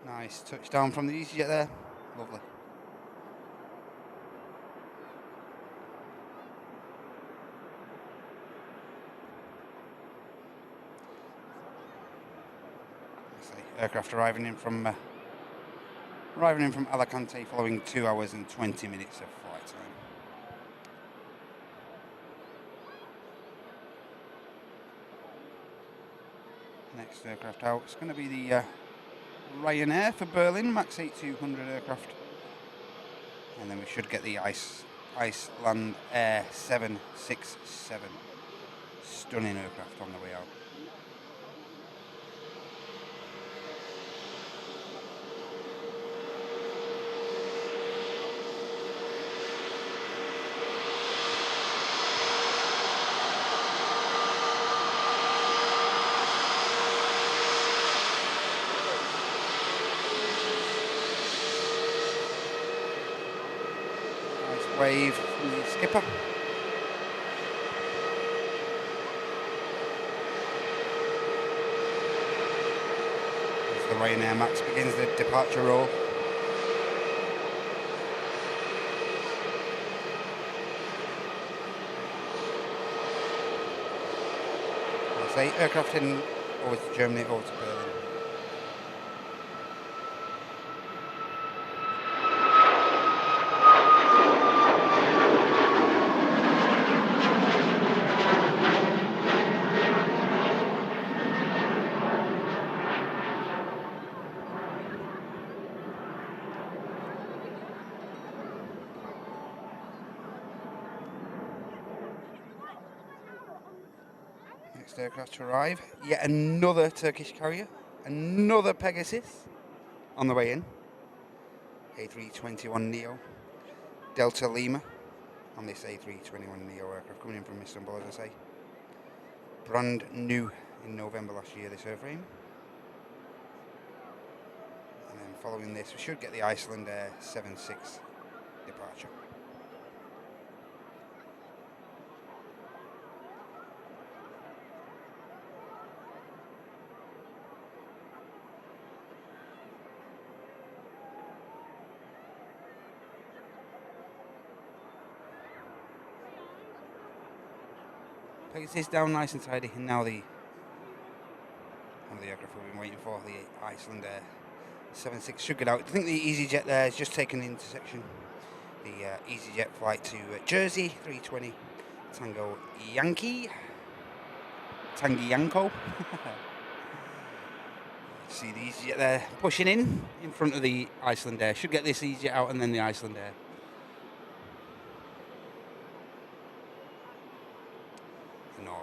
Nice touchdown from the EasyJet there. Lovely. Aircraft arriving in from Alicante following 2 hours and 20 minutes of flight time. Next aircraft out is going to be the Ryanair for Berlin, Max 8200 aircraft. And then we should get the Icelandair 767. Stunning aircraft on the way out. Wave from the skipper. As the Ryanair Max begins the departure roll. I say aircraft heading over to Germany, over to Berlin. Next aircraft to arrive. Yet another Turkish carrier. Another Pegasus on the way in. A321neo. Delta Lima on this A321neo aircraft coming in from Istanbul, as I say. Brand new in November last year, this airframe. And then following this, we should get the Icelandair 76 departure. Pegasus down nice and tidy, and now one of the aircraft we've been waiting for, the Icelandair 76 should get out. I think the EasyJet there has just taken the intersection. The EasyJet flight to Jersey, 320 Tango Yankee. Tangi Yanko. See the EasyJet there pushing in front of the Icelandair. Should get this EasyJet out and then the Icelandair.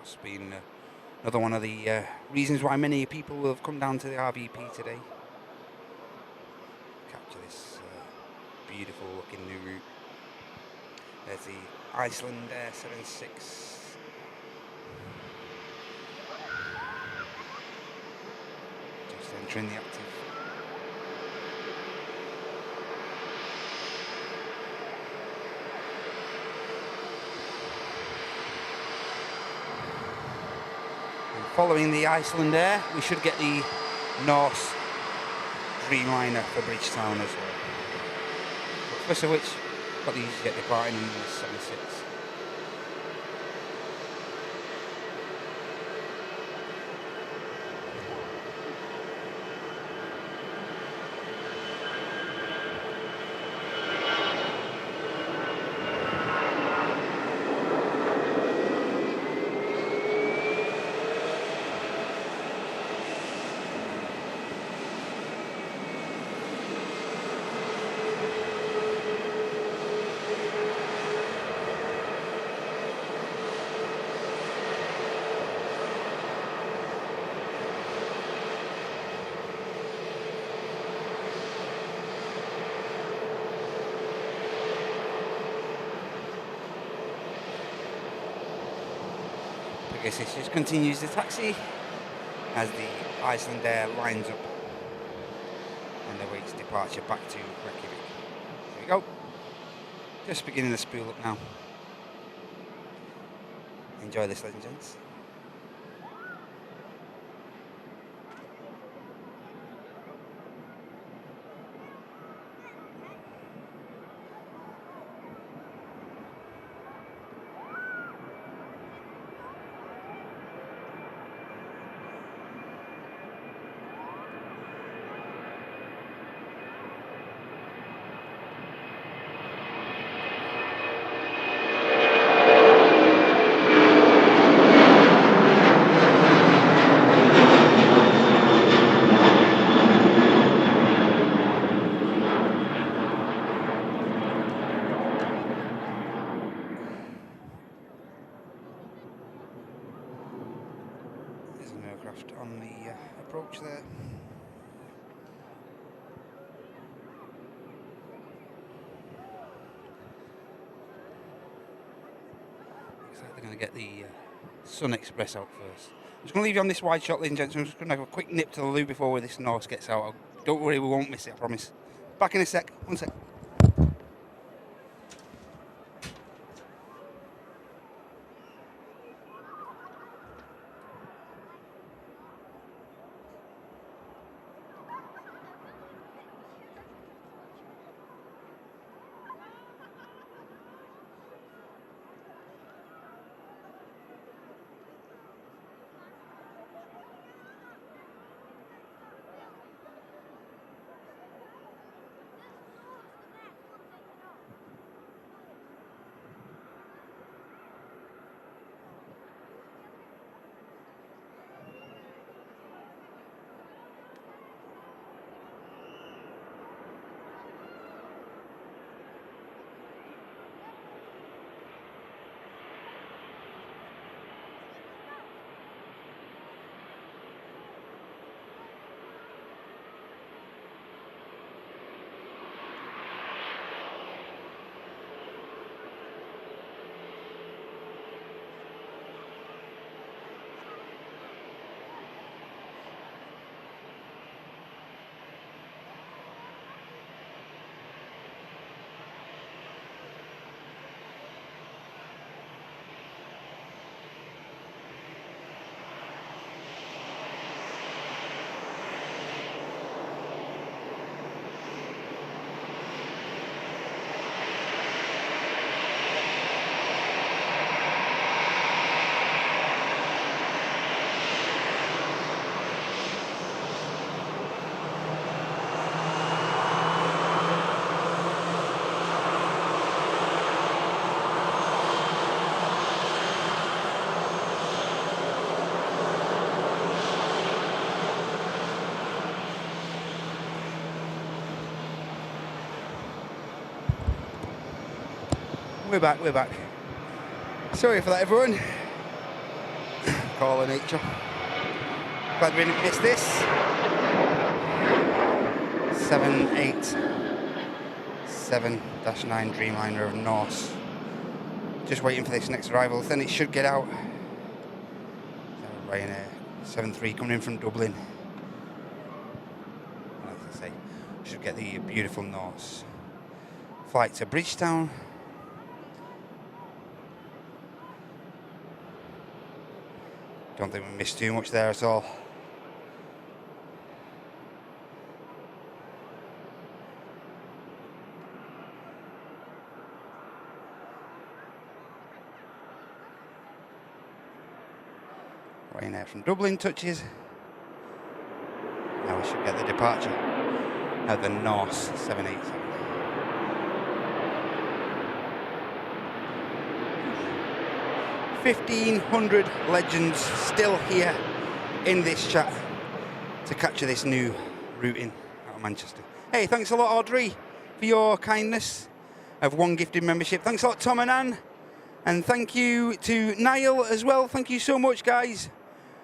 It's been another one of the reasons why many people have come down to the RVP today. Capture this beautiful looking new route. There's the Icelandair 76. Just entering the active. Following the Icelandair, we should get the Norse Dreamliner for Bridgetown as well. But first of which, got the EasyJet departing in the 76. Pegasus just continues the taxi as the Icelandair lines up and awaits departure back to Reykjavik. Here we go. Just beginning the spool up now. Enjoy this, ladies and gents. On the approach there. Looks like they're going to get the Sun Express out first. I'm just going to leave you on this wide shot, ladies and gentlemen. I'm just going to have a quick nip to the loo before this Norse gets out. Don't worry, we won't miss it, I promise. Back in a sec. One sec. We're back. Sorry for that, everyone. Call of nature. Glad we didn't miss this. 787-9 Dreamliner of Norse. Just waiting for this next arrival, then it should get out. Ryanair 73 coming in from Dublin. As I say, should get the beautiful Norse flight to Bridgetown. Don't think we missed too much there at all. Ryanair from Dublin touches. Now we should get the departure of the Norse 787. "1,500 legends still here in this chat to capture this new routing out of Manchester." Hey, thanks a lot, Audrey, for your kindness of one gifted membership. Thanks a lot, Tom and Anne. And thank you to Niall as well. Thank you so much, guys,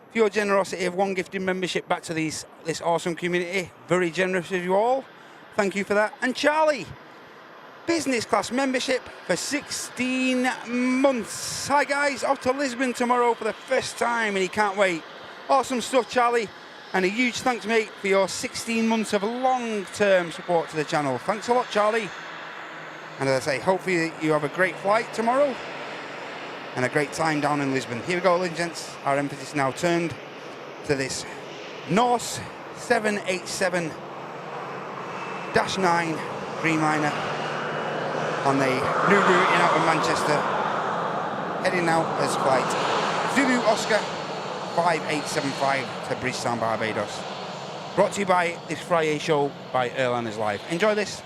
for your generosity of one gifted membership back to this awesome community. Very generous of you all. Thank you for that. And Charlie, business class membership for 16 months. Hi guys, off to Lisbon tomorrow for the first time and he can't wait. Awesome stuff, Charlie. And a huge thanks, mate, for your 16 months of long-term support to the channel. Thanks a lot, Charlie. And as I say, hopefully you have a great flight tomorrow and a great time down in Lisbon. Here we go, ladies and gents. Our emphasis now turned to this Norse 787-9 Dreamliner on the new route in out of Manchester. Heading now as flight Zulu Oscar 5875 to Bridgetown, Barbados. Brought to you by this Friday show by Airliners Live. Enjoy this.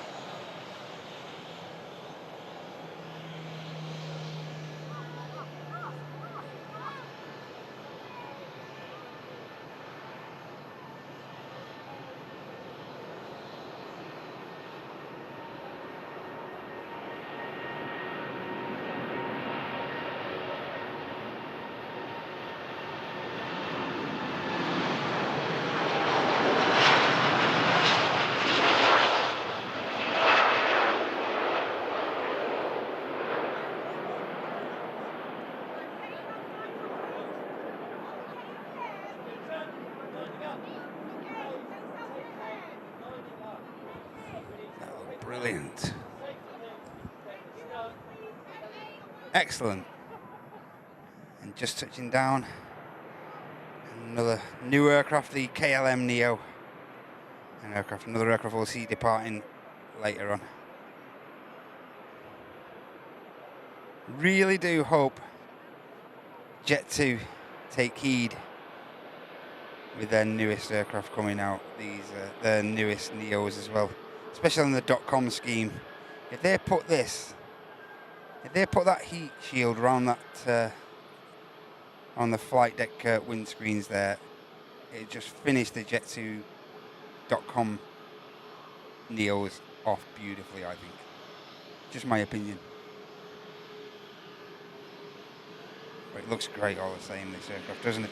Brilliant. Excellent. And just touching down, another new aircraft, the KLM Neo. Another aircraft we'll see departing later on. Really do hope Jet2 take heed with their newest aircraft coming out. These their newest Neos as well. Especially on the .com scheme. If they put that heat shield around that on the flight deck windscreens there, it just finished the Jet2.com Neos off beautifully, I think. Just my opinion. But it looks great all the same, this aircraft, doesn't it?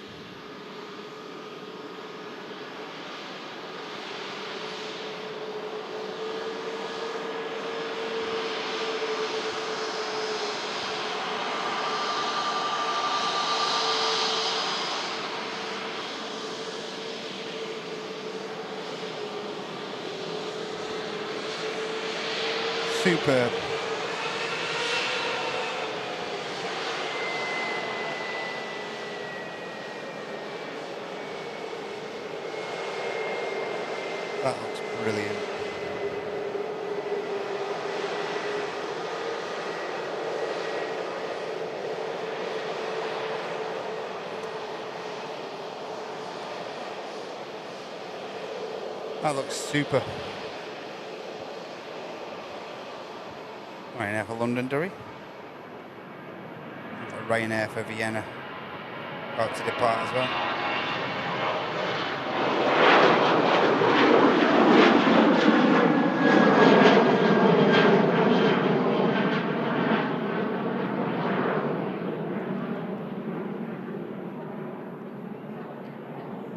Superb. That looks brilliant. That looks super. Ryanair for Londonderry. Ryanair for Vienna. About to depart as well.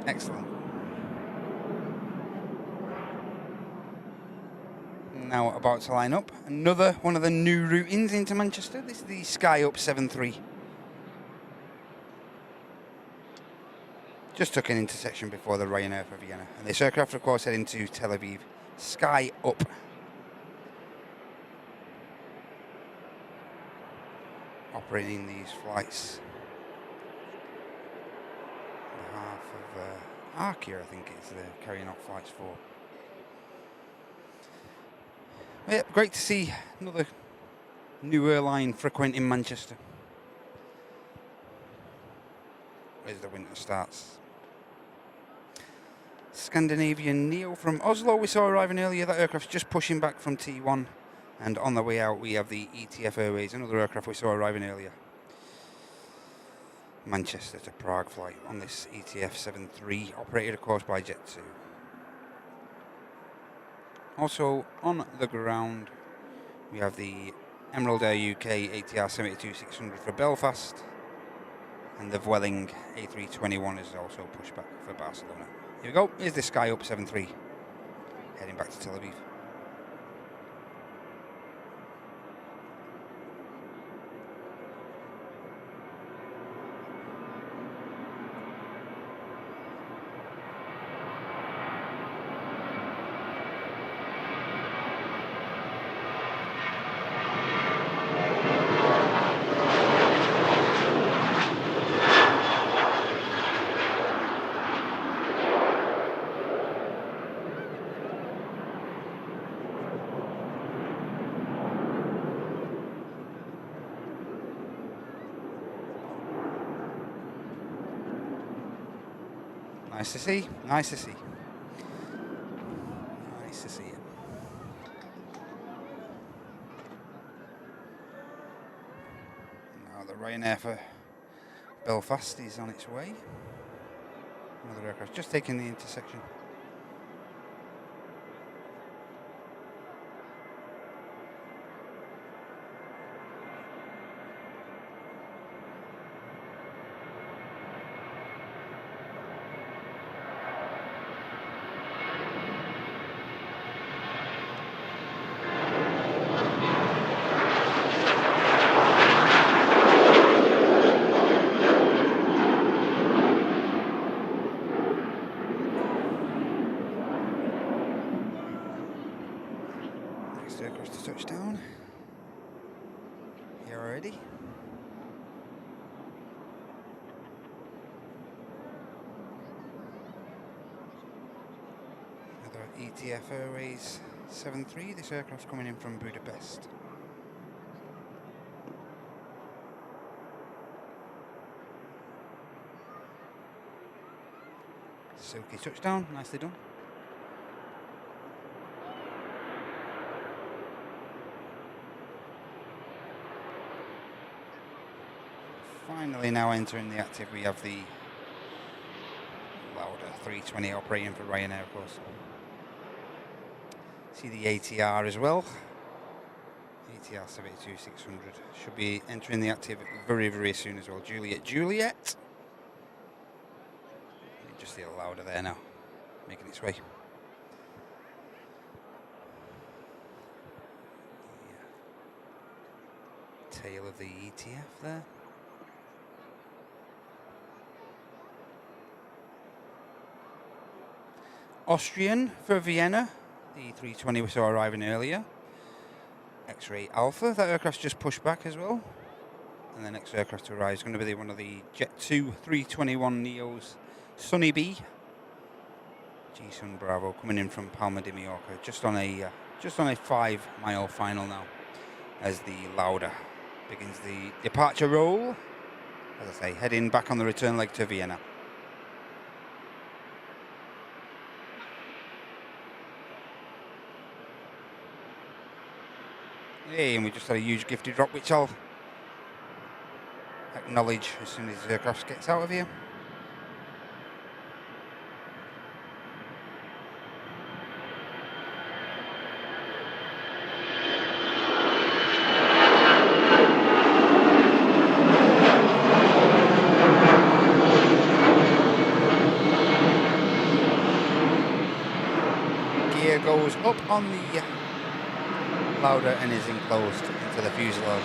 Excellent. Now about to line up another one of the new routings into Manchester. This is the Sky Up 73. Just took an intersection before the Ryanair for Vienna. And this aircraft, of course, heading to Tel Aviv. Sky Up. Operating these flights on behalf of Arkia, I think it's carrying out flights for. Yeah, great to see another new airline frequenting Manchester as the winter starts. Scandinavian Neo from Oslo we saw arriving earlier. That aircraft's just pushing back from T1, and on the way out we have the ETF Airways, another aircraft we saw arriving earlier. Manchester to Prague flight on this ETF 73, operated of course by Jet2. Also on the ground we have the Emerald Air UK ATR 72-600 for Belfast, and the Vueling A321 is also pushed back for Barcelona. Here we go, here's the Sky Up 73 heading back to Tel Aviv. Nice to see, nice to see. Nice to see it. Now the Ryanair for Belfast is on its way. Another aircraft just taking the intersection. Touchdown here already. Another ETF Airways 73. This aircraft coming in from Budapest. Silky touchdown, nicely done. Finally now entering the active, we have the Lauda 320 operating for Ryanair, of course. See the ATR as well. ATR 72-600 should be entering the active very, very soon as well. Juliet. You just see the Lauda there now, making its way. The tail of the ETF there. Austrian for Vienna, the 320 we saw arriving earlier. X-Ray Alpha, that aircraft's just pushed back as well. And the next aircraft to arrive is going to be one of the Jet2 321 Neos, Sunny B. G-Sun Bravo coming in from Palma de Mallorca, just on a 5-mile final now, as the Lauda begins the departure roll. As I say, heading back on the return leg to Vienna. Hey, and we just had a huge gifted drop, which I'll acknowledge as soon as the aircraft gets out of here. goes up on the Lauda and is enclosed into the fuselage.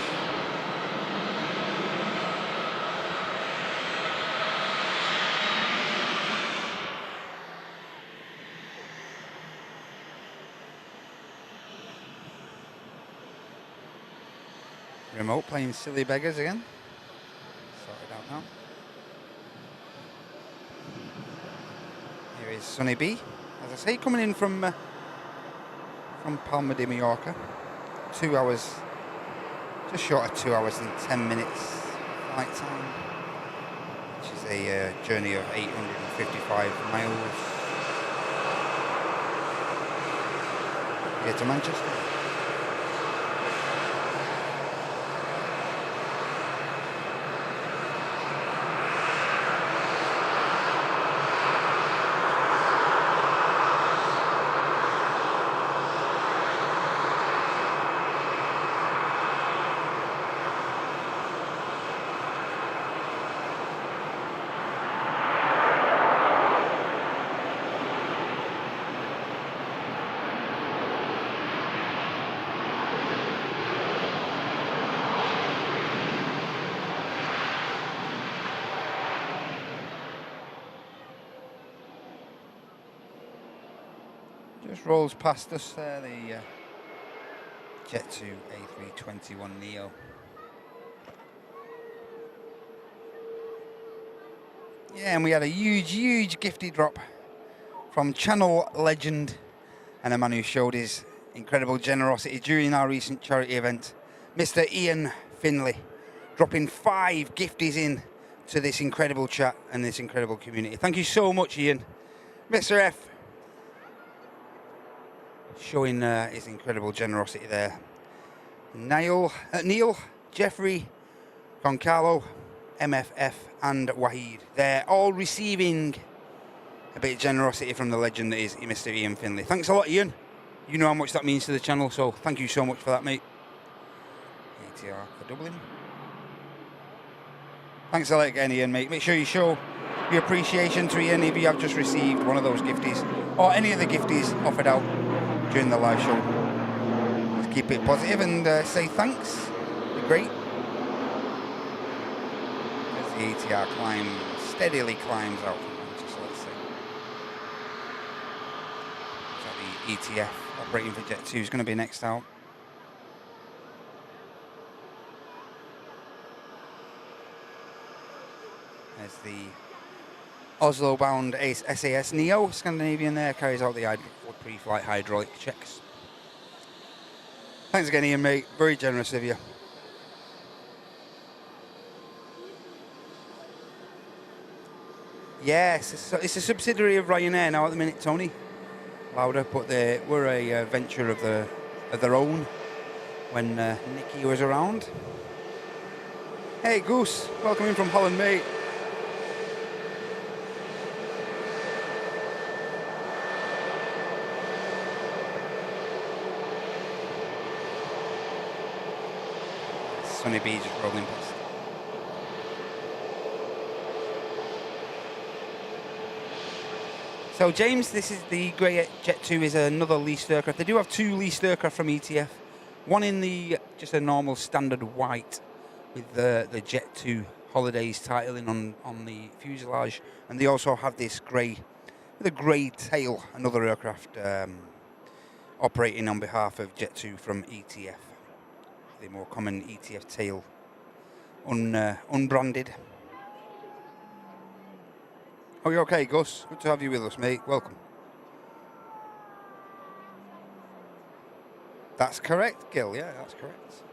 Remote playing silly beggars again. Sort it out now. Here is Sonny B. As I say, coming in from Palma de Mallorca. 2 hours, just short of 2 hours and 10 minutes flight time, which is a journey of 855 miles here to Manchester. Just rolls past us there, the Jet2 A321neo. Yeah, and we had a huge gifty drop from channel legend and a man who showed his incredible generosity during our recent charity event, Mr. Ian Finlay, dropping 5 gifties in to this incredible chat and this incredible community. Thank you so much, Ian. Mr. F, showing his incredible generosity there. Neil, Jeffrey, Concarlo, MFF and Wahid. They're all receiving a bit of generosity from the legend that is Mr. Ian Finlay. Thanks a lot, Ian. You know how much that means to the channel, so thank you so much for that, mate. ATR for Dublin. Thanks a lot again, Ian, mate. Make sure you show your appreciation to Ian if you have just received one of those gifties or any of the gifties offered out during the live show. Let's keep it positive and say thanks. Be great. As the ATR steadily climbs out from Manchester, let's see. So the ETF operating for Jet2 is going to be next out. There's the Oslo-bound SAS Neo, Scandinavian there, carries out the pre-flight hydraulic checks. Thanks again, Ian, mate. Very generous of you. Yes, it's a subsidiary of Ryanair now at the minute, Tony. Lauda, but they were a venture of their own when Nicky was around. Hey, Goose, welcome in from Holland, mate. Sonny B just rolling past. So James, this is the grey Jet2 is another leased aircraft. They do have 2 leased aircraft from ETF. One in the just a normal standard white with the Jet2 Holidays titling on the fuselage, and they also have this grey with a grey tail, another aircraft operating on behalf of Jet2 from ETF. The more common ETF tail, unbranded. Oh, you okay, Gus? Good to have you with us, mate. Welcome. That's correct, Gil. Yeah, that's correct.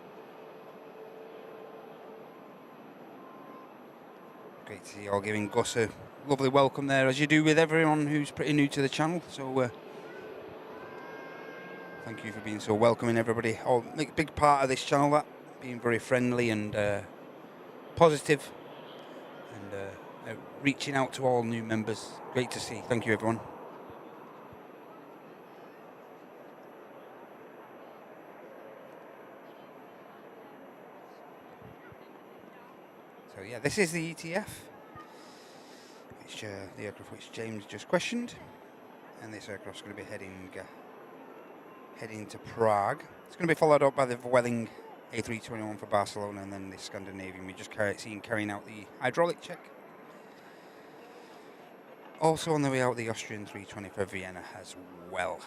Great to see you all giving Gus a lovely welcome there, as you do with everyone who's pretty new to the channel. So thank you for being so welcoming, everybody. Oh, make a big part of this channel, that being very friendly and positive, and reaching out to all new members. Great to see. Thank you, everyone. So yeah, this is the ETF, which the aircraft which James just questioned, and this aircraft's going to be heading heading to Prague. It's going to be followed up by the Vueling A321 for Barcelona, and then the Scandinavian we just seen carrying out the hydraulic check. Also on the way out, the Austrian 320 for Vienna as well.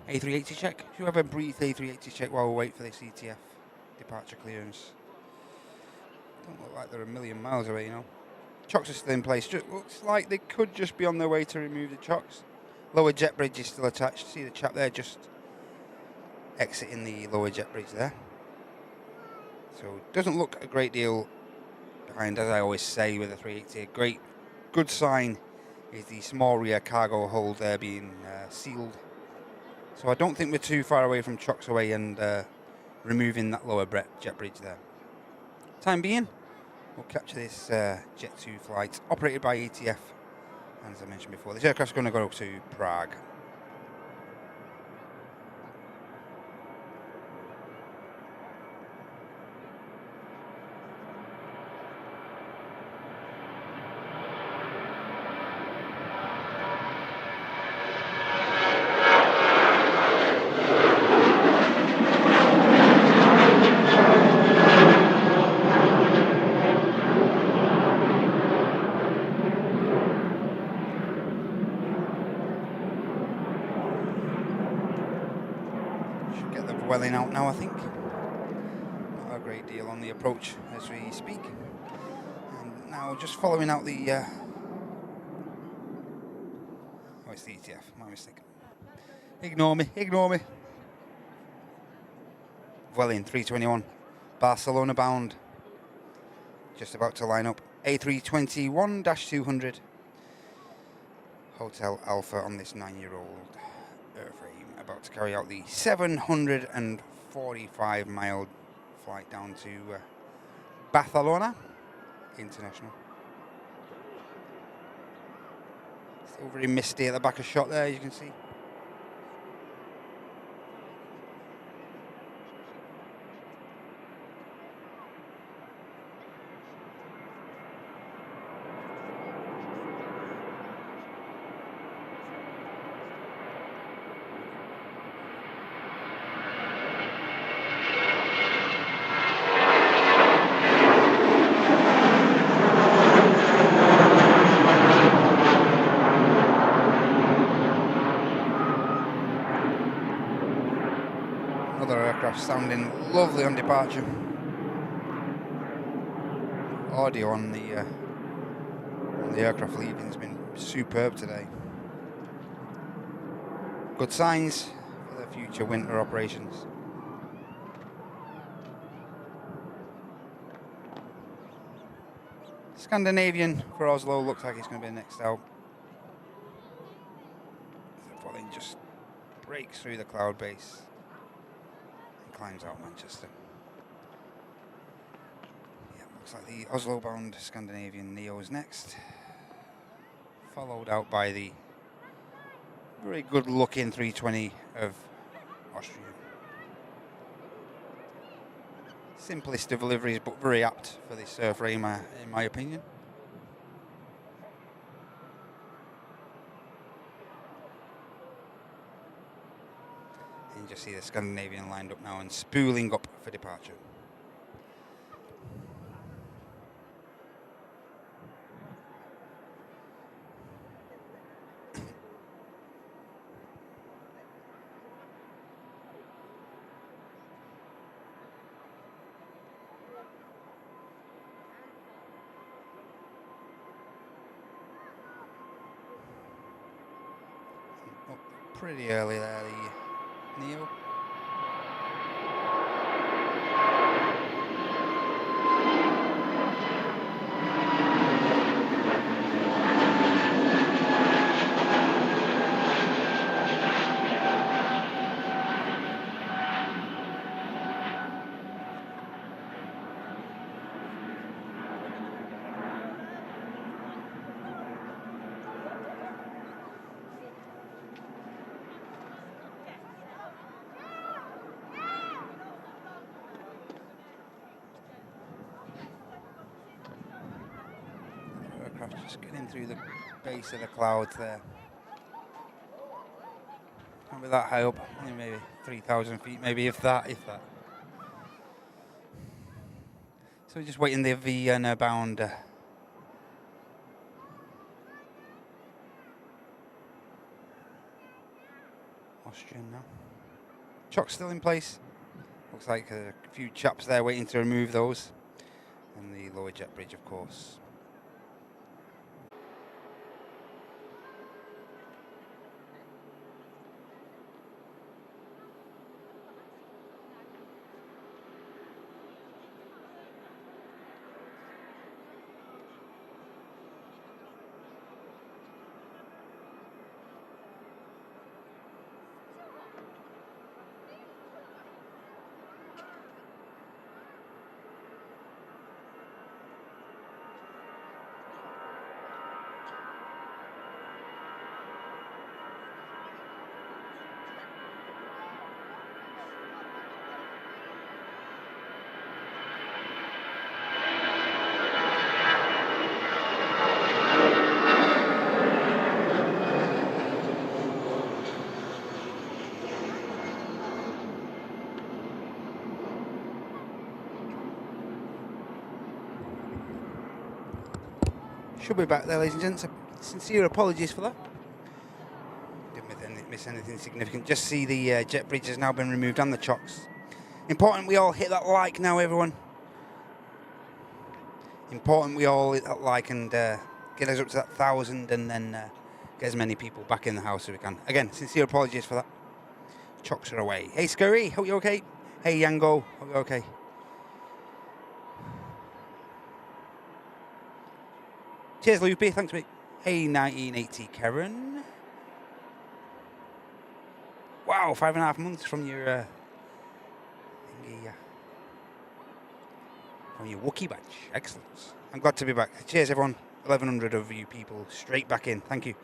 A380 check. Should we have a brief A380 check while we wait for this ETF departure clearance? Don't look like they're a million miles away, you know. Chocks are still in place. Just looks like they could just be on their way to remove the chocks. Lower jet bridge is still attached. See the chap there just exiting the lower jet bridge there. So it doesn't look a great deal behind, as I always say with a 380. A good sign is the small rear cargo hold there being sealed. So I don't think we're too far away from chocks away and removing that lower jet bridge there. Time being, we'll capture this Jet2 flight operated by ATF. And as I mentioned before, this aircraft's going to go to Prague. Welling out now, I think. Not a great deal on the approach as we speak. And now just following out the... oh, it's the ETF, my mistake. Ignore me. Welling 321, Barcelona bound. Just about to line up. A321-200. Hotel Alpha on this 9-year-old airframe. About to carry out the 745-mile flight down to Barcelona International. Still very misty at the back of shot there, as you can see. Sounding lovely on departure. Audio on the aircraft leaving has been superb today. Good signs for the future winter operations. Scandinavian for Oslo looks like it's going to be next out. The Vueling just breaks through the cloud base. Climbs out Manchester. Yeah, looks like the Oslo-bound Scandinavian Neo is next, followed out by the very good-looking 320 of Austria. Simplest of deliveries, but very apt for this airframe, in my opinion. And you just see the Scandinavian lined up now and spooling up for departure. Up pretty early there, the Neo. Just getting through the base of the clouds there. Not be that high up, only maybe 3,000 feet, maybe if that. So we're just waiting the Vienna bound Austrian now. Chock's still in place. Looks like a few chaps there waiting to remove those. And the lower jet bridge, of course. Should be back there, ladies and gents. Sincere apologies for that. Didn't miss anything significant. Just see the jet bridge has now been removed and the chocks. Important we all hit that like now, everyone. Important we all hit that like and get us up to that 1,000 and then get as many people back in the house as we can. Again, sincere apologies for that. Chocks are away. Hey Scurry, hope you're okay. Hey Yango, hope you're okay. Cheers, Loopy. Thanks, mate. Hey, 1980, Karen. Wow, 5.5 months from your from your Wookiee badge. Excellent. I'm glad to be back. Cheers, everyone. 1,100 of you people straight back in. Thank you.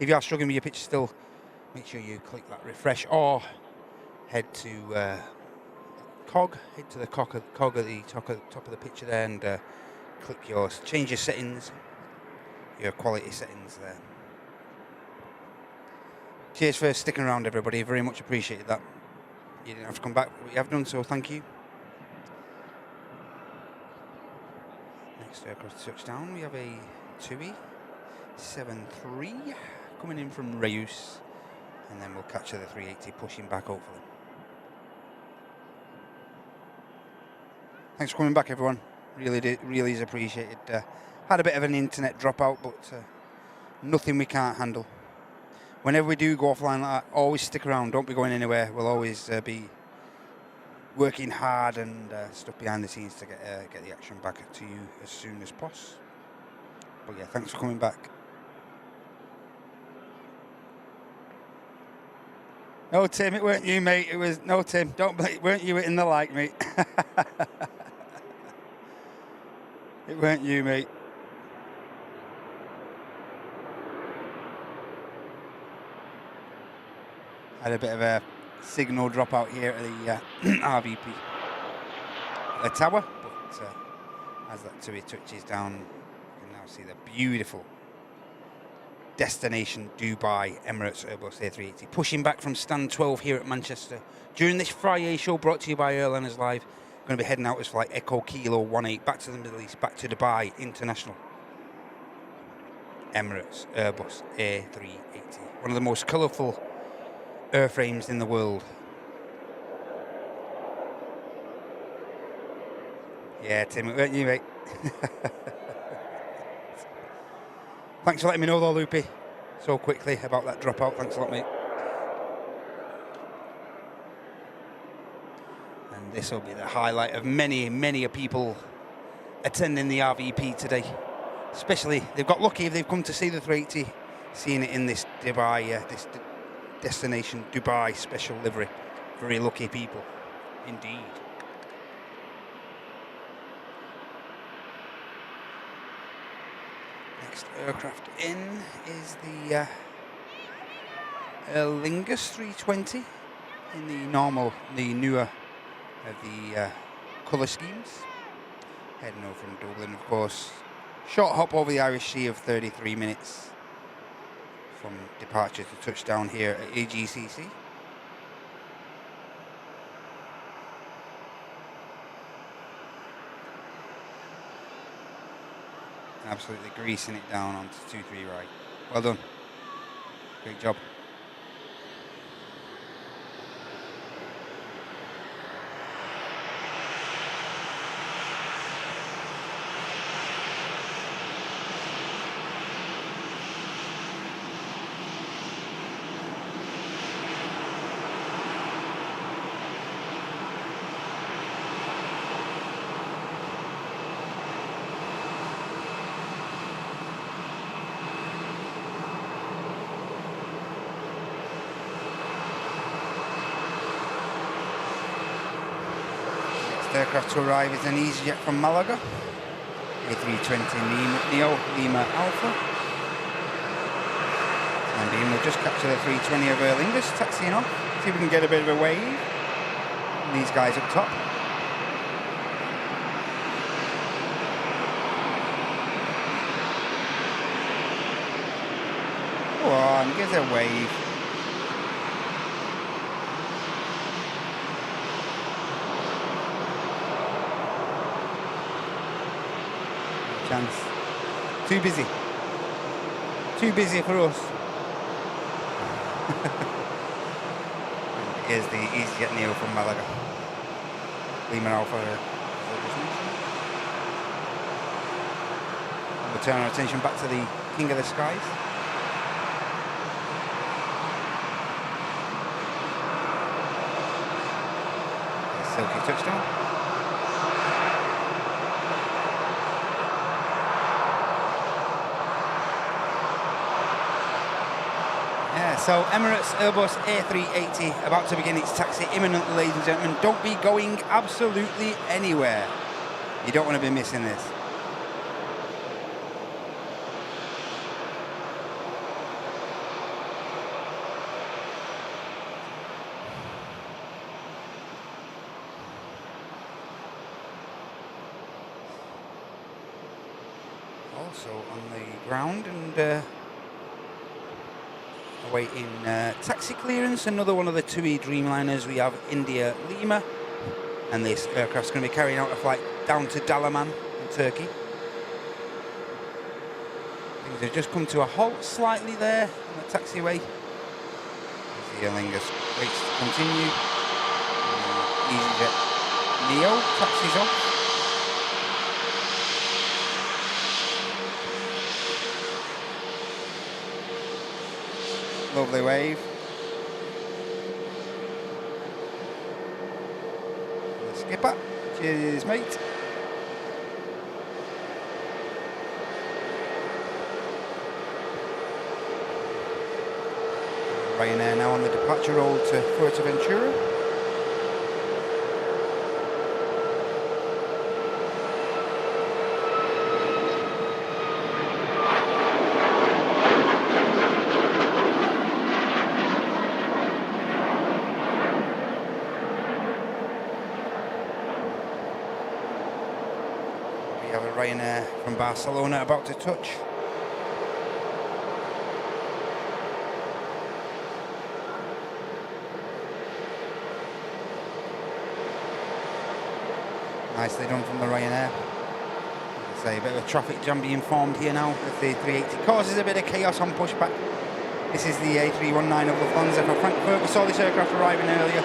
If you are struggling with your picture still, make sure you click that refresh or head to cog. Head to the cog at the top of the picture there and click yours. Change your settings. Your quality settings there. Cheers for sticking around, everybody. Very much appreciated that. You didn't have to come back, but you have done so. Thank you. Next aircraft touchdown, we have a TUI 73 coming in from Reus, and then we'll catch the 380 pushing back hopefully. Thanks for coming back, everyone. Really is appreciated. Had a bit of an internet dropout, but nothing we can't handle. Whenever we do go offline like that, always stick around. Don't be going anywhere. We'll always be working hard and stuff behind the scenes to get the action back to you as soon as possible. But yeah, thanks for coming back. No, Tim, it weren't you, mate. It was no, Tim. Don't blame. It weren't you hitting the like, mate. It weren't you, mate. Had a bit of a signal dropout here at the RVP tower, but as that TUI touches down, you can now see the beautiful destination Dubai Emirates Airbus A380 pushing back from stand 12 here at Manchester during this Friday show brought to you by Airliners Live. Going to be heading out as flight Echo Kilo 18 back to the Middle East, back to Dubai International. Emirates Airbus A380, one of the most colourful airframes in the world. Yeah, Tim, it weren't you, mate. Thanks for letting me know though, Loopy, so quickly about that dropout. Thanks a lot, mate. And this will be the highlight of many a people attending the RVP today. Especially, they've got lucky if they've come to see the 380, seeing it in this Dubai, this destination Dubai special livery. Very lucky people, indeed. Next aircraft in is the Aer Lingus 320 in the newer of the colour schemes. Heading over from Dublin, of course. Short hop over the Irish Sea of 33 minutes from departure to touchdown here at AGCC. and absolutely greasing it down onto 2-3 right. Well done. Great job. Aircraft to arrive is an EasyJet from Malaga, A320 Neo Lima Alpha. Time being, we'll just capture the 320 of Aer Lingus, taxiing off, see if we can get a bit of a wave. And these guys up top. Go on, give us a wave. Chance. Too busy. Too busy for us. Here's the EasyJet Neo from Malaga. Lima Alpha. We'll turn our attention back to the King of the Skies. Silky touchdown. So Emirates Airbus A380 about to begin its taxi imminently, ladies and gentlemen. Don't be going absolutely anywhere. You don't want to be missing this. Also on the ground and awaiting taxi clearance, another one of the TUI Dreamliners. We have India Lima, and this aircraft's going to be carrying out a flight down to Dalaman in Turkey. Things have just come to a halt slightly there on the taxiway. The Aer Lingus waits to continue. EasyJet Neo taxis off. Lovely wave. The skipper. Cheers, mate. Ryanair now on the departure roll to Fuerteventura. Ryanair from Barcelona about to touch. Nicely done from the Ryanair. As I say, a bit of a traffic jam being formed here now with the 380. Causes a bit of chaos on pushback. This is the A319 of Lufthansa for Frankfurt. We saw this aircraft arriving earlier.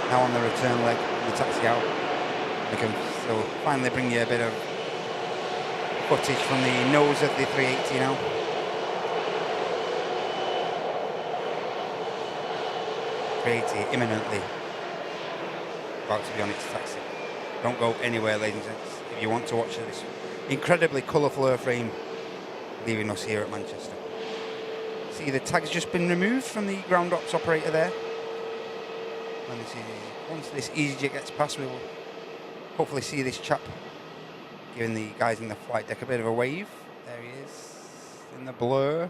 Now on the return leg, the taxi out. We can still finally bring you a bit of footage from the nose of the 380 now. .380 imminently about to be on its taxi. Don't go anywhere, ladies and gents, if you want to watch this incredibly colourful airframe leaving us here at Manchester. See, the tag's just been removed from the ground ops operator there. Once this EasyJet gets past, we will hopefully see this chap giving the guys in the flight deck a bit of a wave. There he is, in the blur.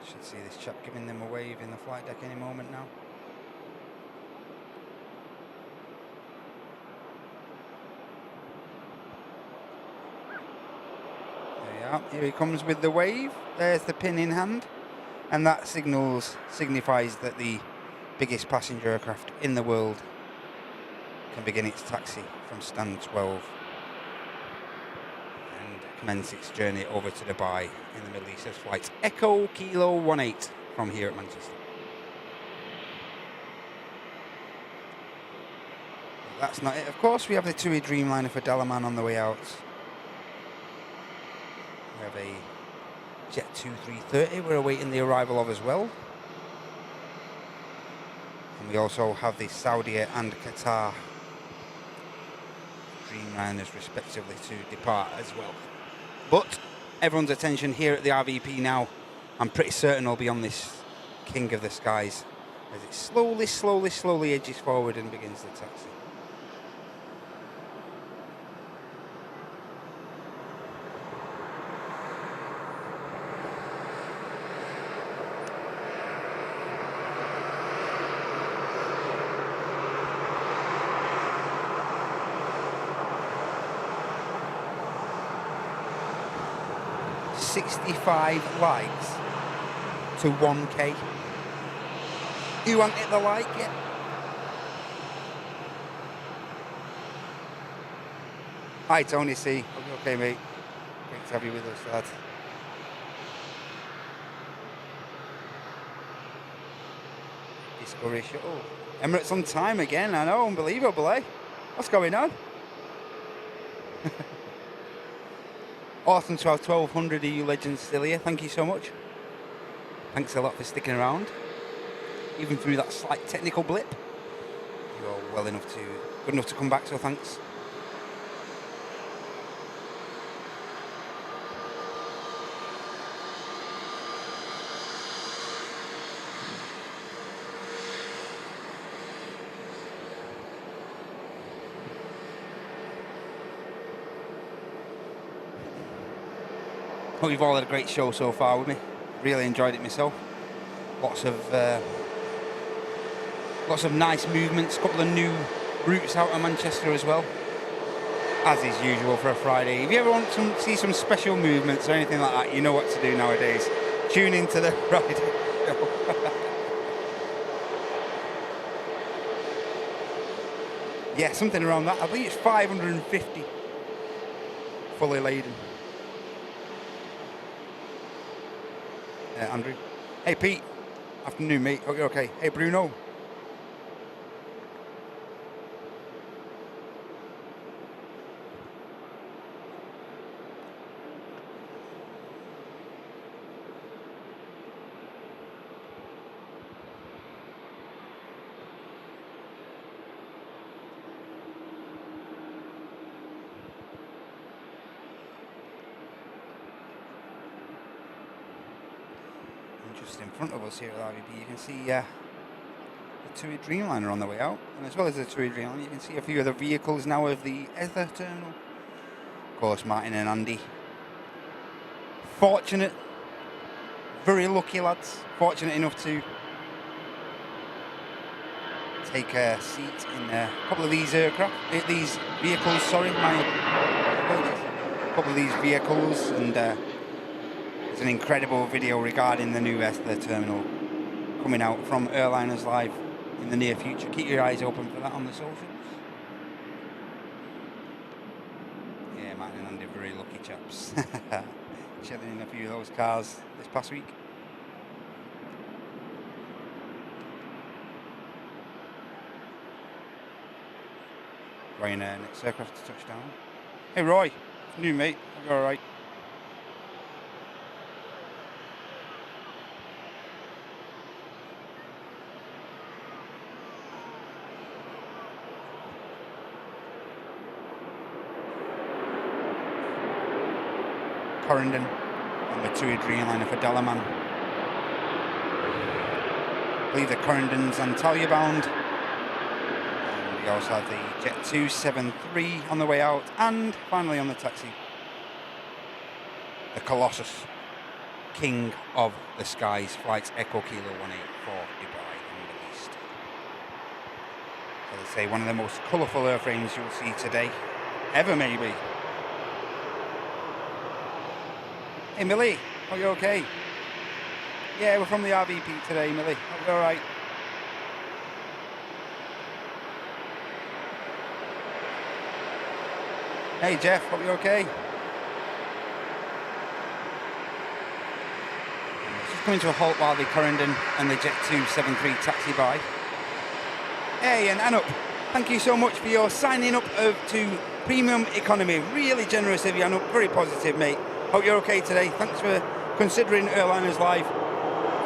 Should see this chap giving them a wave in the flight deck any moment now. There we are. Here he comes with the wave. There's the pin in hand. And that signifies that the biggest passenger aircraft in the world can begin its taxi from stand 12 and commence its journey over to Dubai in the Middle East as flights Echo Kilo 18 from here at Manchester. But that's not it, of course. We have the TUI Dreamliner for Dalaman on the way out. We have a Jet2 330 we're awaiting the arrival of as well. And we also have the Saudia and Qatar Dreamliners respectively to depart as well. But everyone's attention here at the RVP now, I'm pretty certain will be on this King of the Skies as it slowly edges forward and begins the taxi. $65 likes to 1k. You haven't hit the like yet? Hi Tony C. Okay mate. Great to have you with us, lad. Discovery Shuttle. Emirates on time again, I know, unbelievable, eh? What's going on? Awesome to have 1,200 of you legends still here. Thank you so much. Thanks a lot for sticking around. Even through that slight technical blip. You're good enough to come back, so thanks. Hope you've all had a great show so far with me. Really enjoyed it myself. Lots of nice movements. A couple of new routes out of Manchester as well, as is usual for a Friday. If you ever want to see some special movements or anything like that, you know what to do nowadays. Tune into the Friday show. Yeah, something around that. I think it's 550 fully laden. Andrew. Hey Pete. Afternoon mate. Hope you're okay. Hey Bruno. Just in front of us here at RVP, you can see the TUI Dreamliner on the way out, and as well as the TUI Dreamliner, you can see a few other vehicles now of the Ether terminal. Of course, Martin and Andy. Fortunate, very lucky lads, fortunate enough to take a seat in a couple of these vehicles, sorry, a couple of these vehicles, and there's an incredible video regarding the new Ether terminal coming out from Airliners Live in the near future. Keep your eyes open for that on the socials. Yeah, Martin and Andy, very lucky chaps. Chilling in a few of those cars this past week. Ryanair, next aircraft to touch down. Hey Roy, new mate, you alright? Corendon on the TUI Dreamliner for Dalaman. I believe the Corendon's Antalya bound. And we also have the Jet2 73 on the way out, and finally on the taxi, the Colossus, King of the Skies, flights Echo Kilo 18 for Dubai in the Middle East. As I say, one of the most colourful airframes you'll see today, ever maybe. Hey Millie, are you okay? Yeah, we're from the RVP today, Millie. Are you alright? Hey Jeff, hope you're okay. Just coming to a halt while the Corendon and the Jet2 73 taxi by. Hey, and Anup, thank you so much for your signing up to Premium Economy. Really generous of you, Anup. Very positive, mate. Hope you're okay today. Thanks for considering Airliners Live.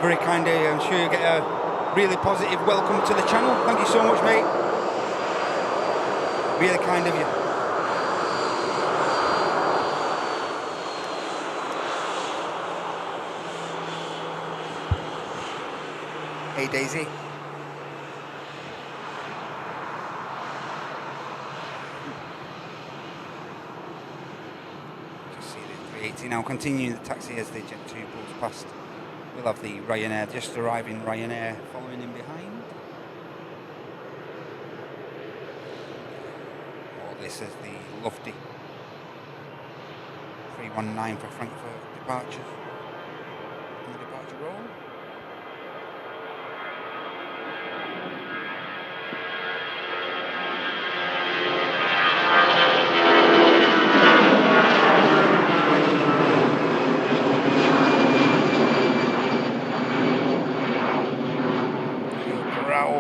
Very kind of you. I'm sure you get a really positive welcome to the channel. Thank you so much, mate. Really kind of you. Hey, Daisy. Just see the 380 now continuing the taxi as the Jet2 pulls past. We'll have the Ryanair, just arriving Ryanair following in behind. All this is the lofty 319 for Frankfurt departures. In the departure roll.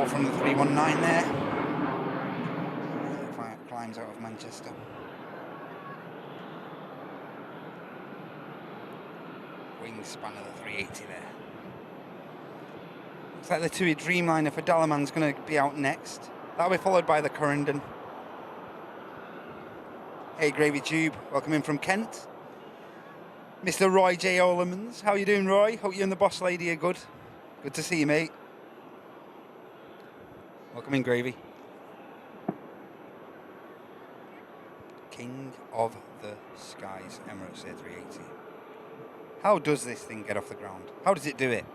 From the 319 there. Climbs out of Manchester. Wingspan of the 380 there. Looks like the TUI Dreamliner for Dalaman's going to be out next. That'll be followed by the Corendon. Hey Gravy Tube, welcome in from Kent. Mr. Roy J. Olemans, how you doing, Roy? Hope you and the boss lady are good. Good to see you, mate. Welcome in, Gravy. King of the Skies, Emirates A380. How does this thing get off the ground? How does it do it?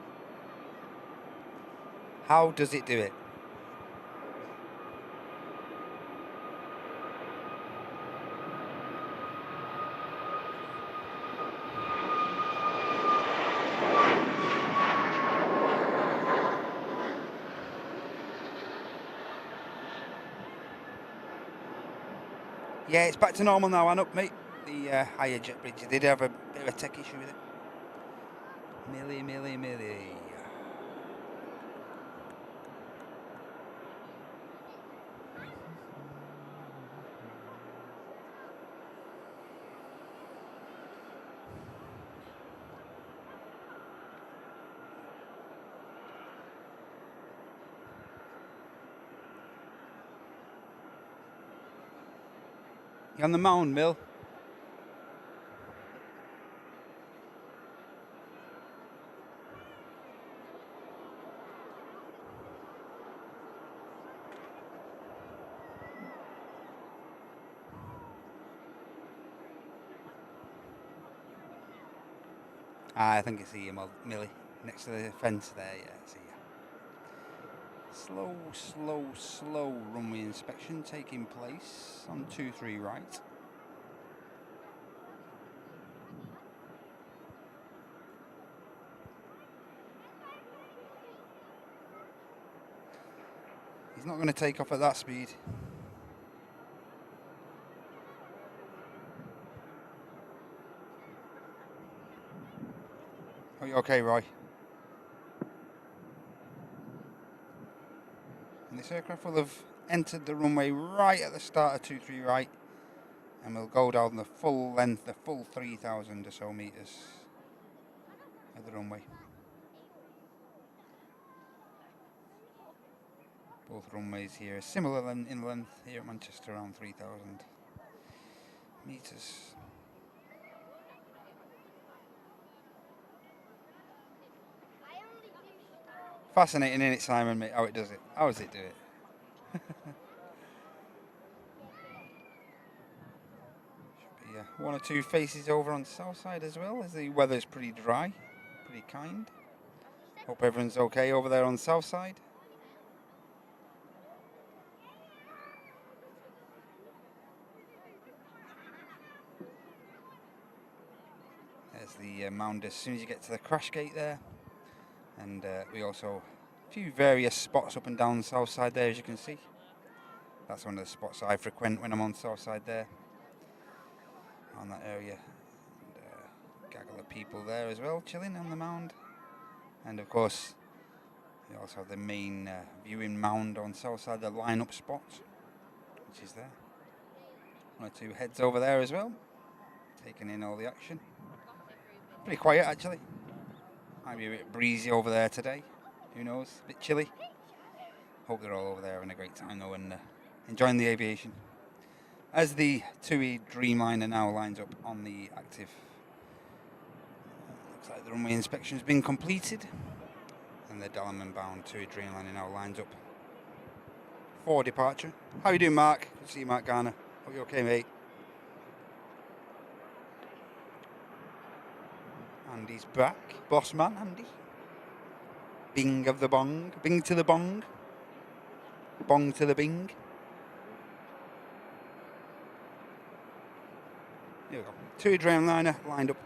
How does it do it? Yeah, it's back to normal now, and up, mate. The higher jet bridge did have a bit of a tech issue with it. Millie. You on the mound, Mill? I think it's the Millie next to the fence there. Yeah, see ya. Slow runway inspection taking place on 23 right. He's not going to take off at that speed. Are you okay, Roy? And this aircraft will have entered the runway right at the start of 23 right, and we'll go down the full length, the full 3,000 or so meters of the runway. Both runways here are similar in length here at Manchester, around 3,000 meters. Fascinating, isn't it, Simon, mate, how it does it? How does it do it? Should be one or two faces over on the south side as well, as the weather's pretty dry, pretty kind. Hope everyone's okay over there on the south side. There's the mound as soon as you get to the crash gate there. And we also a few various spots up and down the south side there, as you can see. That's one of the spots I frequent when I'm on the south side there. on that area. And, gaggle of people there as well, chilling on the mound. And of course, we also have the main viewing mound on south side, the line-up spot, which is there. One or two heads over there as well, taking in all the action. Pretty quiet actually. Might be a bit breezy over there today. Who knows? A bit chilly. Hope they're all over there having a great time though and enjoying the aviation. As the TUI Dreamliner now lines up on the active. Looks like the runway inspection has been completed. And the Dalaman bound TUI Dreamliner now lines up for departure. How you doing, Mark? Good to see you, Mark Garner. Hope you're okay, mate. Andy's back. Boss man, Andy. Bing of the bong. Bing to the bong. Bong to the bing. Here we go. TUI Dreamliner lined up.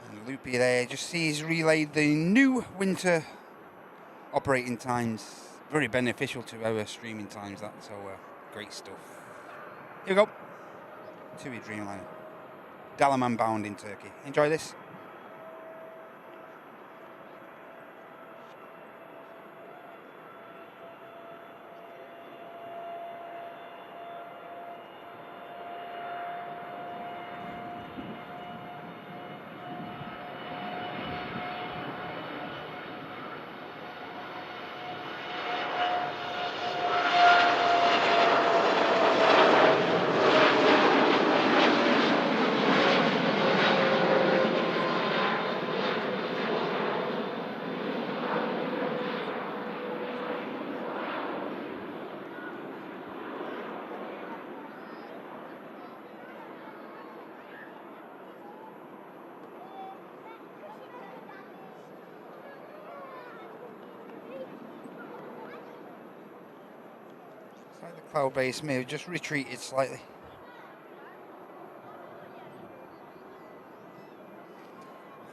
And Loopy there just sees relayed the new winter operating times. Very beneficial to our streaming times, that, so great stuff. Here we go. TUI Dreamliner. Dalaman bound in Turkey. Enjoy this. Like the cloud base may have just retreated slightly.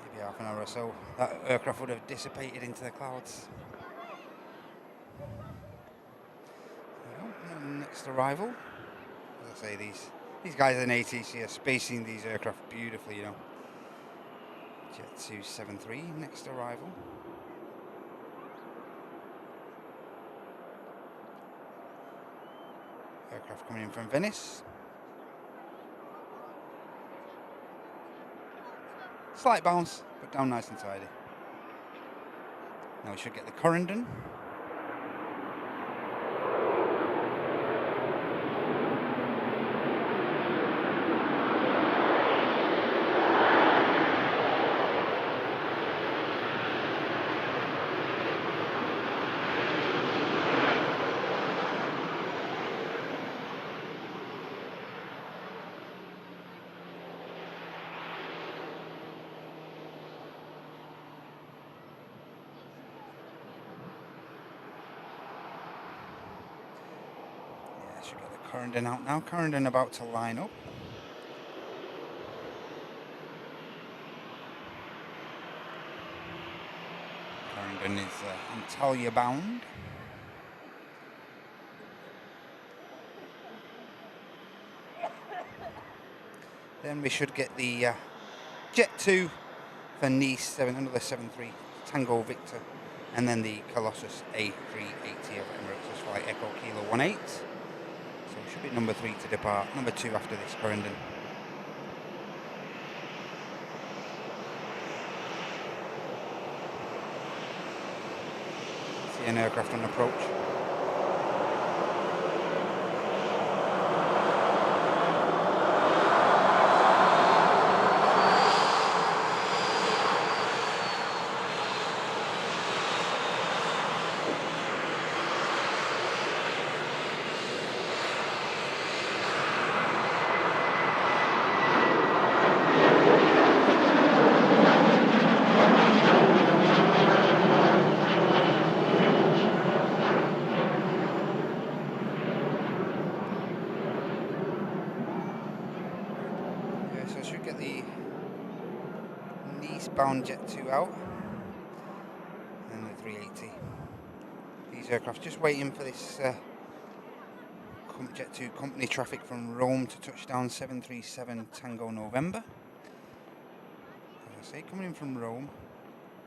Maybe half an hour or so, that aircraft would have dissipated into the clouds. Next arrival. As I say, these guys in ATC are spacing these aircraft beautifully, you know. Jet2 73, next arrival. Aircraft coming in from Venice. Slight bounce, but down nice and tidy. Now we should get the Corendon. Should get the Corendon out now. Corendon about to line up. Corendon is Antalya bound. Then we should get the Jet2 for Nice, another 7-3 Tango Victor, and then the Colossus A380 of Emirates Flight Echo Kilo 18. So it should be number 3 to depart, number 2 after this Corendon. See an aircraft on approach. Bound Jet2 out, and the 380. These aircraft just waiting for this Jet2 company traffic from Rome to touchdown 737 Tango November. As I say, coming in from Rome,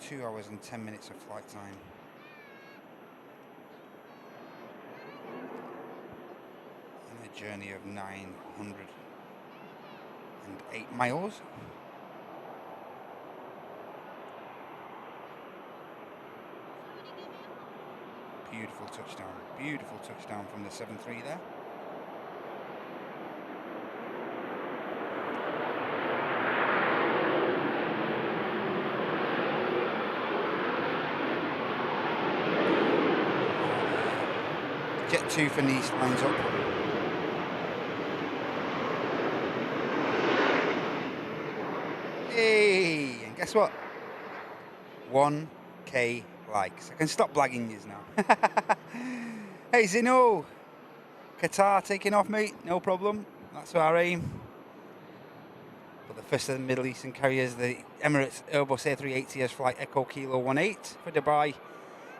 2 hours and 10 minutes of flight time. And a journey of 908 miles. Beautiful touchdown from the 7-3 there. Jet2 for Nice lines up. Hey, and guess what? 1K likes. I can stop blagging yous now. Hey Zino, Qatar taking off, mate, no problem, that's our aim. But the first of the Middle Eastern carriers, the Emirates Airbus A380 has flight Echo Kilo 18 for Dubai,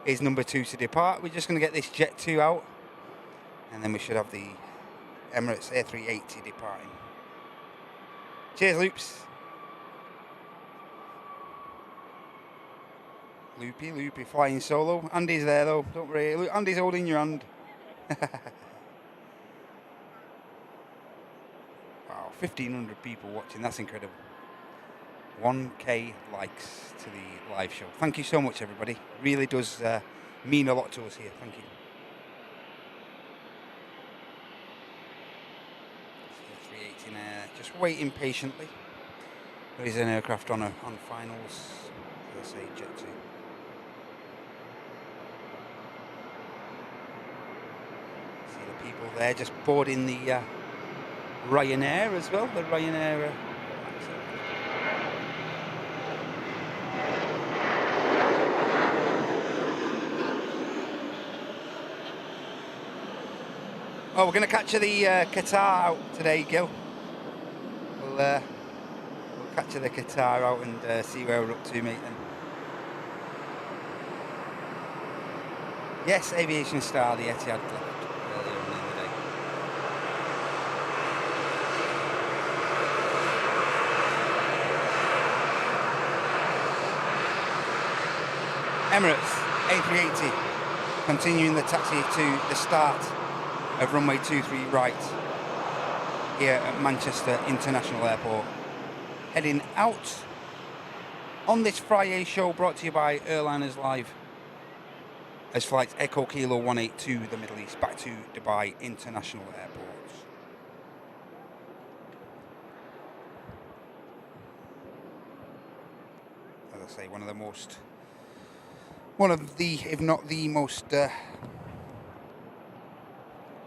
is number 2 to depart. We're just going to get this Jet2 out, and then we should have the Emirates A380 departing. Cheers, Loops. Loopy, flying solo. Andy's there though, don't worry. Look, Andy's holding your hand. Wow, 1,500 people watching, that's incredible. 1K likes to the live show. Thank you so much, everybody. Really does mean a lot to us here. Thank you. A380 now, just waiting patiently. There is an aircraft on finals. Let's say Jet2. People there just boarding the Ryanair as well, the Ryanair. Oh, we're going to capture the Qatar out today, Gil. We'll capture the Qatar out and see where we're up to, mate, then. Yes, aviation star, the Etihad left. Emirates A380 continuing the taxi to the start of runway 23 right here at Manchester International Airport. Heading out on this Friday show brought to you by Airliners Live as flight Echo Kilo 18 to the Middle East back to Dubai International Airport. As I say, one of the, if not the most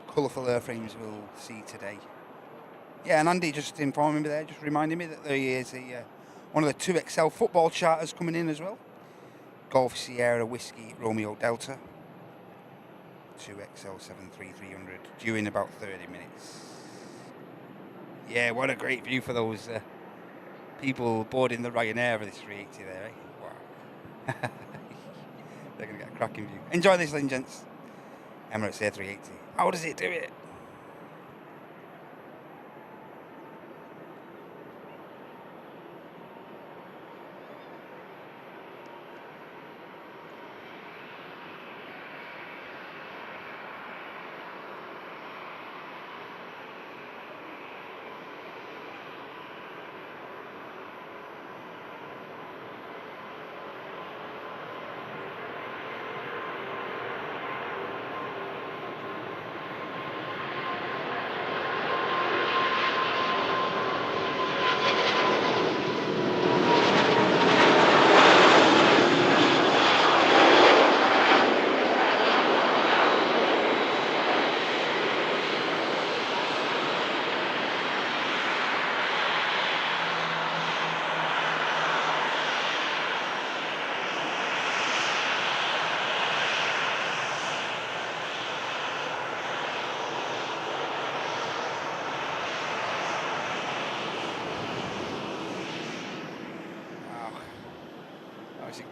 colourful airframes we'll see today. Yeah, and Andy just informing me there, just reminding me that there is one of the 2XL football charters coming in as well. Golf Sierra Whiskey Romeo Delta 2XL 73300 due in about 30 minutes. Yeah, what a great view for those people boarding the Ryanair for this 380 there, eh? Wow. They're going to get a cracking view. Enjoy this then, gents. Emirates A380. How does it do it?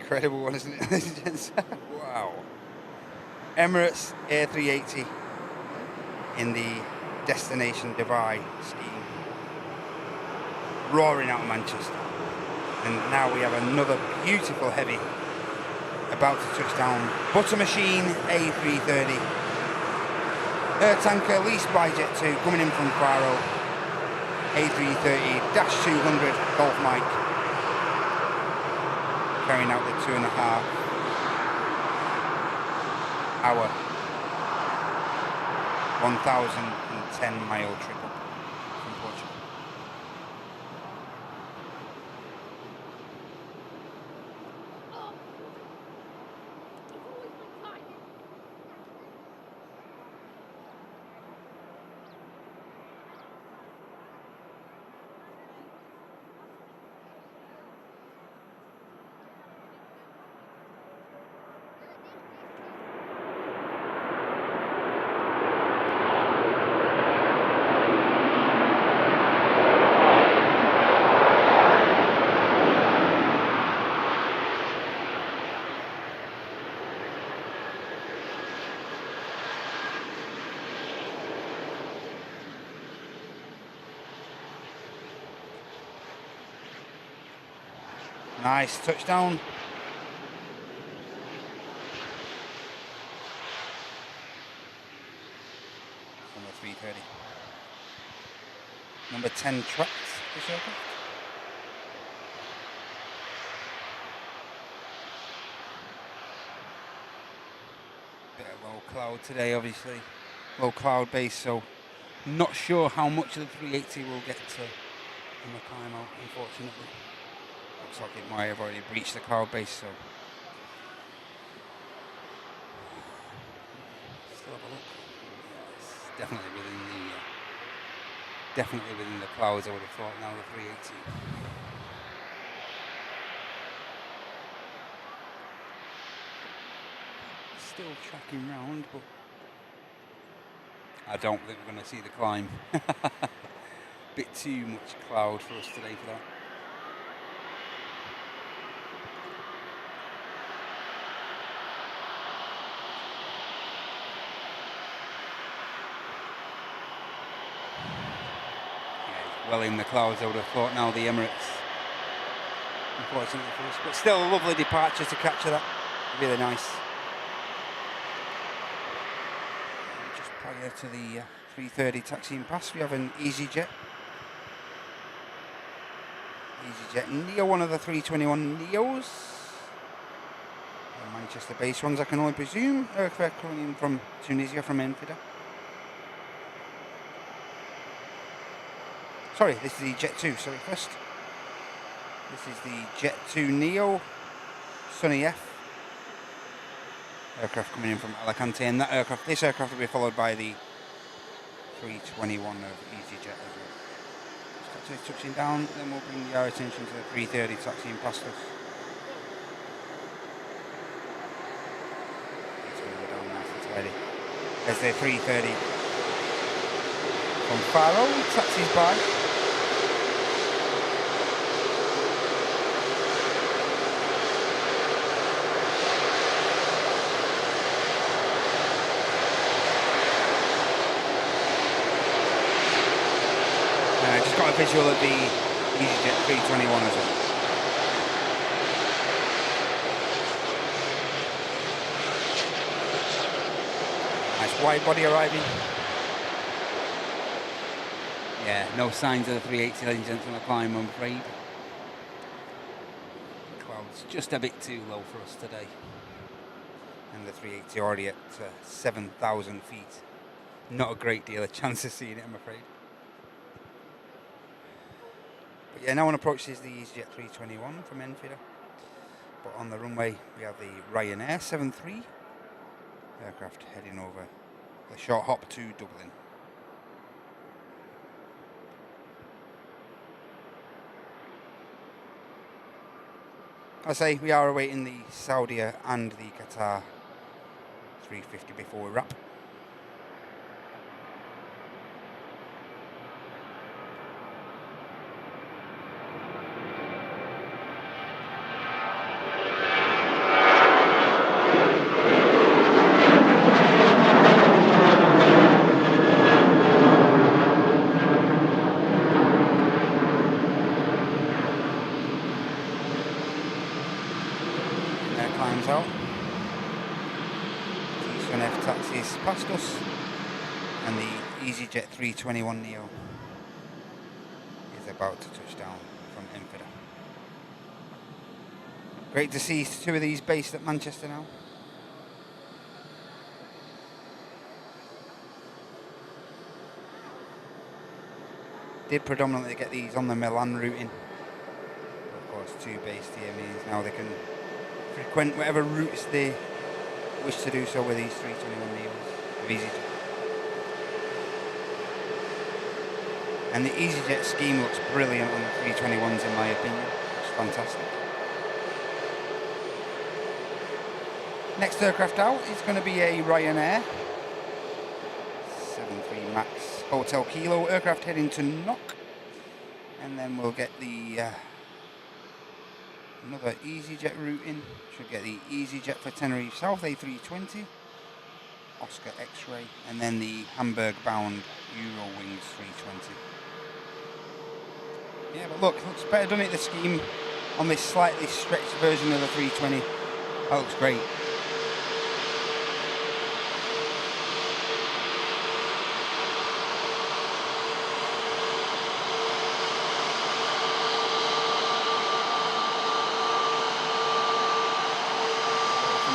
Incredible one, isn't it, ladies and gents? Wow. Emirates A380 in the Destination Dubai scheme, roaring out of Manchester. And now we have another beautiful heavy about to touch down. Butter Machine A330. Air tanker leased by Jet2 coming in from Faro. A330-200 Golf Mike. Carrying out the 2.5 hour 1,010 mile trip up from Portugal. Nice touchdown. Number 330. Number 10 tracked this aircraft. Bit of low cloud today, obviously. Low cloud base, so not sure how much of the 380 will get to in the climb out, unfortunately. Looks like it might have already breached the cloud base, so still have a look. Yeah, it's definitely within the clouds, I would have thought, now the 380. Still tracking round, but I don't think we're going to see the climb. Bit too much cloud for us today for that. Well in the clouds, I would have thought now, the Emirates, unfortunately for us, but still a lovely departure to capture that. Really nice. Just prior to the 330 taxiing past, we have an EasyJet Neo, one of the 321 Neos, Manchester based ones, I can only presume. Aircraft coming in from Tunisia, from Enfida. Sorry, this is the Jet2, sorry, first. This is the Jet2 Neo, Sunny F. Aircraft coming in from Alicante, and this aircraft will be followed by the 321 of EasyJet as well. Just touching down, then we'll bring our attention to the 330 taxiing past us. There's the 330 from Faro, taxis by. Just got a visual of the EasyJet 321 as well. Nice wide body arriving. Yeah, no signs of the 380 ladies and gentlemen on the climb, I'm afraid. The clouds just a bit too low for us today. And the 380 already at 7,000 feet. Not a great deal of chance of seeing it, I'm afraid. But yeah, now on approach is the EasyJet 321 from Enfida. But on the runway we have the Ryanair 73 aircraft heading over the short hop to Dublin. I say we are awaiting the Saudia and the Qatar 350 before we wrap. minutes past us, and the EasyJet 321neo is about to touch down from Infida. Great to see two of these based at Manchester now. Did predominantly get these on the Milan routing. Of course, two based here means now they can frequent whatever routes they wish to do so with these 321neos of EasyJet. And the EasyJet scheme looks brilliant on the 321s in my opinion. It's fantastic. Next aircraft out is going to be a Ryanair 73 MAX Hotel Kilo aircraft heading to Knock, and then we'll get the another EasyJet routing. Should get the EasyJet for Tenerife South A320 Oscar X-ray, and then the Hamburg bound Eurowings 320. Yeah, but look, looks better, doesn't it, the scheme on this slightly stretched version of the 320. That looks great.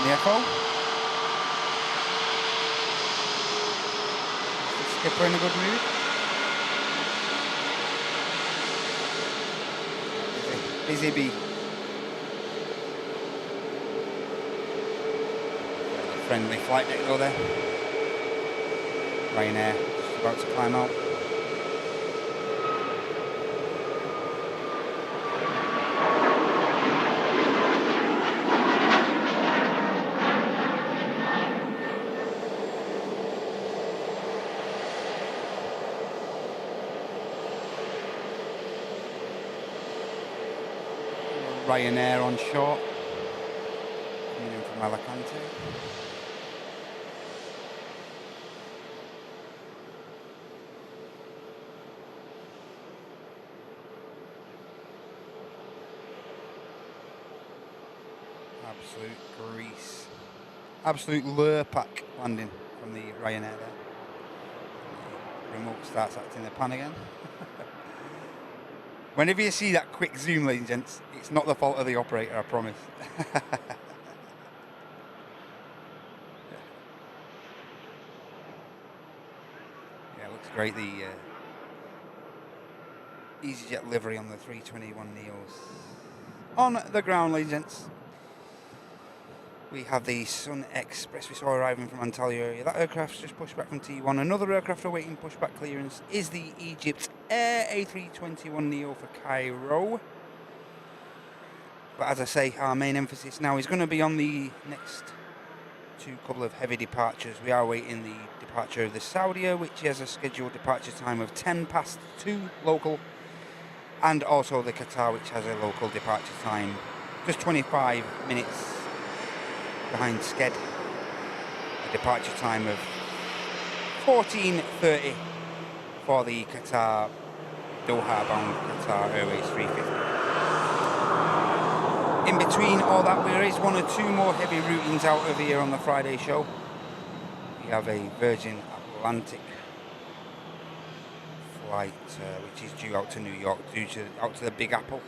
The Echo. The skipper in a good mood. Busy bee. Friendly flight deck though there. Ryanair just about to climb out. Ryanair on short, coming in from Alicante. Absolute grease. Absolute lure pack landing from the Ryanair there. The remote starts acting the pan again. Whenever you see that quick zoom, ladies and gents, it's not the fault of the operator, I promise. Yeah, it looks great, the EasyJet livery on the 321neos. On the ground, ladies and gents, we have the Sun Express we saw arriving from Antalya area. That aircraft's just pushed back from T1. Another aircraft awaiting pushback clearance is the Egypt Air A321neo for Cairo. But as I say, our main emphasis now is going to be on the next couple of heavy departures. We are awaiting the departure of the Saudia, which has a scheduled departure time of 2:10 local, and also the Qatar, which has a local departure time just 25 minutes behind Sked, a departure time of 14:30 for the Qatar Doha bound Qatar Airways 350. In between all that, there is one or two more heavy routings out of here on the Friday show. We have a Virgin Atlantic flight which is due out to New York, out to the Big Apple.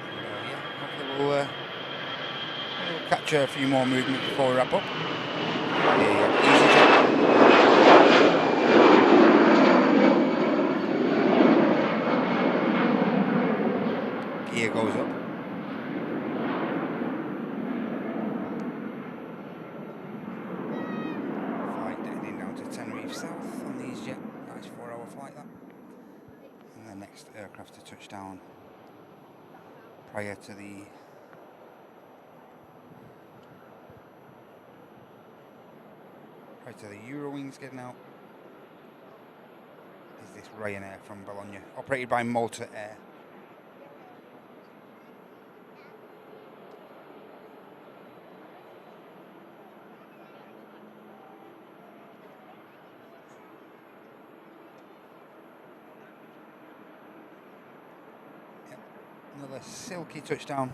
And, yeah, hopefully we'll capture a few more movement before we wrap up. EasyJet. Gear goes up. Flight heading down to Tenerife South on the EasyJet. Nice 4-hour flight that. And the next aircraft to touch down prior to the Eurowings getting out is this Ryanair from Bologna, operated by Malta Air. Yep. Another silky touchdown.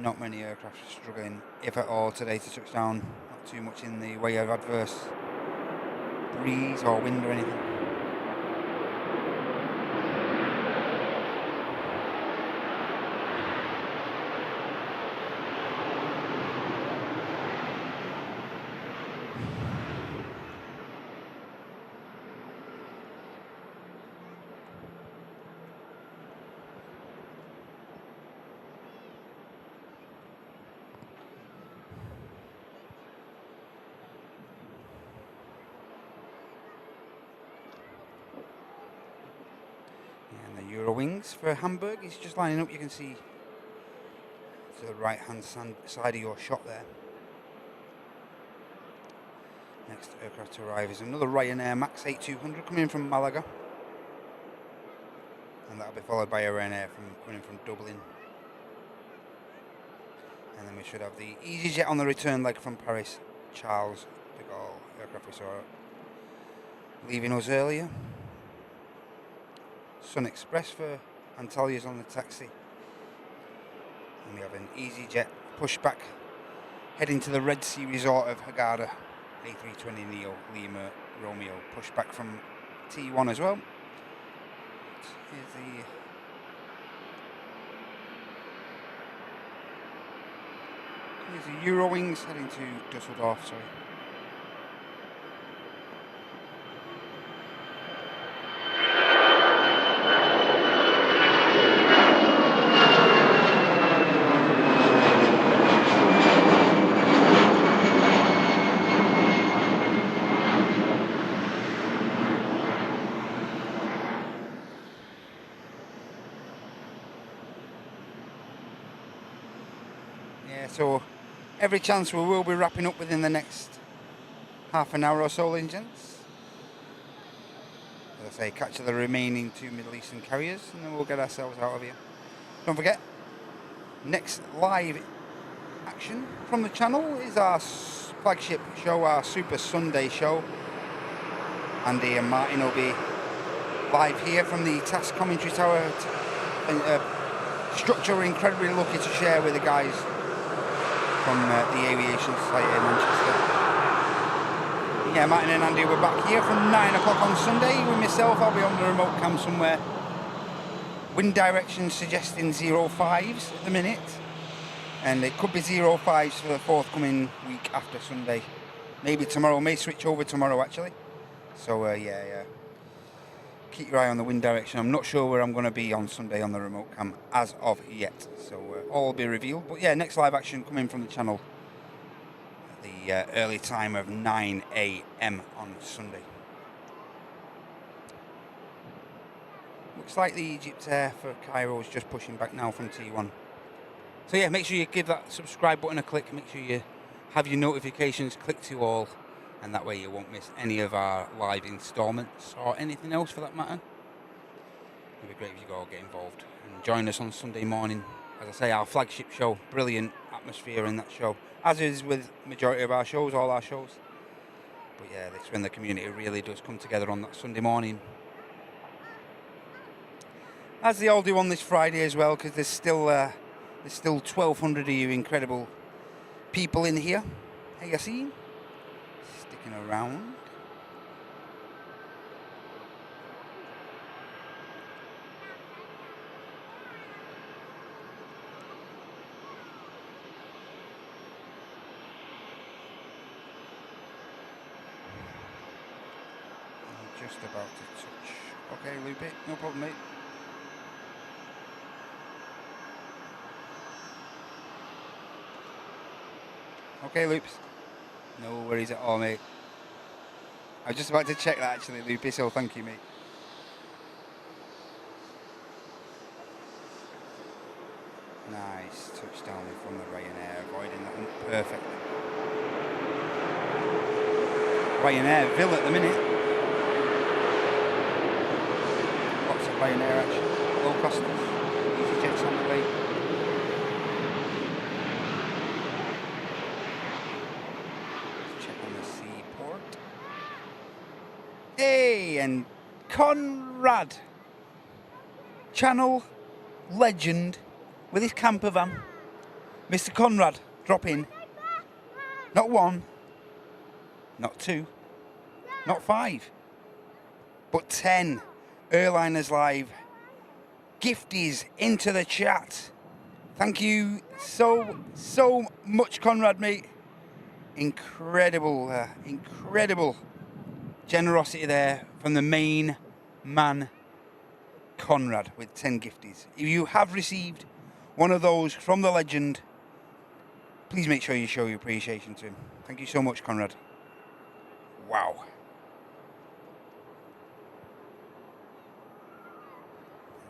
Not many aircraft struggling, if at all, today to touch down. Not too much in the way of adverse breeze or wind or anything. Wings for Hamburg is just lining up. You can see to the right hand side of your shot there. Next aircraft to arrive is another Ryanair Max 8200 coming in from Malaga, and that'll be followed by a Ryanair coming from Dublin, and then we should have the EasyJet on the return leg from Paris. Charles de Gaulle aircraft we saw leaving us earlier. Sun Express for Antalia's on the taxi. And we have an EasyJet pushback heading to the Red Sea resort of Hurghada. A320 Neo Lima Romeo pushback from T1 as well. Here's the Eurowings heading to Dusseldorf, sorry. So every chance we will be wrapping up within the next half an hour or so, ladies and gents. As I say, catch the remaining 2 Middle Eastern carriers and then we'll get ourselves out of here. Don't forget, next live action from the channel is our flagship show, our Super Sunday show. Andy and Martin will be live here from the task commentary tower. Structure we're incredibly lucky to share with the guys from the aviation society in Manchester. Yeah, Martin and Andy were back here from 9 o'clock on Sunday. With myself, I'll be on the remote cam somewhere. Wind direction suggesting 05s at the minute. And it could be 05s for the forthcoming week after Sunday. Maybe tomorrow, may switch over tomorrow actually. So yeah. Keep your eye on the wind direction. I'm not sure where I'm going to be on Sunday on the remote cam as of yet. So all will be revealed. But yeah, next live action coming from the channel at the early time of 9 AM on Sunday. Looks like the Egypt Air for Cairo is just pushing back now from T1. So yeah, make sure you give that subscribe button a click. Make sure you have your notifications clicked to all. And that way you won't miss any of our live installments or anything else for that matter. It'd be great if you go all get involved and join us on Sunday morning. As I say, our flagship show, brilliant atmosphere in that show, as is with majority of our shows, all our shows. But yeah, that's when the community really does come together on that Sunday morning. As they all do on this Friday as well, because there's still 1,200 of you incredible people in here. Hey, you see? Around. I'm just about to touch. Okay, loop it, no problem, mate. Okay, loops. No worries at all, mate. I was just about to check that actually, Loopy, so thank you, mate. Nice touchdown from the Ryanair, avoiding that one perfectly. Ryanair Ville at the minute. Lots of Ryanair action. Low cost, EasyJets on the way. Hey, and Conrad, channel legend, with his camper van, Mr. Conrad, drop in. Not 1, not 2, not 5, but 10 Airliners Live gifties into the chat. Thank you so much, Conrad, mate. Incredible generosity there from the main man, Conrad, with 10 gifties. If you have received one of those from the legend, please make sure you show your appreciation to him. Thank you so much, Conrad. Wow.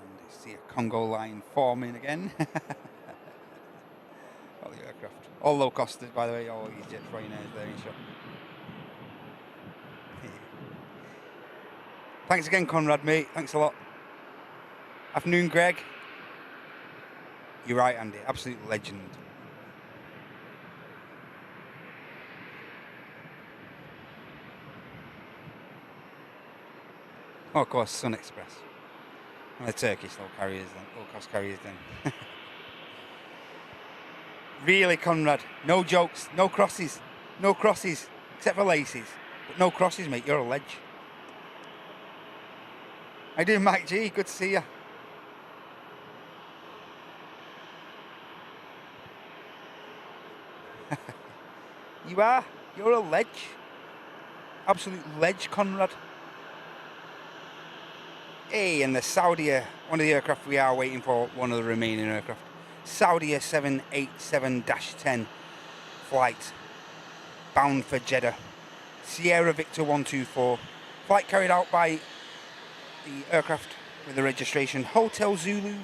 And I see a Congo line forming again. All the aircraft. All low costers, by the way, all these Jet2 there in shot. Thanks again, Conrad, mate. Thanks a lot. Afternoon, Greg. You're right, Andy. Absolute legend. Oh, of course, Sun Express. And the Turkish low-cost carriers then. Really, Conrad? No jokes, no crosses, except for laces. But no crosses, mate. You're a ledge. How you doing, Mike G? Good to see you. You are? You're a ledge. Absolute ledge, Conrad. Hey, and the Saudia, one of the aircraft we are waiting for, one of the remaining aircraft. Saudia 787-10 flight, bound for Jeddah. Sierra Victor 124. Flight carried out by the aircraft with the registration Hotel Zulu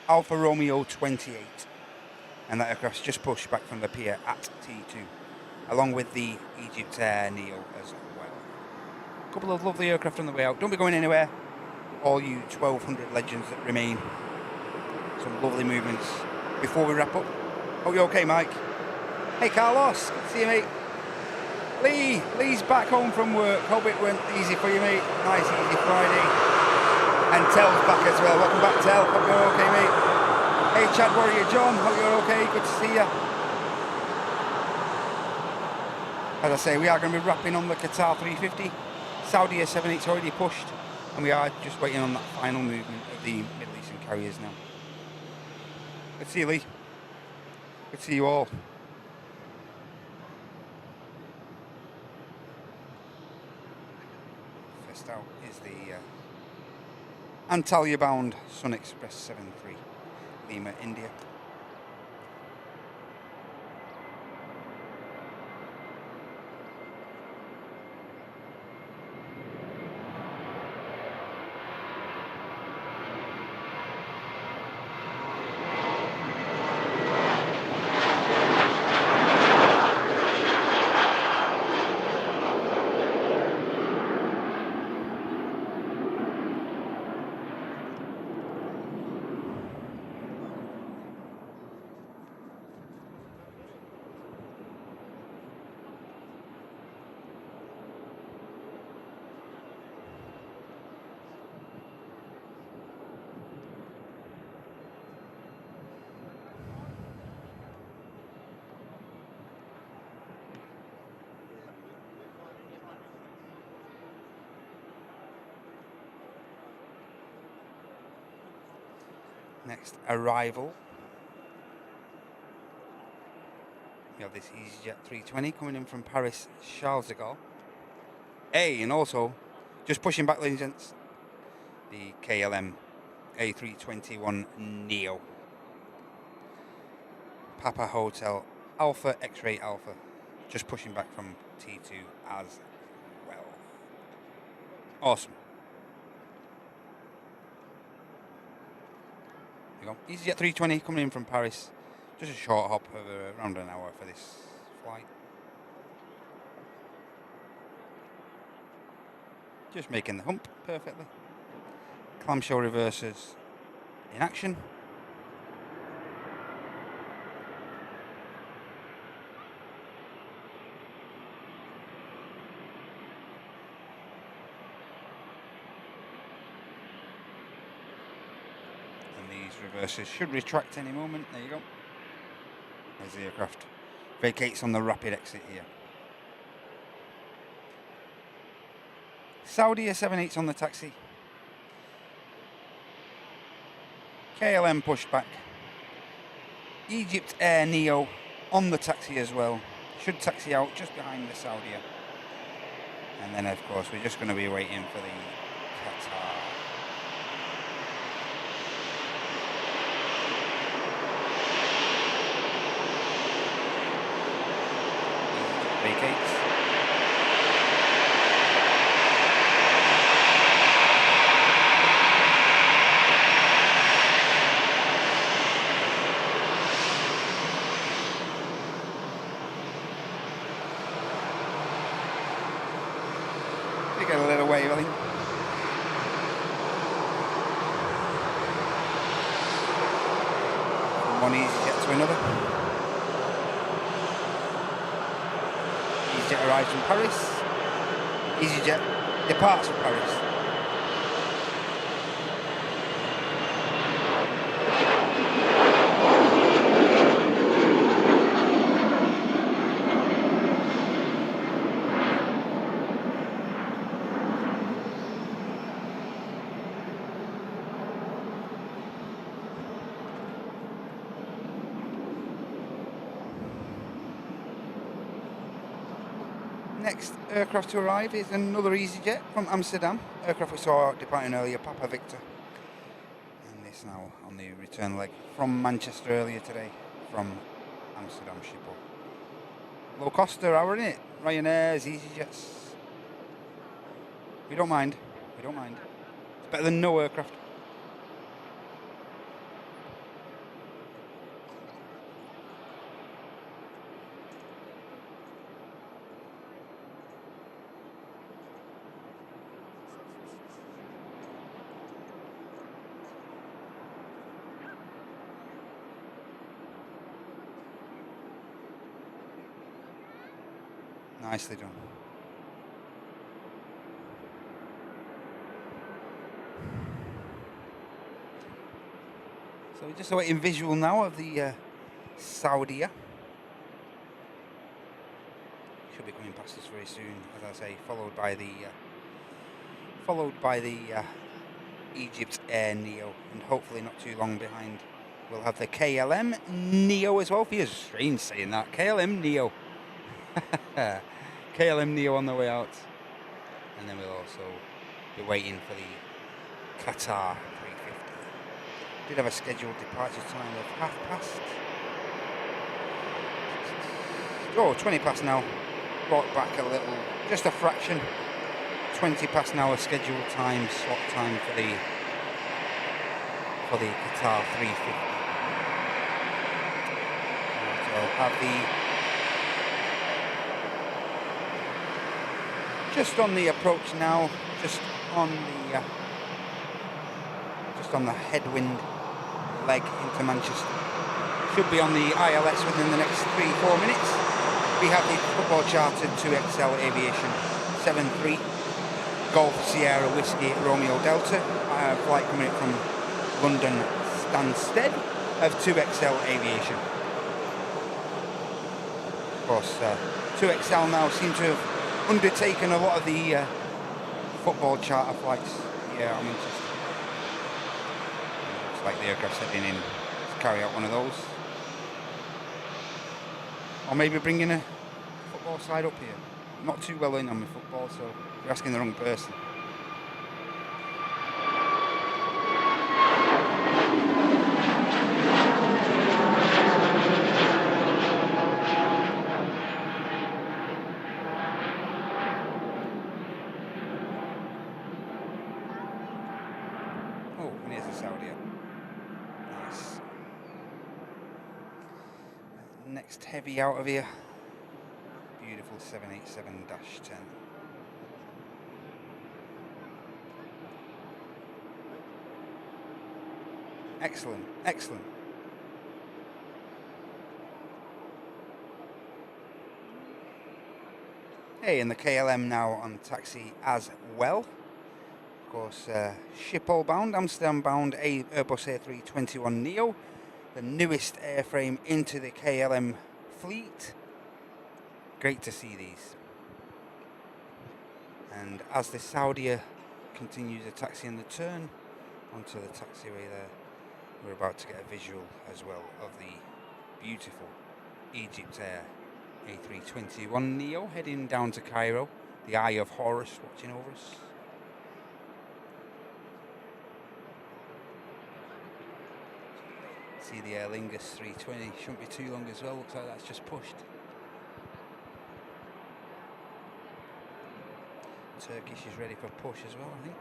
Alfa Romeo 28. And that aircraft's just pushed back from the pier at T2, along with the Egypt Air Neo as well. A couple of lovely aircraft on the way out. Don't be going anywhere. All you 1,200 legends that remain. Some lovely movements before we wrap up. Hope you're okay, Mike. Hey, Carlos. Good to see you, mate. Lee's back home from work. Hope it went easy for you, mate. Nice, easy Friday. And Tell's back as well. Welcome back, Tell. Hope you're okay, mate. Hey, Chad Warrior John. Hope you're okay. Good to see you. As I say, we are going to be wrapping on the Qatar 350. Saudia 78's already pushed. And we are just waiting on that final movement of the Middle Eastern carriers now. Good to see you, Lee. Good to see you all. First out is the Antalya-bound Sun Express 73, Lima, India. Next arrival, we have this EasyJet 320 coming in from Paris Charles de Gaulle. Hey, and also, just pushing back, ladies and gents, the KLM A321 Neo. Papa Hotel Alpha X-Ray Alpha, just pushing back from T2 as well. Awesome. EasyJet 320 coming in from Paris. Just a short hop of around an hour for this flight. Just making the hump perfectly. Clamshell reversers in action. Reversers should retract any moment. There you go. as the aircraft vacates on the rapid exit here. Saudia 787 on the taxi. KLM pushback. Egypt Air Neo on the taxi as well. Should taxi out just behind the Saudia. And then, of course, we're just going to be waiting for the Qatar. Vacates. We get a little wave, I think. From one EasyJet to another. EasyJet arrives from Paris. EasyJet departs from Paris. Next aircraft to arrive is another EasyJet from Amsterdam. Aircraft we saw departing earlier, Papa Victor. And this now on the return leg from Manchester earlier today, from Amsterdam Schiphol. Low cost per hour, innit? Ryanair's, EasyJets. We don't mind. We don't mind. It's better than no aircraft. Nicely done. So we're just awaiting visual now of the Saudia. Should be coming past us very soon, as I say, followed by the Egypt Air Neo, and hopefully not too long behind. We'll have the KLM Neo as well. Feels strange saying that. KLM Neo. KLM Neo on the way out, and then we'll also be waiting for the Qatar 350. Did have a scheduled departure time of 20 past now. Brought back a little, just a fraction. 20 past now, a scheduled time, slot time for the Qatar 350. So I'll have the just on the approach now, just on the headwind leg into Manchester. Should be on the ILS within the next 3-4 minutes. We have the football chartered 2XL aviation 73 Golf Sierra Whiskey Romeo Delta flight coming in from London Stansted of 2XL aviation. Of course, 2XL now seem to have undertaken a lot of the football charter flights here at Manchester. Looks like the aircraft's heading in to carry out one of those. Or maybe bringing a football side up here. I'm not too well in on my football, so you're asking the wrong person. Next heavy out of here. Beautiful 787-10. Excellent, excellent. Hey, and the KLM now on taxi as well. Of course, Schiphol bound, Amsterdam bound, Airbus A321 Neo. the newest airframe into the KLM fleet. Great to see these. And as the Saudia continues the taxi and the turn onto the taxiway there, we're about to get a visual as well of the beautiful Egyptair A321 Neo heading down to Cairo. The Eye of Horus watching over us. See the Aer Lingus 320, shouldn't be too long as well, looks like that's just pushed. Turkish is ready for push as well, I think.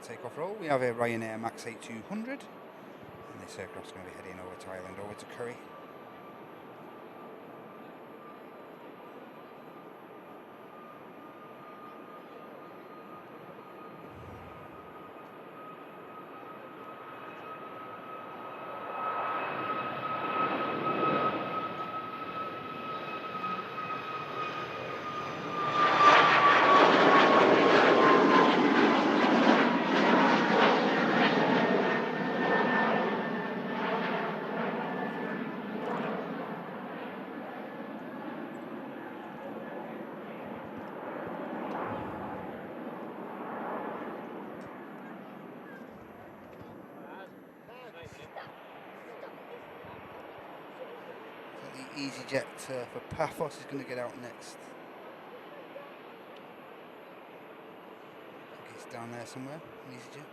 Takeoff roll, we have a Ryanair Max 8200, and this aircraft's going to be heading over to Ireland, over to Curry. EasyJet for Paphos is going to get out next. I think it's down there somewhere, EasyJet.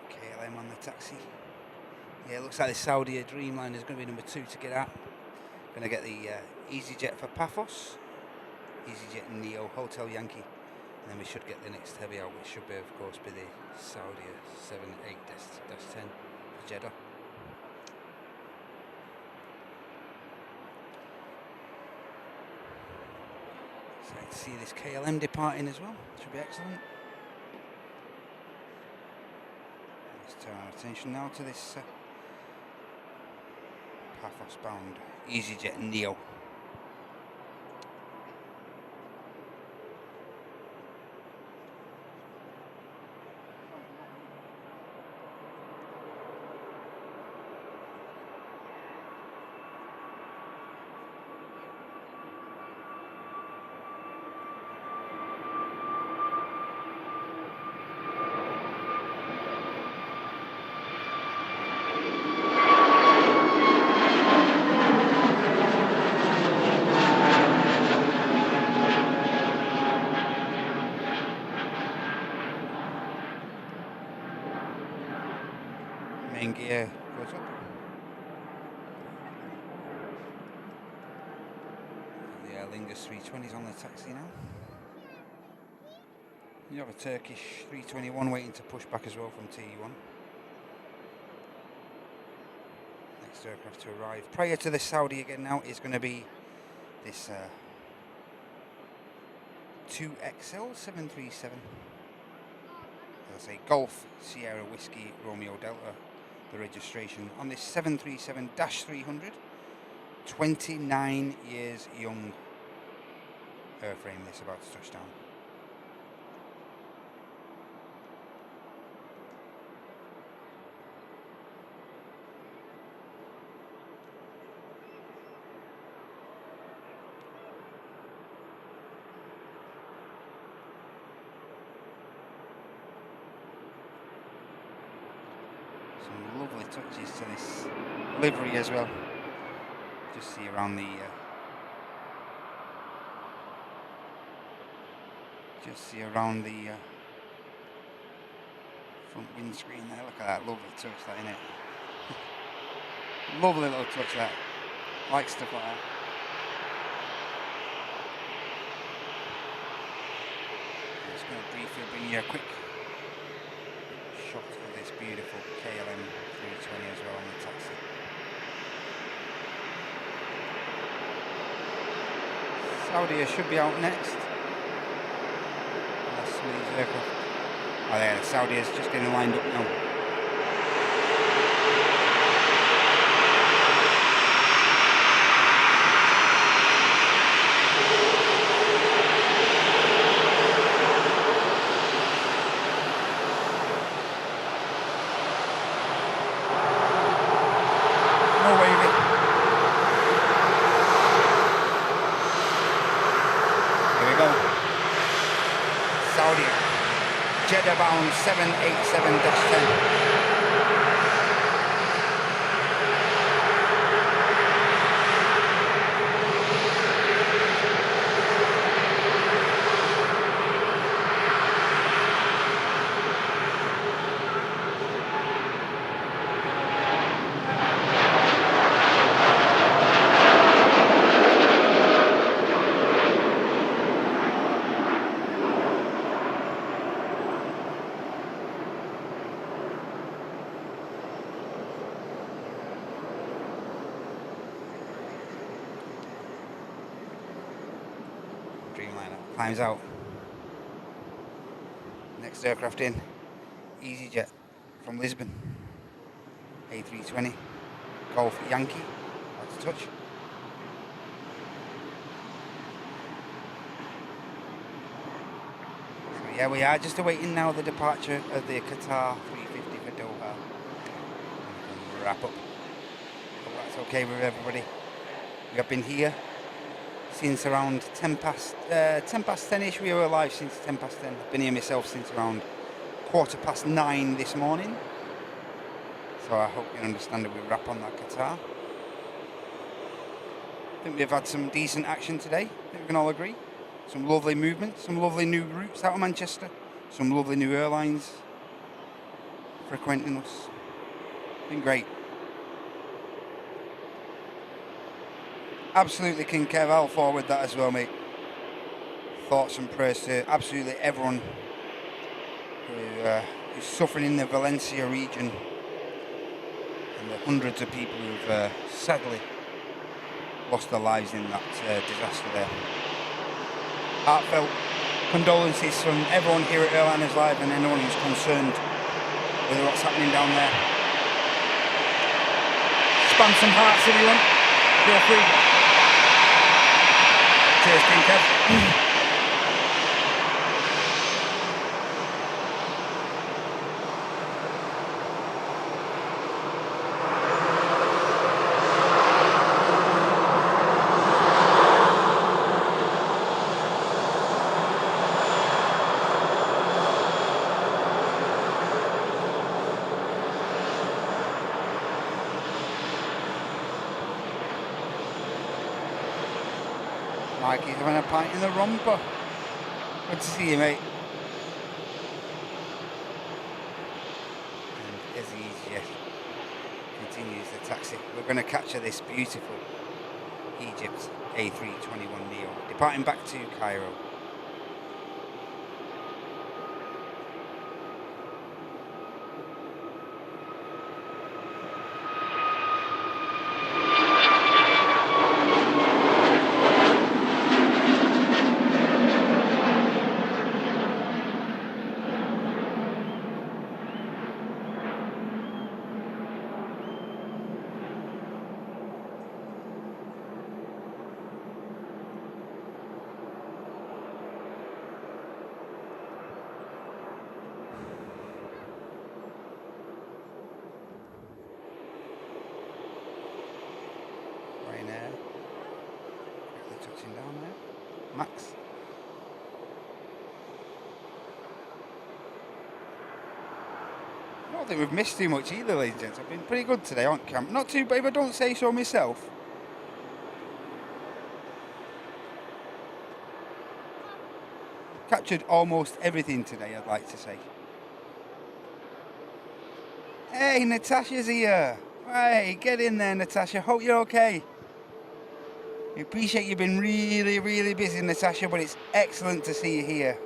KLM on the taxi. Yeah, it looks like the Saudia Dreamliner is going to be number 2 to get out. Going to get the EasyJet for Paphos, EasyJet Neo, Hotel Yankee, and then we should get the next heavy out, which should be, of course, be the Saudia 78-10 for Jeddah. Excited to see this KLM departing as well. Should be excellent. Let's turn our attention now to this Paphos bound EasyJet Neo. Main gear goes up. The Aer Lingus 320 is on the taxi now. You have a Turkish 321 waiting to push back as well from TE1. Next aircraft to arrive prior to the Saudi getting out is going to be this 2XL 737. As I say, Golf Sierra Whiskey Romeo Delta. The registration on this 737-300, 29 years young airframe this about to touch down. Some lovely touches to this livery as well. Just see around the front windscreen there. Look at that lovely touch, that, isn't it? Lovely little touch, that. Like stuff like that. I'm just going to briefly bring you a quick shot of this beautiful KLM 320 as well on the taxi. Saudia should be out next. Unless some of these aircraft. Oh, there, Saudia's just getting lined up now. Jeddah bound 787-10. Climbs out. Next aircraft in, EasyJet from Lisbon, A320, Golf Yankee, that's a touch. So yeah, we are just awaiting now the departure of the Qatar 350 for Doha. And wrap up. Hope that's okay with everybody. We have been here since around 10 past 10ish. We were alive since 10 past 10. I've been here myself since around 9:15 this morning. So I hope you can understand that we wrap on that Qatar. I think we've had some decent action today. I think we can all agree. Some lovely movement, some lovely new routes out of Manchester, some lovely new airlines frequenting us. Been great. Absolutely King Kev, I'll forward that as well, mate. Thoughts and prayers to absolutely everyone who's suffering in the Valencia region and the hundreds of people who've sadly lost their lives in that disaster there. Heartfelt condolences from everyone here at Airliners Live and anyone who's concerned with what's happening down there. Spam some hearts if you want. Feel free. Cheers, King Kev. Mikey's having a pint in the romper. Good to see you, mate. And as EasyJet continues the taxi, we're going to capture this beautiful Egypt A321neo, departing back to Cairo. Down there, Max. I don't think we've missed too much either, ladies and gents. I've been pretty good today on camp. Not too bad if I don't say so myself. Captured almost everything today, I'd like to say. Hey, Natasha's here. Hey, get in there, Natasha. Hope you're okay. We appreciate you've been really, really busy, Natasha, but it's excellent to see you here.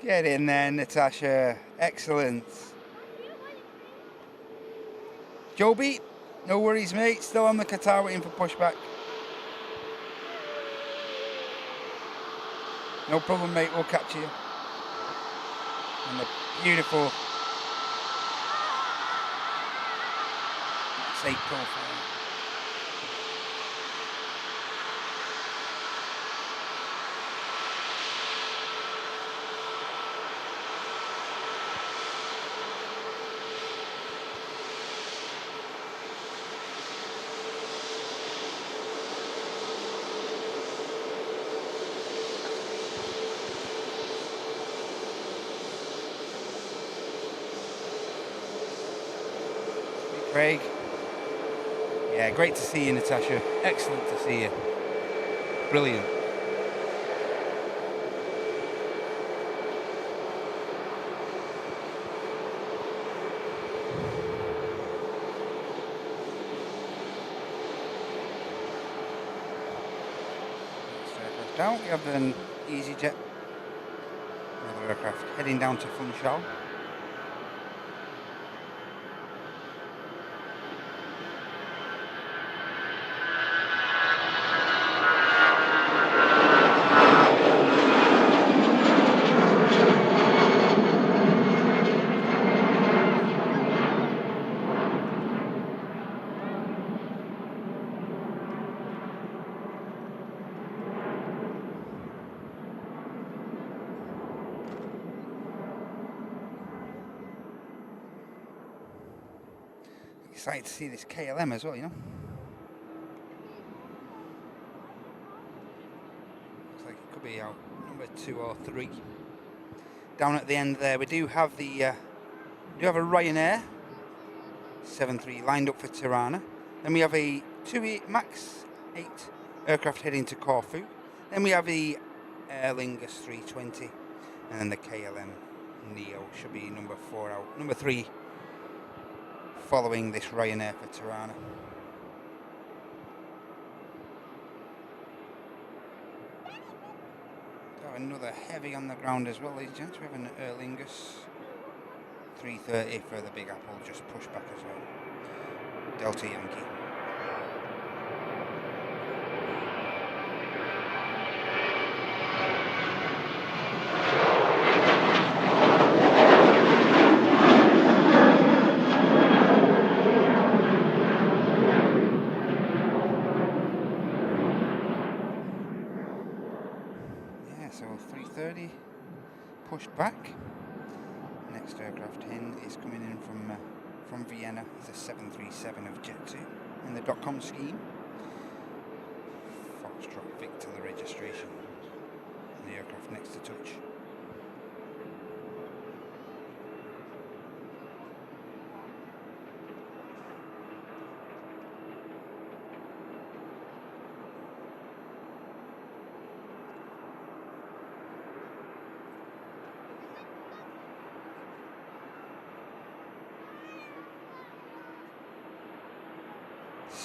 Get in there, Natasha. Excellent. Joby, no worries, mate. Still on the Qatar waiting for pushback. No problem, mate. We'll catch you. And the beautiful safe profile. Craig. Yeah, great to see you, Natasha. Excellent to see you. Brilliant. Down, we have an EasyJet, another aircraft heading down to Funchal. Excited to see this KLM as well, you know. Looks like it could be our number 2 or 3. Down at the end there, we do have the a Ryanair 73 lined up for Tirana. Then we have a 2 Max 8 aircraft heading to Corfu. Then we have the Aer Lingus 320, and then the KLM Neo should be number 4 out. Number 3. Following this Ryanair for Tirana. Got another heavy on the ground as well, ladies and gents. We have an Aer Lingus 330 for the Big Apple, just push back as well. Delta Yankee. So 330 pushed back. Next aircraft in is coming in from Vienna. It's a 737 of Jet2 in the .com scheme. Foxtrot Victor the registration. And the aircraft next to touch.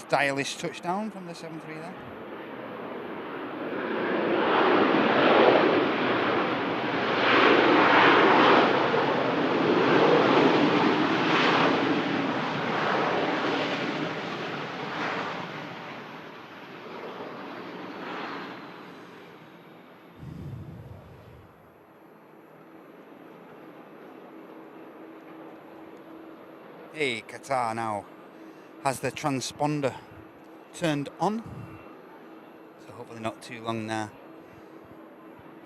Stylish touchdown from the 7-3 there. Hey, Qatar now has the transponder turned on, so hopefully not too long now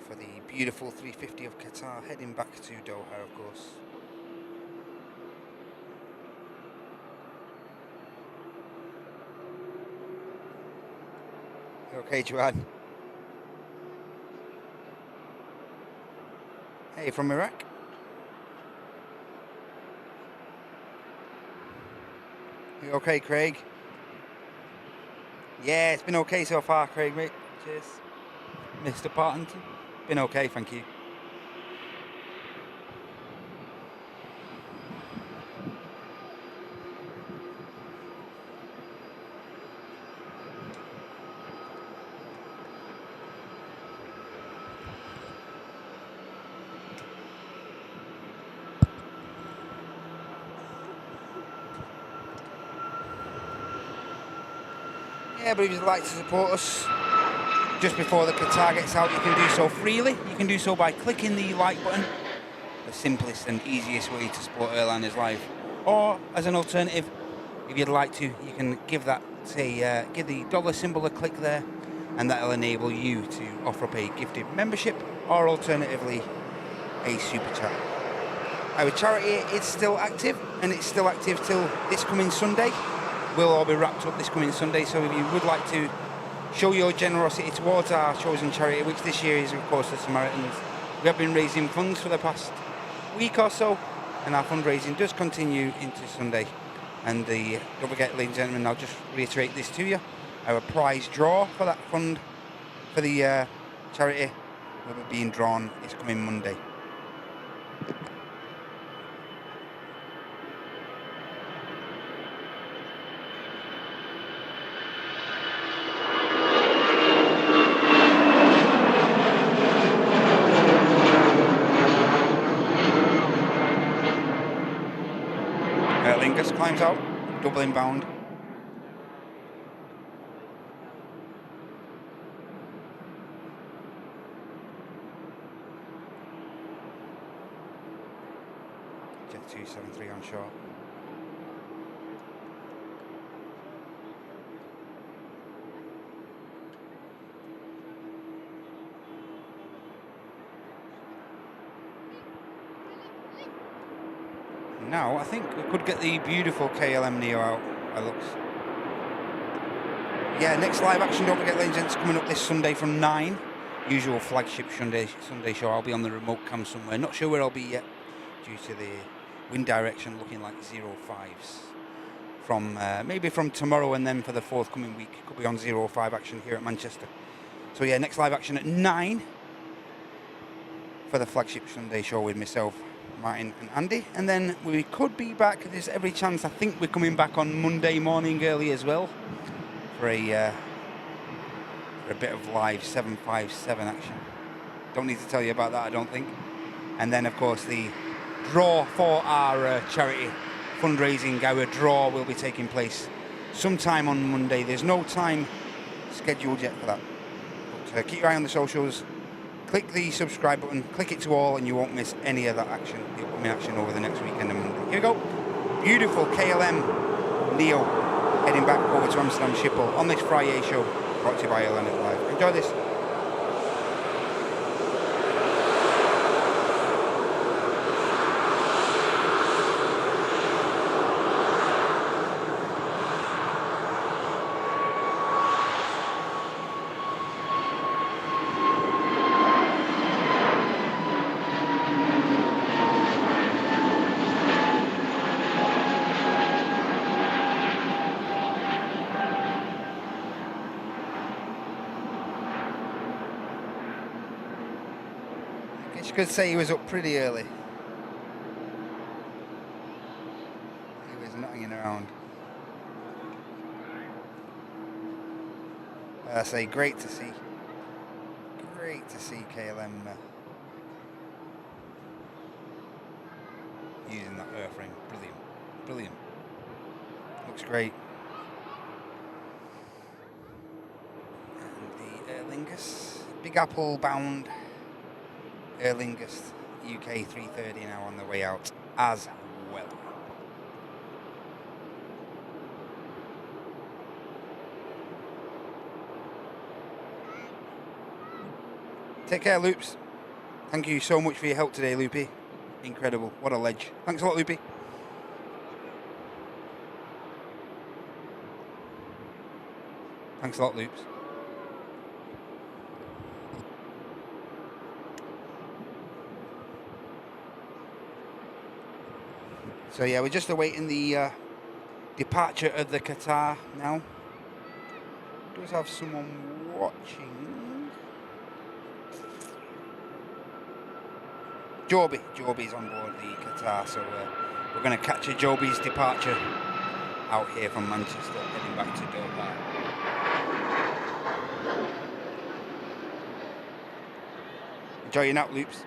for the beautiful 350 of Qatar heading back to Doha, of course. You okay, Joanne? Hey, from Iraq. You okay, Craig? Yeah, it's been okay so far, Craig, mate. Cheers. Mr. Partington. Been okay, thank you. Yeah, but if you'd like to support us just before the Qatar gets out, you can do so freely. You can do so by clicking the like button, the simplest and easiest way to support Airliners Live. Or as an alternative, if you'd like to, you can give that, say, give the dollar symbol a click there, and that'll enable you to offer up a gifted membership, or alternatively, a super chat. Our charity is still active, and it's still active till this coming Sunday. We'll all be wrapped up this coming Sunday, so if you would like to show your generosity towards our chosen charity, which this year is, of course, the Samaritans. We have been raising funds for the past week or so, and our fundraising does continue into Sunday. And don't forget, ladies and gentlemen, I'll just reiterate this to you. Our prize draw for that fund, for the charity, will be being drawn this coming Monday. Aer Lingus climbs out, double inbound. Jet2 73 on shore. Now, I think we could get the beautiful KLM Neo out by looks. Yeah, next live action, don't forget, ladies and gents, coming up this Sunday from 9. Usual flagship Sunday show. I'll be on the remote cam somewhere. Not sure where I'll be yet, due to the wind direction looking like 05s. From maybe from tomorrow, and then for the forthcoming week, could be on 05 action here at Manchester. So yeah, next live action at 9 for the flagship Sunday show with myself, Martin and Andy, and then we could be back. There's every chance. I think we're coming back on Monday morning early as well for a bit of live 757 action. Don't need to tell you about that, I don't think. And then, of course, the draw for our charity fundraising. Our draw will be taking place sometime on Monday. There's no time scheduled yet for that. But keep your eye on the socials. Click the subscribe button, click it to all, and you won't miss any of that action, the upcoming action over the next weekend and Monday. Here we go. Beautiful KLM Neo heading back over to Amsterdam Schiphol on this Friday show, brought to you by Airliners Live. Enjoy this. You could say he was up pretty early. He was not hanging around. I say, great to see. Great to see KLM using that airframe. Brilliant. Brilliant. Looks great. And the Aer Lingus. Big Apple bound. Aer Lingus UK 330 now on the way out as well. Take care, Loops. Thank you so much for your help today, Loopy. Incredible. What a ledge. Thanks a lot, Loopy. Thanks a lot, Loops. So yeah, we're just awaiting the departure of the Qatar now. Does have someone watching. Joby's on board the Qatar, so we're going to catch a Joby's departure out here from Manchester, heading back to Doha. Enjoy your nap, Loops.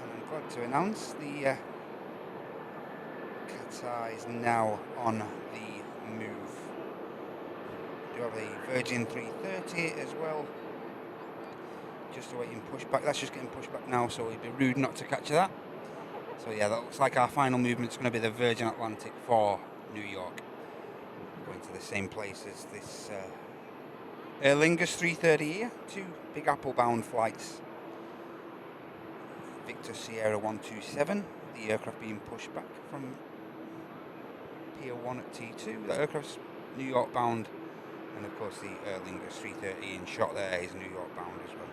And I'm glad to announce the Qatar is now on the move. We do have a Virgin 330 as well. Just awaiting pushback. That's just getting pushed back now, so it'd be rude not to catch that. So yeah, that looks like our final movement is going to be the Virgin Atlantic for New York. Going to the same place as this Aer Lingus 330 here. 2 Big Apple bound flights. Victor Sierra 127. The aircraft being pushed back from Pier 1 at T2. The aircraft's New York bound. And of course the Aer Lingus 330 in shot there is New York bound as well.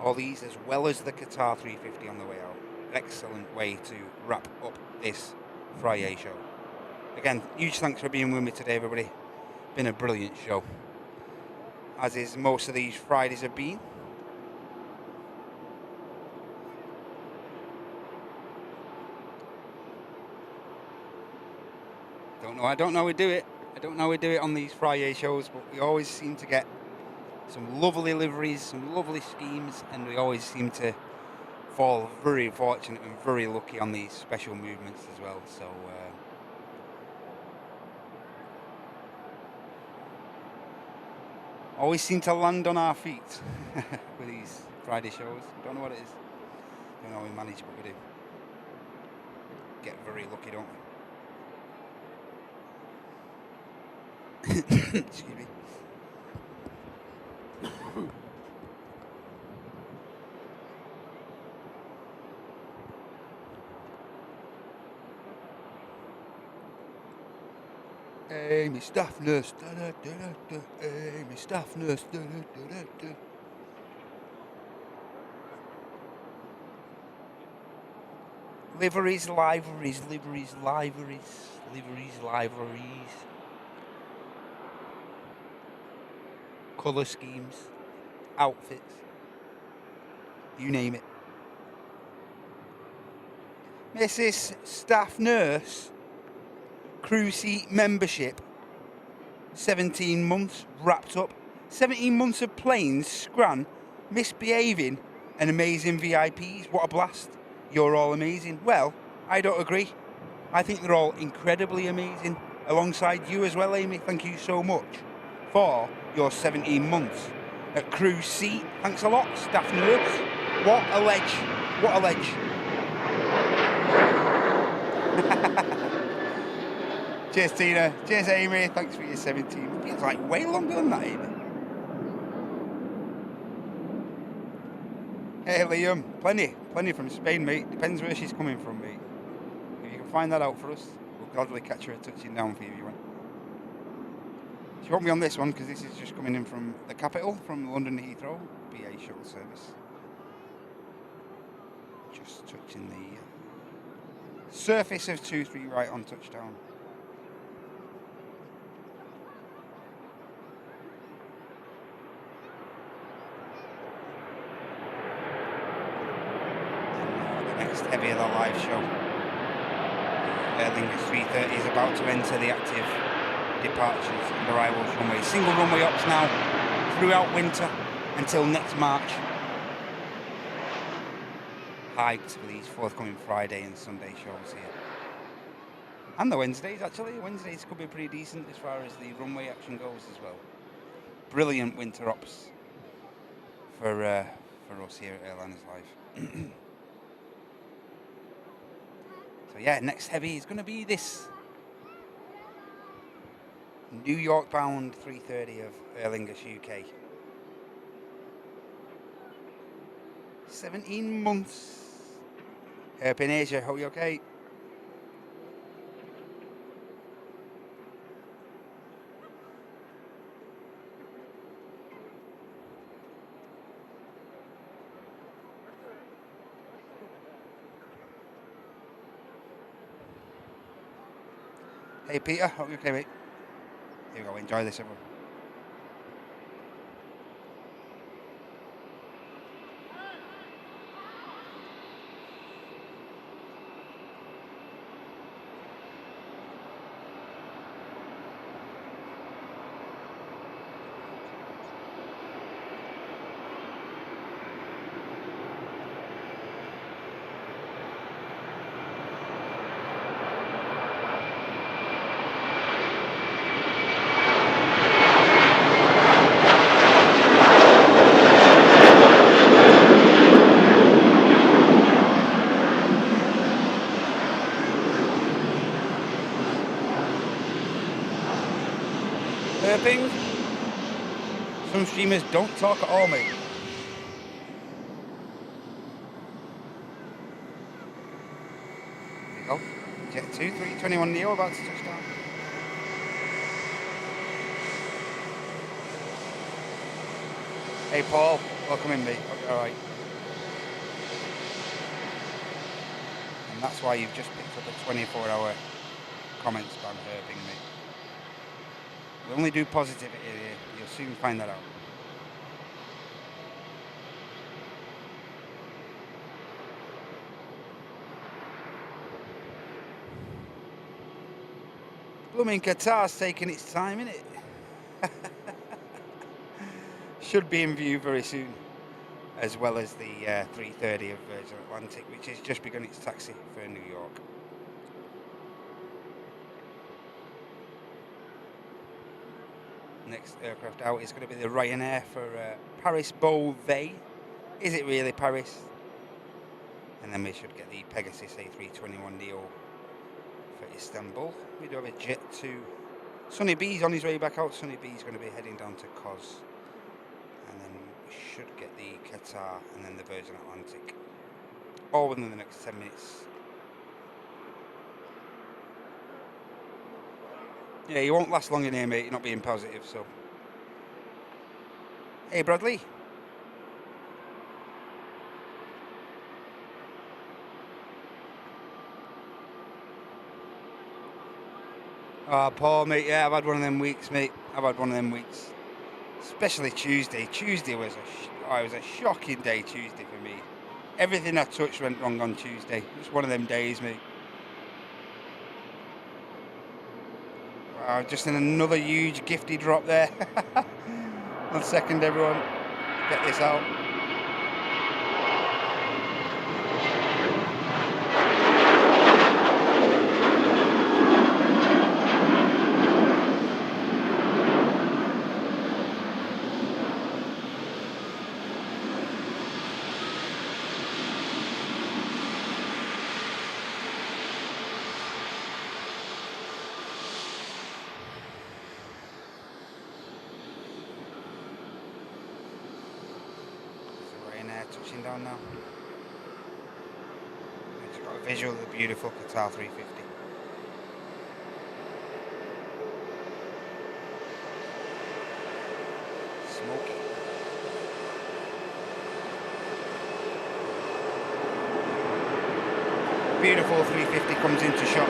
All these as well as the Qatar 350 on the way out. Excellent way to wrap up this Friday show. Again, huge thanks for being with me today, everybody. Been a brilliant show, as is most of these Fridays have been. I don't know how we do it. I don't know how we do it on these Friday shows, but we always seem to get some lovely liveries, some lovely schemes, and we always seem to fall very fortunate and very lucky on these special movements as well. So always seem to land on our feet with these Friday shows. Don't know what it is. Don't know how we manage, but we do. Get very lucky, don't we? Excuse me. Hey, me staff nurse, da da da da. Hey, me staff nurse, da da da da. Liveries, liveries, liveries, liveries, liveries, liveries. Colour schemes, outfits, you name it. Mrs. Staff Nurse, crew seat membership, 17 months wrapped up. 17 months of planes, scran, misbehaving, and amazing VIPs. What a blast. You're all amazing. Well, I don't agree. I think they're all incredibly amazing. Alongside you as well, Amy. Thank you so much for your 17 months at cruise seat. Thanks a lot, Staff Nurse. What a ledge. What a ledge. Cheers, Tina. Cheers, Amy. Thanks for your 17. Feels like way longer than that, Amy. Hey, Liam. Plenty from Spain, mate. Depends where she's coming from, mate. If you can find that out for us, we'll gladly catch her touching down for you if you want. She won't be on this one because this is just coming in from the capital, from London Heathrow, BA shuttle service. Just touching the surface of 2-3 right on touchdown. Heavy of the live show. Aer Lingus 330 is about to enter the active departures and arrivals runway. Single runway ops now throughout winter until next March. Hyped for these forthcoming Friday and Sunday shows here. And the Wednesdays, actually. Wednesdays could be pretty decent as far as the runway action goes as well. Brilliant winter ops for us here at Airliners Live. So yeah, next heavy is going to be this New York bound 330 of Aer Lingus UK. 17 months. Hey, up in Asia, hope you okay? Hey Peter, hope you're okay, mate. Here we go, enjoy this, everyone. streamers don't talk at all, mate. There you go. Jet2, 321neo about to touch down. Hey Paul, welcome in, mate. Okay, alright. And that's why you've just picked up a 24-hour comment spam herping, mate. We only do positivity here. You'll soon find that out. Blooming Qatar's taking its time, innit? Should be in view very soon, as well as the 330 of Virgin Atlantic, which has just begun its taxi for New York. Next aircraft out is going to be the Ryanair for Paris Beauvais. Is it really Paris? And then we should get the Pegasus A321neo for Istanbul. We do have a Jet2. Sonny B's on his way back out. Sonny B's going to be heading down to Kos. And then we should get the Qatar and then the Virgin Atlantic. All within the next 10 minutes. Yeah, you won't last long in here, mate. You're not being positive, so. Hey, Bradley. Oh, Paul, mate. Yeah, I've had one of them weeks, mate. I've had one of them weeks. Especially Tuesday. Tuesday was it was a shocking day, Tuesday, for me. Everything I touched went wrong on Tuesday. It was one of them days, mate. Wow, just in another huge gifty drop there. 1 second, everyone. Get this out. Touching down now. It's got a visual of the beautiful Qatar 350. Smoky. Beautiful 350 comes into shot.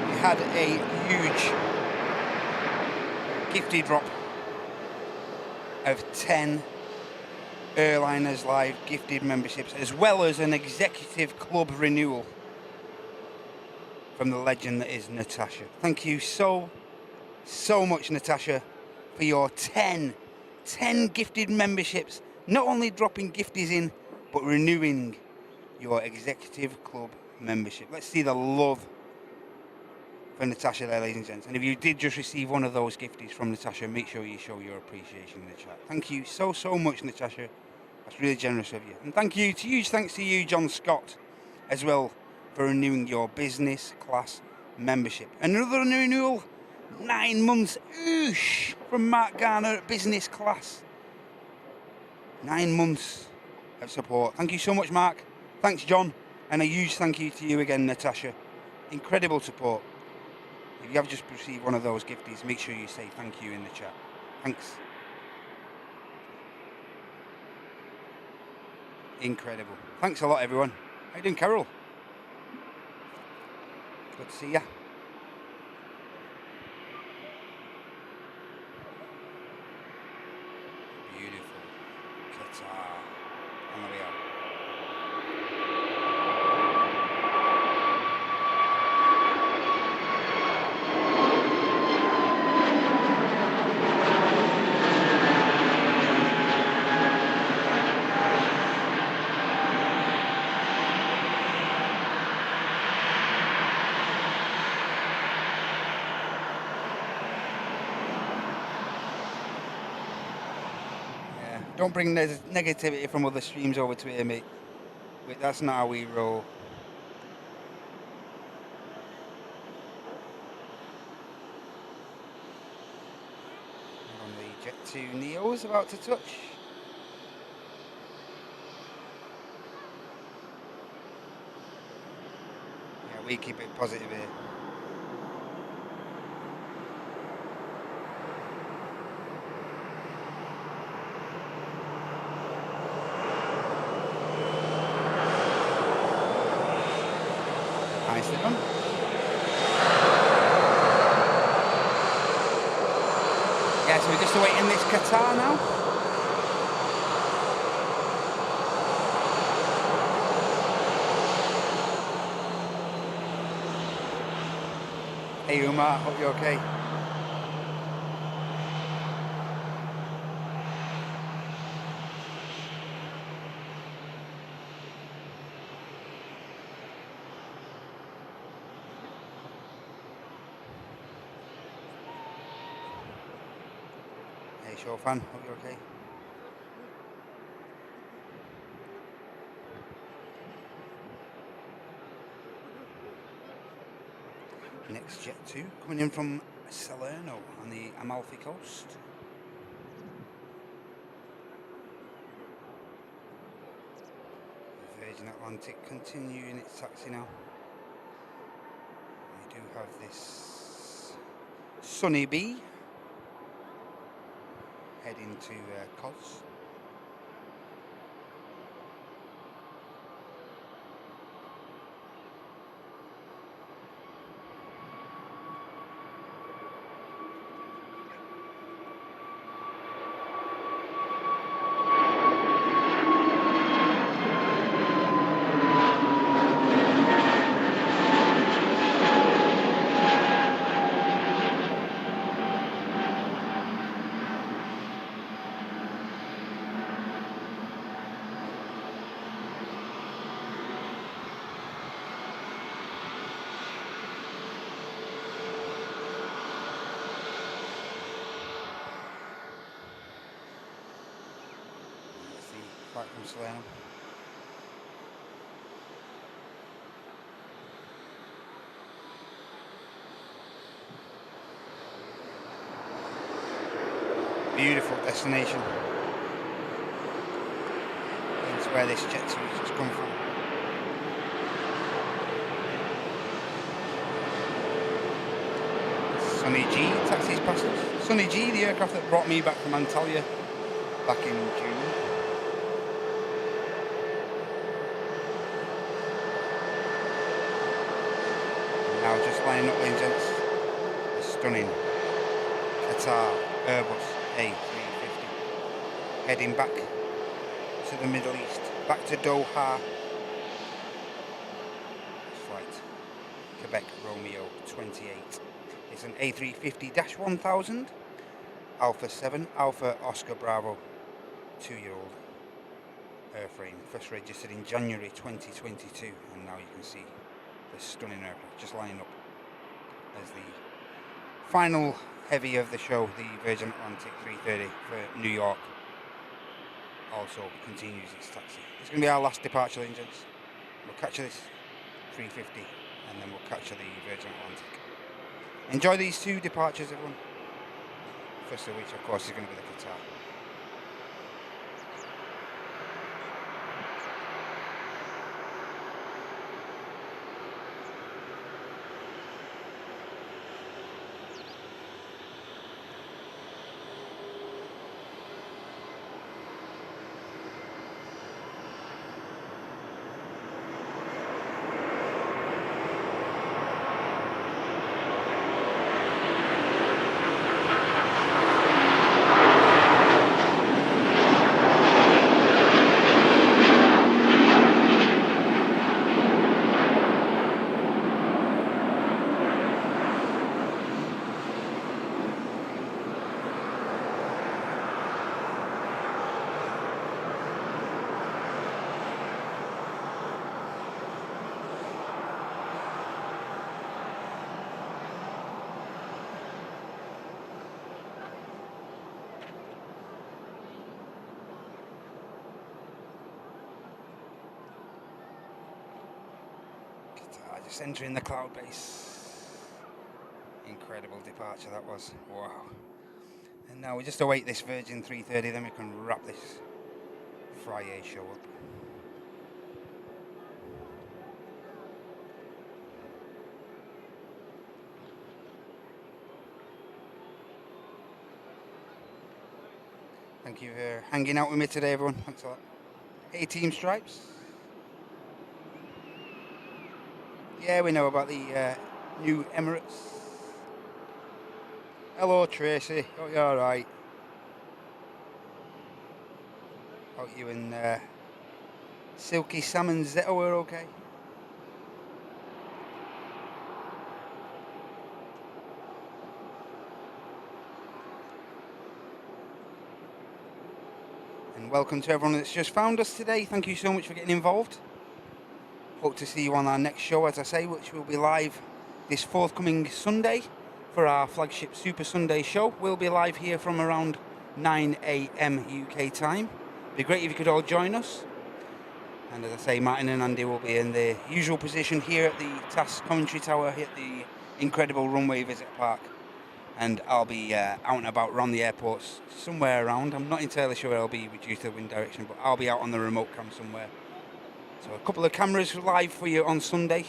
We had a huge gifty drop of 10 airliners live gifted memberships, as well as an executive club renewal from the legend that is Natasha. Thank you so much, Natasha, for your 10 gifted memberships. Not only dropping gifties in, but renewing your executive club membership. Let's see the love for Natasha there, ladies and gents. And if you did just receive one of those gifties from Natasha, make sure you show your appreciation in the chat. Thank you so much, Natasha. That's really generous of you. And huge thanks to you, John Scott, as well, for renewing your business class membership. Another renewal, 9 months, oosh, from Mark Garner at business class. 9 months of support. Thank you so much, Mark. Thanks, John. And a huge thank you to you again, Natasha. Incredible support. If you have just received one of those gifties, make sure you say thank you in the chat. Thanks. Incredible. Thanks a lot, everyone. How you doing, Carol? Good to see ya. Beautiful. Qatar. On the way out. Don't bring negativity from other streams over to here, mate. Wait, that's not how we roll. Jet2 Neo's about to touch. Yeah, we keep it positive here. Nicely done. Yeah, so we're just awaiting this Qatar now. Hey Umar, hope you're okay. Hey show fan, hope you're okay. Next Jet2 coming in from Salerno on the Amalfi Coast. Virgin Atlantic continuing its taxi now. We do have this Sunny Bee heading to Kos. Back from Salerno. Beautiful destination. That's where this Jet2 has just come from. Sunny G taxis past us. Sunny G, the aircraft that brought me back from Antalya back in June. Now just lining up lanes, gents. A stunning Qatar Airbus A350 heading back to the Middle East, back to Doha. Flight Quebec Romeo 28. It's an A350-1000 Alpha 7 Alpha Oscar Bravo 2-year-old airframe, first registered in January 2022, and now you can see the stunning aircraft just lining up as the final heavy of the show. The Virgin Atlantic 330 for New York also continues its taxi. It's going to be our last departure, ladies and gents. We'll catch this 350 and then we'll catch the Virgin Atlantic. Enjoy these two departures, everyone. First of which, of course, is going to be the Qatar. Just entering the cloud base. Incredible departure that was. Wow. And now we just await this Virgin 330, then we can wrap this FRI show up. Thank you for hanging out with me today, everyone. Thanks a lot. A-Team Stripes. Yeah, we know about the new Emirates. Hello, Tracy. Hope you're alright. Hope you and Silky Salmon Zeta were okay. And welcome to everyone that's just found us today. Thank you so much for getting involved. Hope to see you on our next show, as I say, which will be live this forthcoming Sunday for our flagship Super Sunday show. We'll be live here from around 9 AM UK time. It'd be great if you could all join us. And as I say, Martin and Andy will be in the usual position here at the TAS Commentary Tower at the incredible runway visit park. And I'll be out and about around the airports somewhere around. I'm not entirely sure where I'll be due to the wind direction, but I'll be out on the remote cam somewhere. So a couple of cameras live for you on Sunday.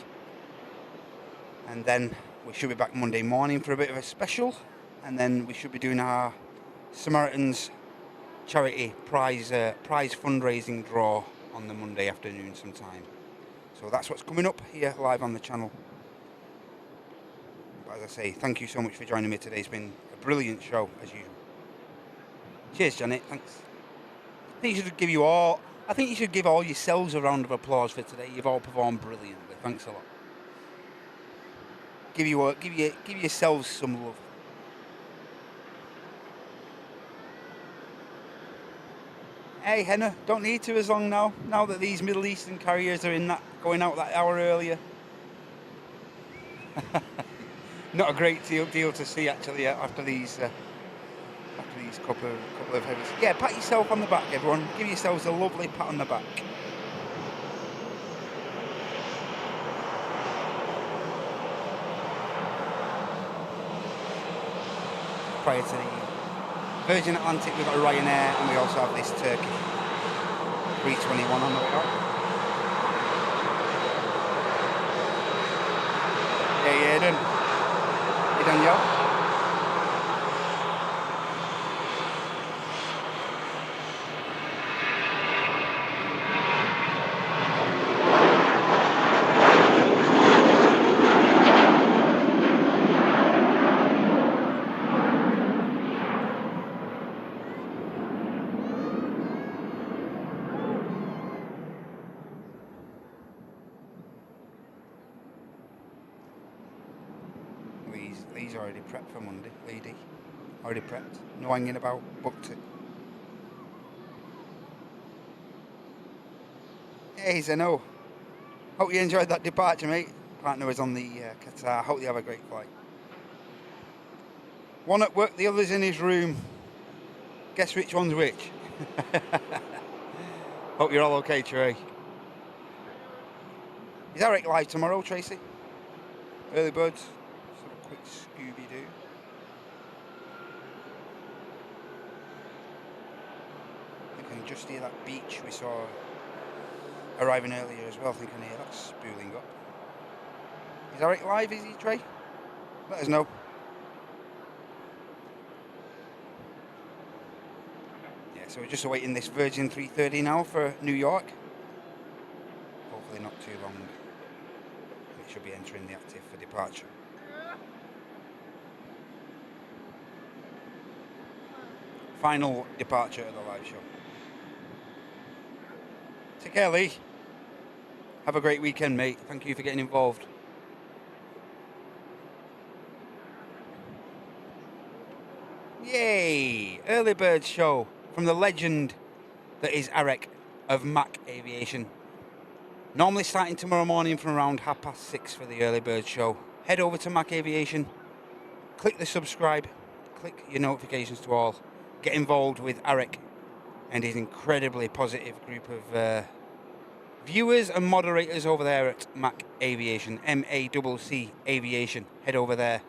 And then we should be back Monday morning for a bit of a special. And then we should be doing our Samaritans charity prize fundraising draw on the Monday afternoon sometime. So that's what's coming up here live on the channel. But as I say, thank you so much for joining me today. It's been a brilliant show as usual. Cheers, Janet. Thanks. I think you should give all yourselves a round of applause for today. You've all performed brilliantly. Thanks a lot. Give yourselves some love. Hey, Henna, don't need to as long now. Now that these Middle Eastern carriers are going out that hour earlier. Not a great deal to see actually after these couple of heavies. Yeah, pat yourself on the back, everyone. Give yourselves a lovely pat on the back. Prior to the Virgin Atlantic, we've got a Ryanair, and we also have this Turkish 321 on the way out. Yeah, you done? You done, yo? Lee's already prepped for Monday. Lady, already prepped. No hanging about, booked it. Hey, Zeno. Hope you enjoyed that departure, mate. Partner was on the Qatar. Hope you have a great flight. One at work, the other's in his room. Guess which one's which. Hope you're all okay, Trey. Is Eric live tomorrow, Tracy? Early birds. Sort of quick Scooby-Doo. I can just hear that beach we saw arriving earlier as well. I think I can hear that spooling up. Is Eric live, is he, Trey? Let us know. Yeah, so we're just awaiting this Virgin 330 now for New York. Hopefully not too long. It should be entering the active for departure. Final departure of the live show. Take care, Lee. Have a great weekend, mate. Thank you for getting involved. Yay! Early bird show from the legend that is Eric of Mac Aviation. Normally starting tomorrow morning from around 6:30 for the early bird show. Head over to Mac Aviation, click the subscribe, click your notifications to all. Get involved with Eric and his incredibly positive group of viewers and moderators over there at Mac Aviation, MACC Aviation. Head over there,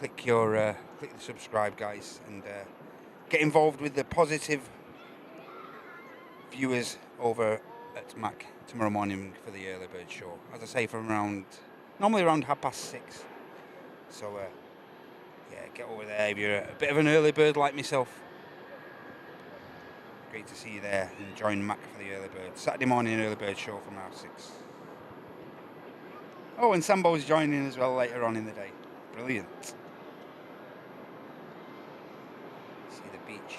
click the subscribe, guys, and get involved with the positive viewers over at Mac tomorrow morning for the early bird show. As I say, from normally around 6:30. So yeah, get over there if you're a bit of an early bird like myself. Great to see you there and join Mac for the early bird. Saturday morning early bird show from 6:30. Oh, and Sambo's joining as well later on in the day. Brilliant. See the beach.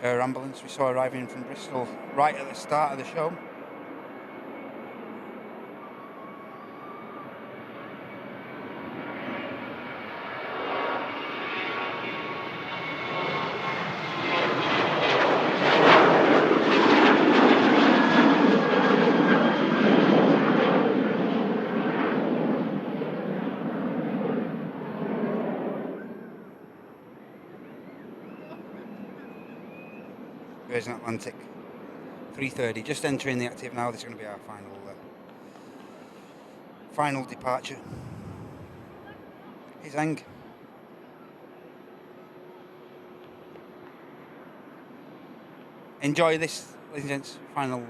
Air ambulance we saw arriving from Bristol right at the start of the show. Virgin Atlantic 330, just entering the active now. This is going to be our final departure. Here's Ang. Enjoy this, ladies and gents, final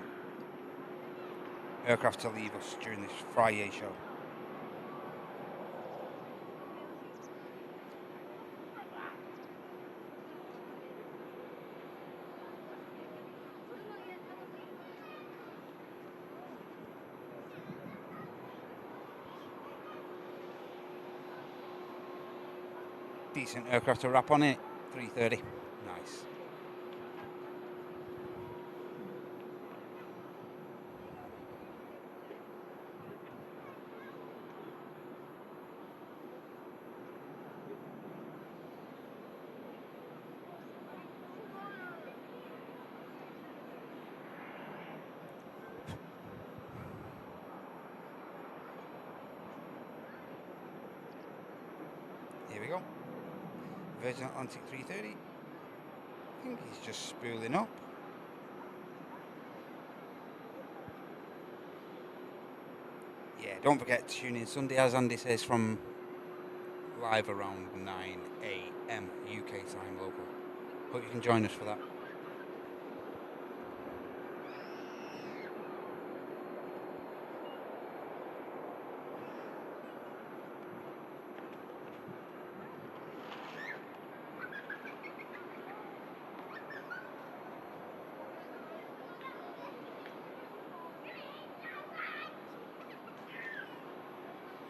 aircraft to leave us during this Friday show. Decent aircraft to wrap on it, 330, nice. Here we go. Virgin Atlantic 330. I think he's just spooling up. Yeah, don't forget to tune in Sunday, as Andy says, from live around 9 AM UK time local. Hope you can join us for that.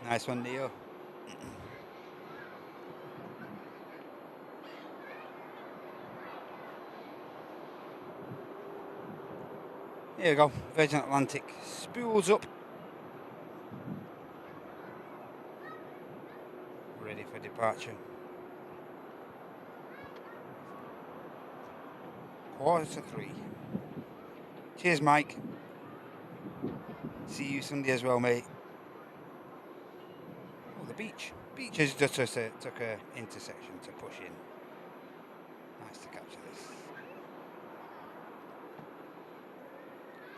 Nice one, Neo. Here we go. Virgin Atlantic spools up. Ready for departure. 3:15. Cheers, Mike. See you Sunday as well, mate. Oh, the beach. Beach has just took a intersection to push in. Nice to capture this.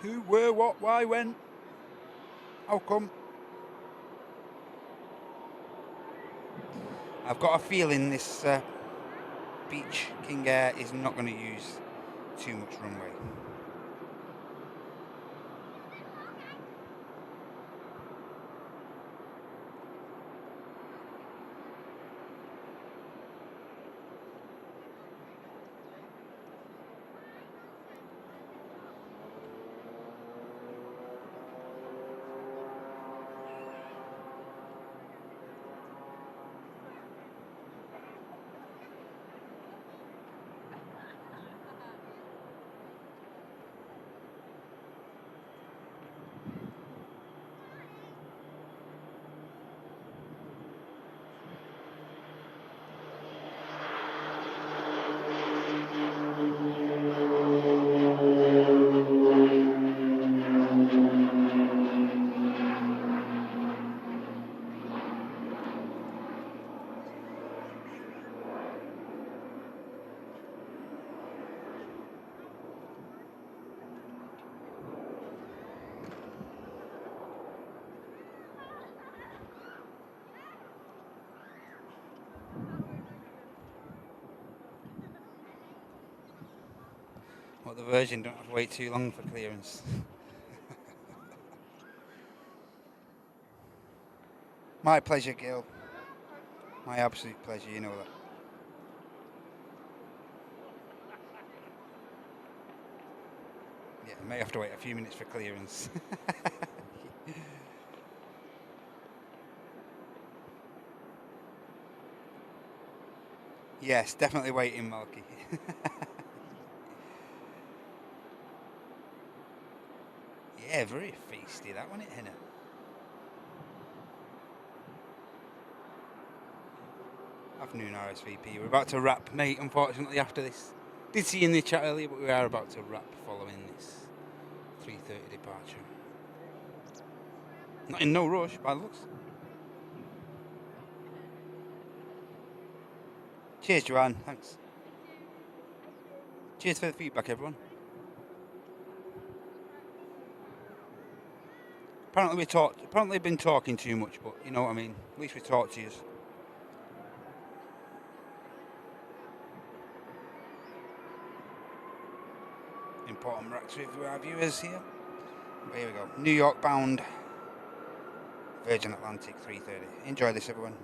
Who, where, what, why, when? How come? I've got a feeling this beach King Air is not going to use too much runway. But the Virgin don't have to wait too long for clearance. My pleasure, Gil. My absolute pleasure, you know that. Yeah, may have to wait a few minutes for clearance. Yes, definitely waiting, Malky. Yeah, very feisty that one, Henna. Afternoon RSVP. We're about to wrap, mate, unfortunately, after this. Did see you in the chat earlier, but we are about to wrap following this 3:30 departure. Not in no rush, by the looks. Cheers, Joanne. Thanks. Cheers for the feedback, everyone. Apparently been talking too much, but you know what I mean. At least we talked to you. Important racks with our viewers here. But here we go. New York bound Virgin Atlantic 330. Enjoy this, everyone.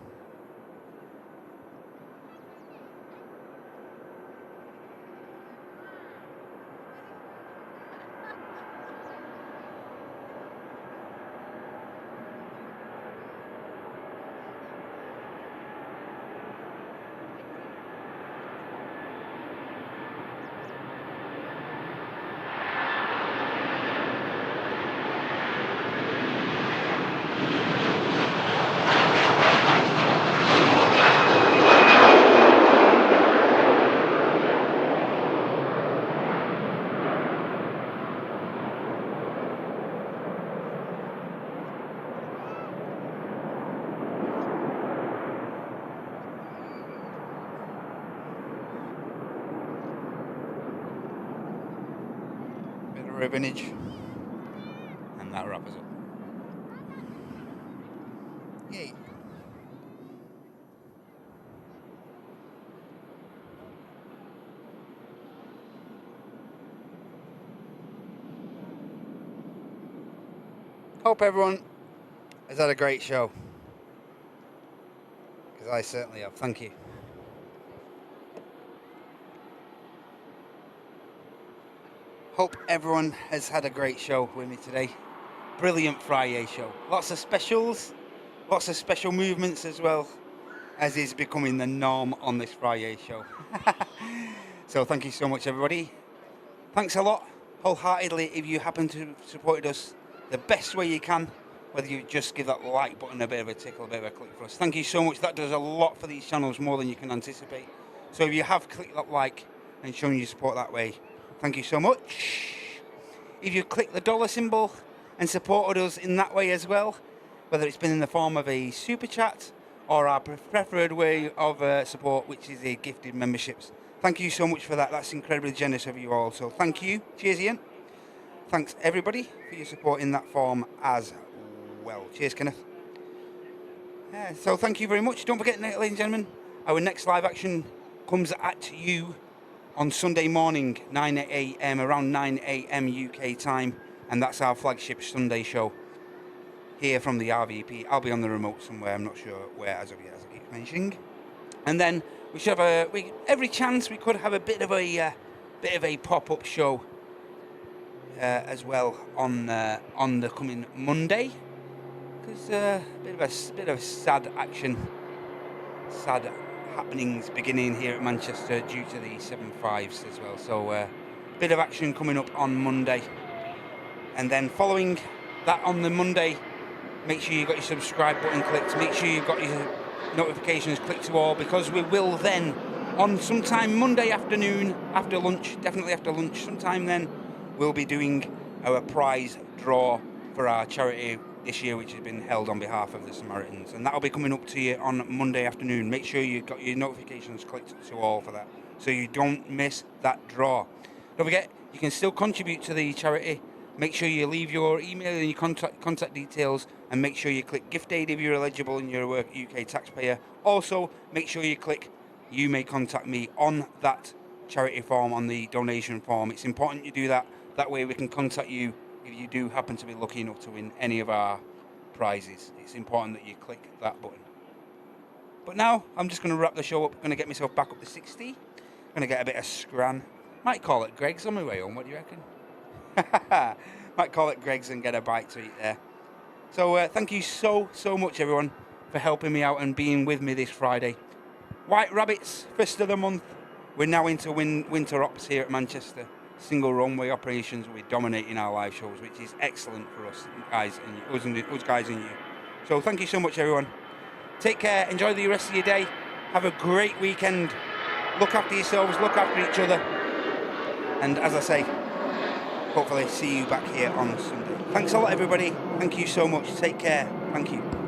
Ribbonage, and that wraps us up. Yay. Hope everyone has had a great show, because I certainly have. Thank you. Hope everyone has had a great show with me today. Brilliant Friday show. Lots of specials, lots of special movements as well, as is becoming the norm on this Friday show. So thank you so much, everybody. Thanks a lot, wholeheartedly, if you happen to have supported us the best way you can, whether you just give that like button a bit of a tickle, a bit of a click for us. Thank you so much. That does a lot for these channels, more than you can anticipate. So if you have clicked that like and shown your support that way, thank you so much. If you click the dollar symbol and supported us in that way as well, whether it's been in the form of a super chat or our preferred way of support, which is a gifted memberships. Thank you so much for that. That's incredibly generous of you all. So thank you. Cheers, Ian. Thanks, everybody, for your support in that form as well. Cheers, Kenneth. So thank you very much. Don't forget, ladies and gentlemen, our next live action comes at you on Sunday morning, 9 a.m, around 9 a.m. UK time, and that's our flagship Sunday show here from the RVP. I'll be on the remote somewhere, I'm not sure where as of yet, as I keep mentioning. And then we should have every chance we could have a bit of a pop-up show as well on the coming Monday, because a bit of sad happenings beginning here at Manchester due to the 7.5s as well. So bit of action coming up on Monday, and then following that on the Monday, make sure you've got your subscribe button clicked, make sure you've got your notifications clicked to all, because we will then on sometime Monday afternoon after lunch, definitely after lunch sometime, then we'll be doing our prize draw for our charity this year, which has been held on behalf of the Samaritans, and that'll be coming up to you on Monday afternoon. Make sure you've got your notifications clicked to all for that, so you don't miss that draw. Don't forget, you can still contribute to the charity. Make sure you leave your email and your contact details, and make sure you click gift aid if you're eligible and you're a UK taxpayer. Also, make sure you click you may contact me on that charity form on the donation form. It's important you do that. That way we can contact you if you do happen to be lucky enough to win any of our prizes. It's important that you click that button. But now I'm just going to wrap the show up. I'm going to get myself back up to 60. I'm going to get a bit of scran. Might call it Greg's on my way home. What do you reckon? Might call it Greg's and get a bite to eat there. So thank you so much, everyone, for helping me out and being with me this Friday. White Rabbits, first of the month. We're now into winter ops here at Manchester. Single runway operations. We're dominating our live shows, which is excellent for us guys and us guys and you. So thank you so much, everyone. Take care. Enjoy the rest of your day. Have a great weekend. Look after yourselves. Look after each other. And as I say, hopefully see you back here on Sunday. Thanks a lot, everybody. Thank you so much. Take care. Thank you.